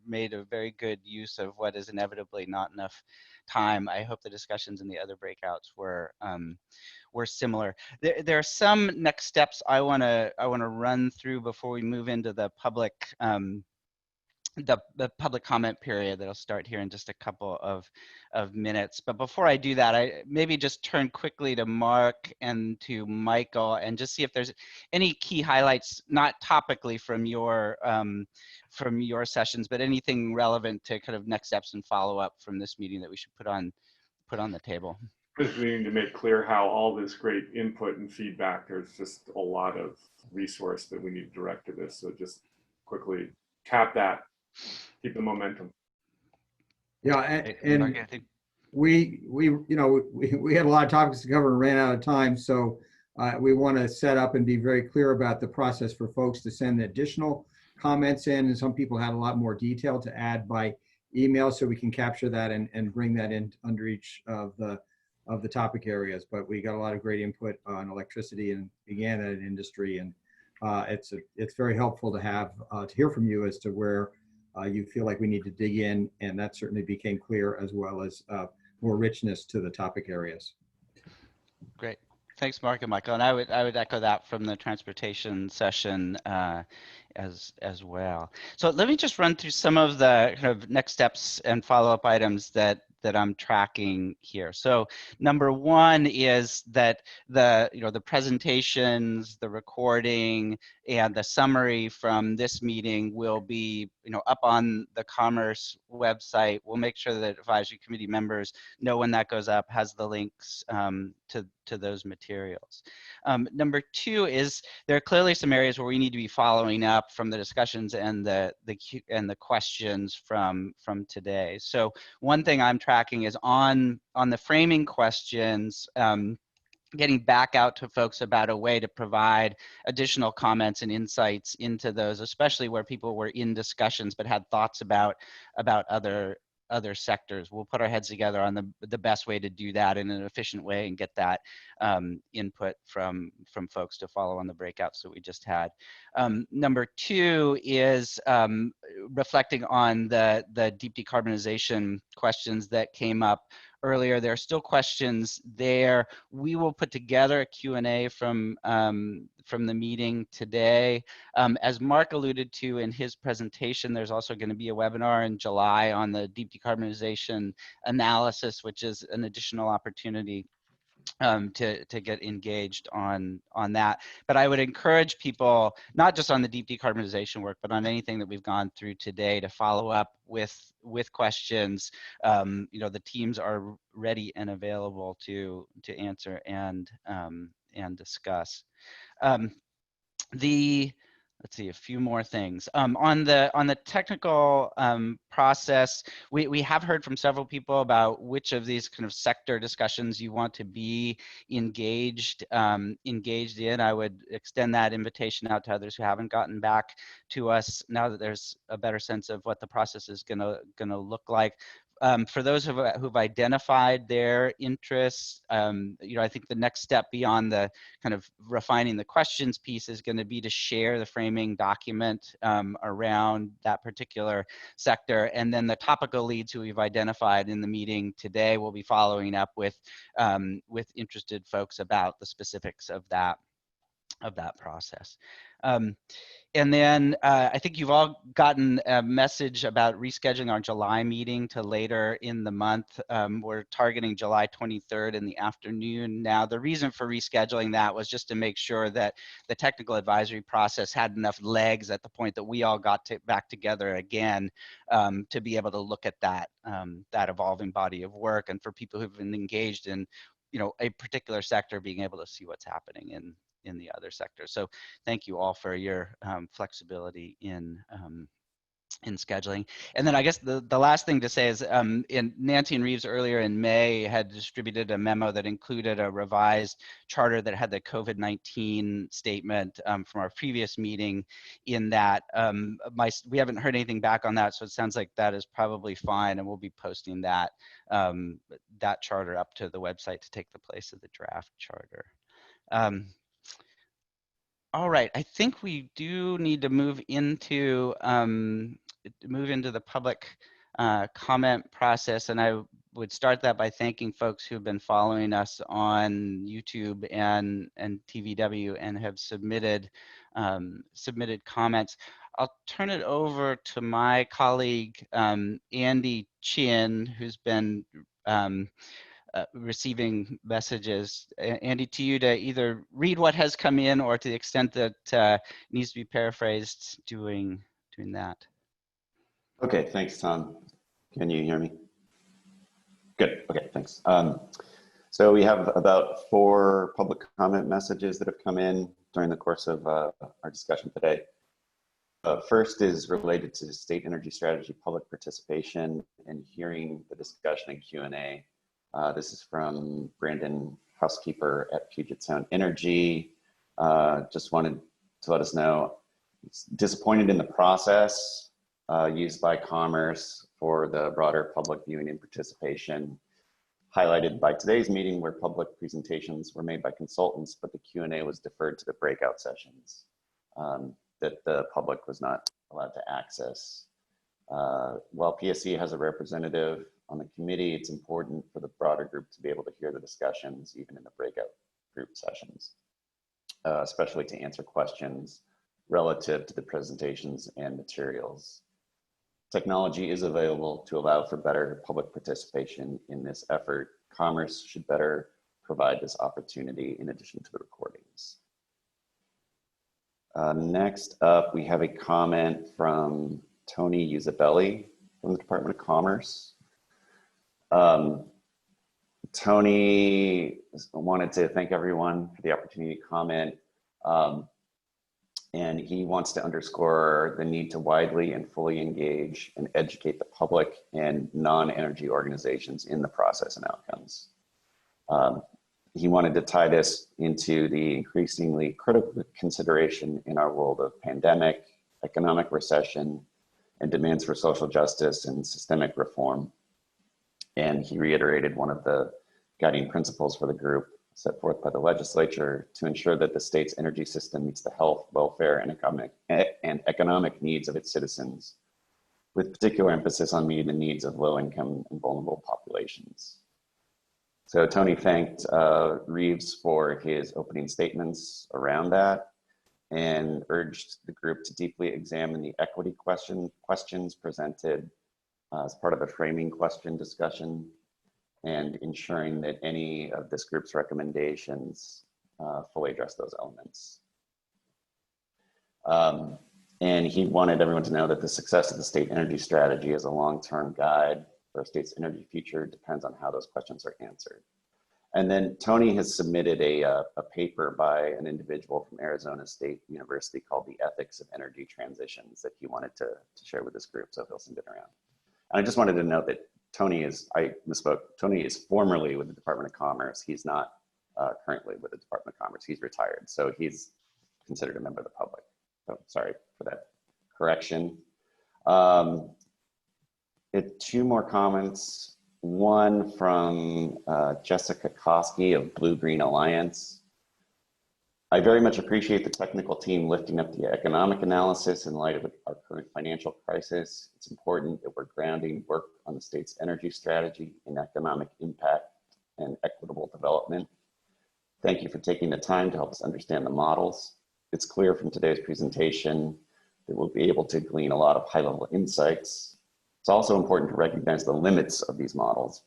made a very good use of what is inevitably not enough time. I hope the discussions in the other breakouts were similar. There are some next steps I wanna run through before we move into the public. The public comment period that'll start here in just a couple of minutes. But before I do that, I maybe just turn quickly to Mark and to Michael and just see if there's any key highlights, not topically from your sessions, but anything relevant to kind of next steps and follow up from this meeting that we should put on the table. Just needing to make clear how all this great input and feedback, there's just a lot of resource that we need to direct to this. So just quickly cap that. Keep the momentum. Yeah, and we had a lot of topics to cover and ran out of time, so we want to set up and be very clear about the process for folks to send additional comments in, and some people had a lot more detail to add by email, so we can capture that and bring that in under each of the topic areas. But we got a lot of great input on electricity and began at industry, and it's very helpful to have to hear from you as to where you feel like we need to dig in, and that certainly became clear, as well as more richness to the topic areas. Great. Thanks, Mark and Michael. And I would echo that from the transportation session as well. So let me just run through some of the kind of next steps and follow-up items that I'm tracking here. So number one is that the presentations, the recording, and the summary from this meeting will be up on the Commerce website. We'll make sure that advisory committee members know when that goes up, has the links to those materials. Number two is there are clearly some areas where we need to be following up from the discussions and the questions from today. So one thing I'm tracking is on the framing questions, getting back out to folks about a way to provide additional comments and insights into those, especially where people were in discussions but had thoughts about other sectors. We'll put our heads together on the best way to do that in an efficient way and get that input from folks to follow on the breakouts that we just had. Number two is reflecting on the deep decarbonization questions that came up earlier. There are still questions there. We will put together a Q&A from the meeting today. As Mark alluded to in his presentation, there's also going to be a webinar in July on the deep decarbonization analysis, which is an additional opportunity to get engaged on that. But I would encourage people, not just on the deep decarbonization work, but on anything that we've gone through today, to follow up with questions. The teams are ready and available to answer and discuss. Let's see, a few more things. On the technical process, we have heard from several people about which of these kind of sector discussions you want to be engaged in. I would extend that invitation out to others who haven't gotten back to us now that there's a better sense of what the process is gonna look like. For those who've identified their interests, I think the next step beyond the kind of refining the questions piece is going to be to share the framing document around that particular sector. And then the topical leads who we've identified in the meeting today will be following up with interested folks about the specifics of that. that process. And then I think you've all gotten a message about rescheduling our July meeting to later in the month. We're targeting July 23rd in the afternoon. Now, the reason for rescheduling that was just to make sure that the technical advisory process had enough legs at the point that we all got back together again to be able to look at that, that evolving body of work, and for people who've been engaged in, a particular sector being able to see what's happening in the other sectors. So thank you all for your flexibility in scheduling. And then I guess the last thing to say is Nancy and Reeves earlier in May had distributed a memo that included a revised charter that had the COVID-19 statement from our previous meeting in that. We haven't heard anything back on that, so it sounds like that is probably fine, and we'll be posting that, that charter up to the website to take the place of the draft charter. All right, I think we do need to move into the public comment process, and I would start that by thanking folks who've been following us on YouTube and TVW and have submitted comments. I'll turn it over to my colleague Andy Chin, who's been receiving messages. Andy, to you to either read what has come in, or to the extent that needs to be paraphrased, doing that. Okay, thanks, Tom. Can you hear me? Good, okay, thanks. So we have about 4 public comment messages that have come in during the course of our discussion today. First is related to state energy strategy public participation and hearing the discussion and Q&A. This is from Brandon Housekeeper at Puget Sound Energy. Just wanted to let us know, it's disappointed in the process used by Commerce for the broader public viewing and participation, highlighted by today's meeting where public presentations were made by consultants, but the Q&A was deferred to the breakout sessions that the public was not allowed to access. While PSC has a representative on the committee, it's important for the broader group to be able to hear the discussions even in the breakout group sessions, especially to answer questions relative to the presentations and materials. Technology is available to allow for better public participation in this effort. Commerce should better provide this opportunity in addition to the recordings. Next up, we have a comment from Tony Usabelli from the Department of Commerce. Tony wanted to thank everyone for the opportunity to comment, and he wants to underscore the need to widely and fully engage and educate the public and non-energy organizations in the process and outcomes. He wanted to tie this into the increasingly critical consideration in our world of pandemic, economic recession, and demands for social justice and systemic reform. And he reiterated one of the guiding principles for the group set forth by the legislature to ensure that the state's energy system meets the health, welfare, and economic needs of its citizens, with particular emphasis on meeting the needs of low-income and vulnerable populations. So Tony thanked Reeves for his opening statements around that and urged the group to deeply examine the equity questions presented as part of a framing question discussion, and ensuring that any of this group's recommendations fully address those elements. And he wanted everyone to know that the success of the state energy strategy as a long-term guide for a state's energy future depends on how those questions are answered. And then Tony has submitted a paper by an individual from Arizona State University called The Ethics of Energy Transitions that he wanted to share with this group, so he'll send it around. And I just wanted to note that Tony is, I misspoke, Tony is formerly with the Department of Commerce. He's not currently with the Department of Commerce. He's retired, so he's considered a member of the public. So sorry for that correction. 2 more comments. One from Jessica Koski of Blue Green Alliance. I very much appreciate the technical team lifting up the economic analysis in light of our current financial crisis. It's important that we're grounding work on the state's energy strategy in economic impact and equitable development. Thank you for taking the time to help us understand the models. It's clear from today's presentation that we'll be able to glean a lot of high-level insights. It's also important to recognize the limits of these models.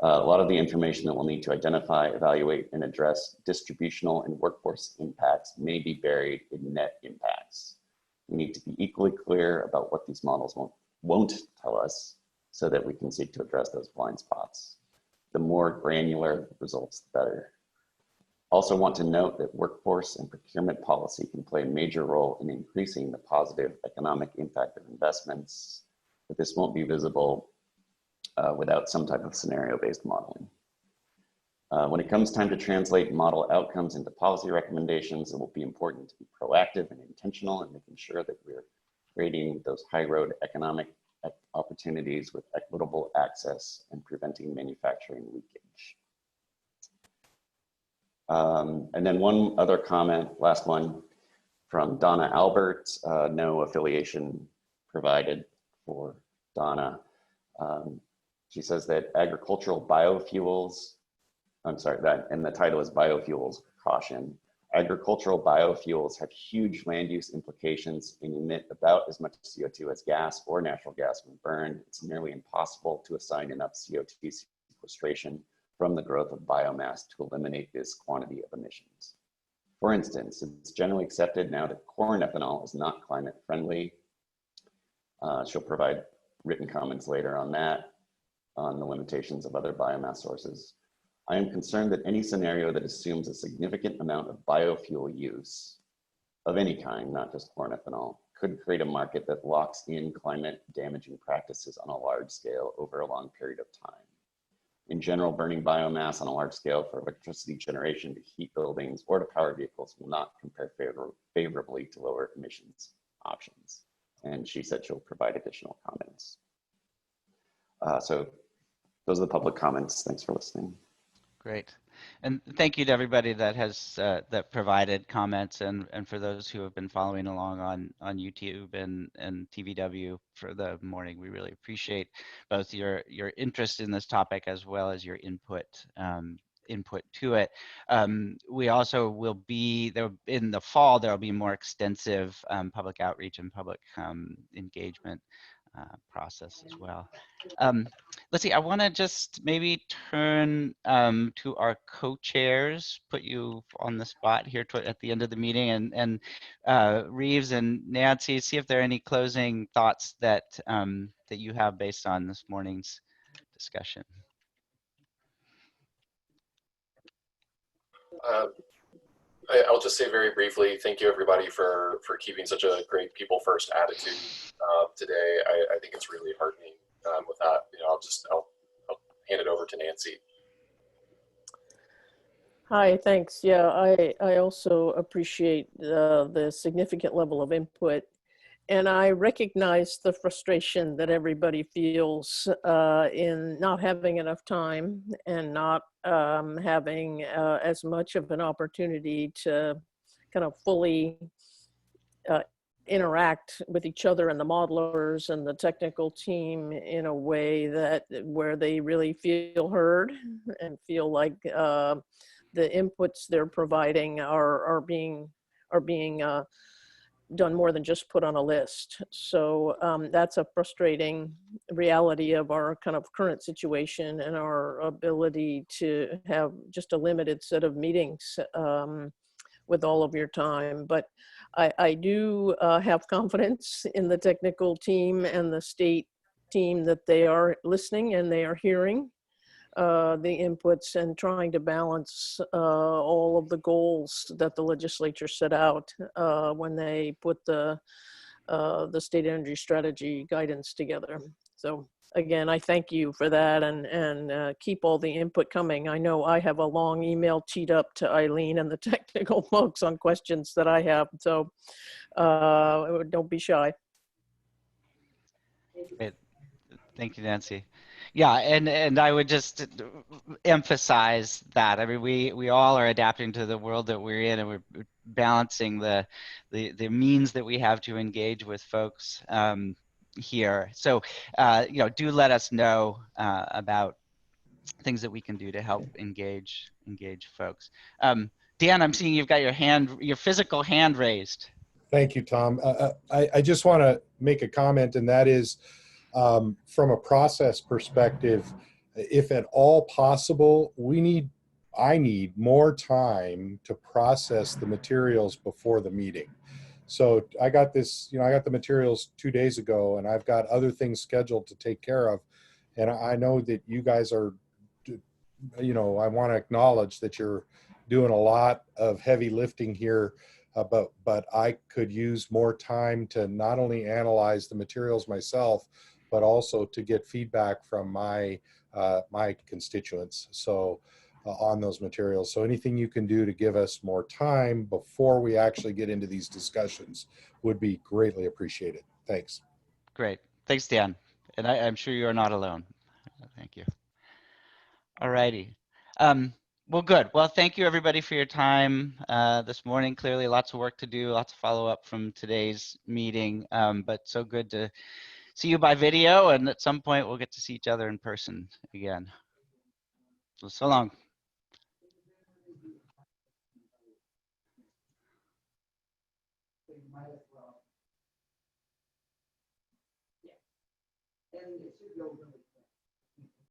A lot of the information that we'll need to identify, evaluate, and address distributional and workforce impacts may be buried in net impacts. We need to be equally clear about what these models won't tell us so that we can seek to address those blind spots. The more granular the results, the better. Also want to note that workforce and procurement policy can play a major role in increasing the positive economic impact of investments, but this won't be visible without some type of scenario-based modeling. When it comes time to translate model outcomes into policy recommendations, it will be important to be proactive and intentional in making sure that we're creating those high road economic opportunities with equitable access and preventing manufacturing leakage. And then one other comment, last one, from Donna Albert, no affiliation provided for Donna. She says that agricultural biofuels, I'm sorry, and the title is Biofuels Caution. Agricultural biofuels have huge land use implications and emit about as much CO2 as gas or natural gas when burned. It's nearly impossible to assign enough CO2 sequestration from the growth of biomass to eliminate this quantity of emissions. For instance, it's generally accepted now that corn ethanol is not climate friendly. She'll provide written comments later on that, on the limitations of other biomass sources. I am concerned that any scenario that assumes a significant amount of biofuel use of any kind, not just corn ethanol, could create a market that locks in climate damaging practices on a large scale over a long period of time. In general, burning biomass on a large scale for electricity generation to heat buildings or to power vehicles will not compare favorably to lower emissions options. And she said she'll provide additional comments. So those are the public comments. Thanks for listening. Great. And thank you to everybody that has that provided comments, and for those who have been following along on YouTube and TVW for the morning. We really appreciate both your interest in this topic as well as your input to it. We also will be there in the fall. There will be more extensive public outreach and public engagement process as well. Let's see, I want to just maybe turn to our co-chairs, put you on the spot here at the end of the meeting, and Reeves and Nancy, see if there are any closing thoughts that that you have based on this morning's discussion. I'll just say very briefly, thank you everybody for keeping such a great people first attitude today. I think it's really heartening. With that, I'll hand it over to Nancy. Hi, thanks. Yeah, I also appreciate the significant level of input, and I recognize the frustration that everybody feels in not having enough time and not having as much of an opportunity to kind of fully interact with each other and the modelers and the technical team in a way where they really feel heard and feel like the inputs they're providing are being done more than just put on a list. So that's a frustrating reality of our kind of current situation and our ability to have just a limited set of meetings with all of your time. But I do have confidence in the technical team and the state team that they are listening and they are hearing the inputs and trying to balance all of the goals that the legislature set out when they put the state energy strategy guidance together. So again, I thank you for that, and keep all the input coming. I know I have a long email teed up to Eileen and the technical folks on questions that I have, so don't be shy. Great. Thank you, Nancy. Yeah, and I would just emphasize that. I mean, we all are adapting to the world that we're in, and we're balancing the means that we have to engage with folks here. So, do let us know about things that we can do to help engage folks. Dan, I'm seeing you've got your physical hand raised. Thank you, Tom. I just want to make a comment, and that is from a process perspective, if at all possible, I need more time to process the materials before the meeting. So I got this, I got the materials 2 days ago, and I've got other things scheduled to take care of. And I know that you guys are, I want to acknowledge that you're doing a lot of heavy lifting here, but I could use more time to not only analyze the materials myself, but also to get feedback from my constituents. So on those materials. So anything you can do to give us more time before we actually get into these discussions would be greatly appreciated. Thanks. Great. Thanks, Dan. And I'm sure you are not alone. Thank you. All righty. Well, good. Well, thank you everybody for your time this morning. Clearly lots of work to do, lots of follow up from today's meeting, but so good to see you by video, and at some point we'll get to see each other in person again. So long. Might as well. Yeah. And it should go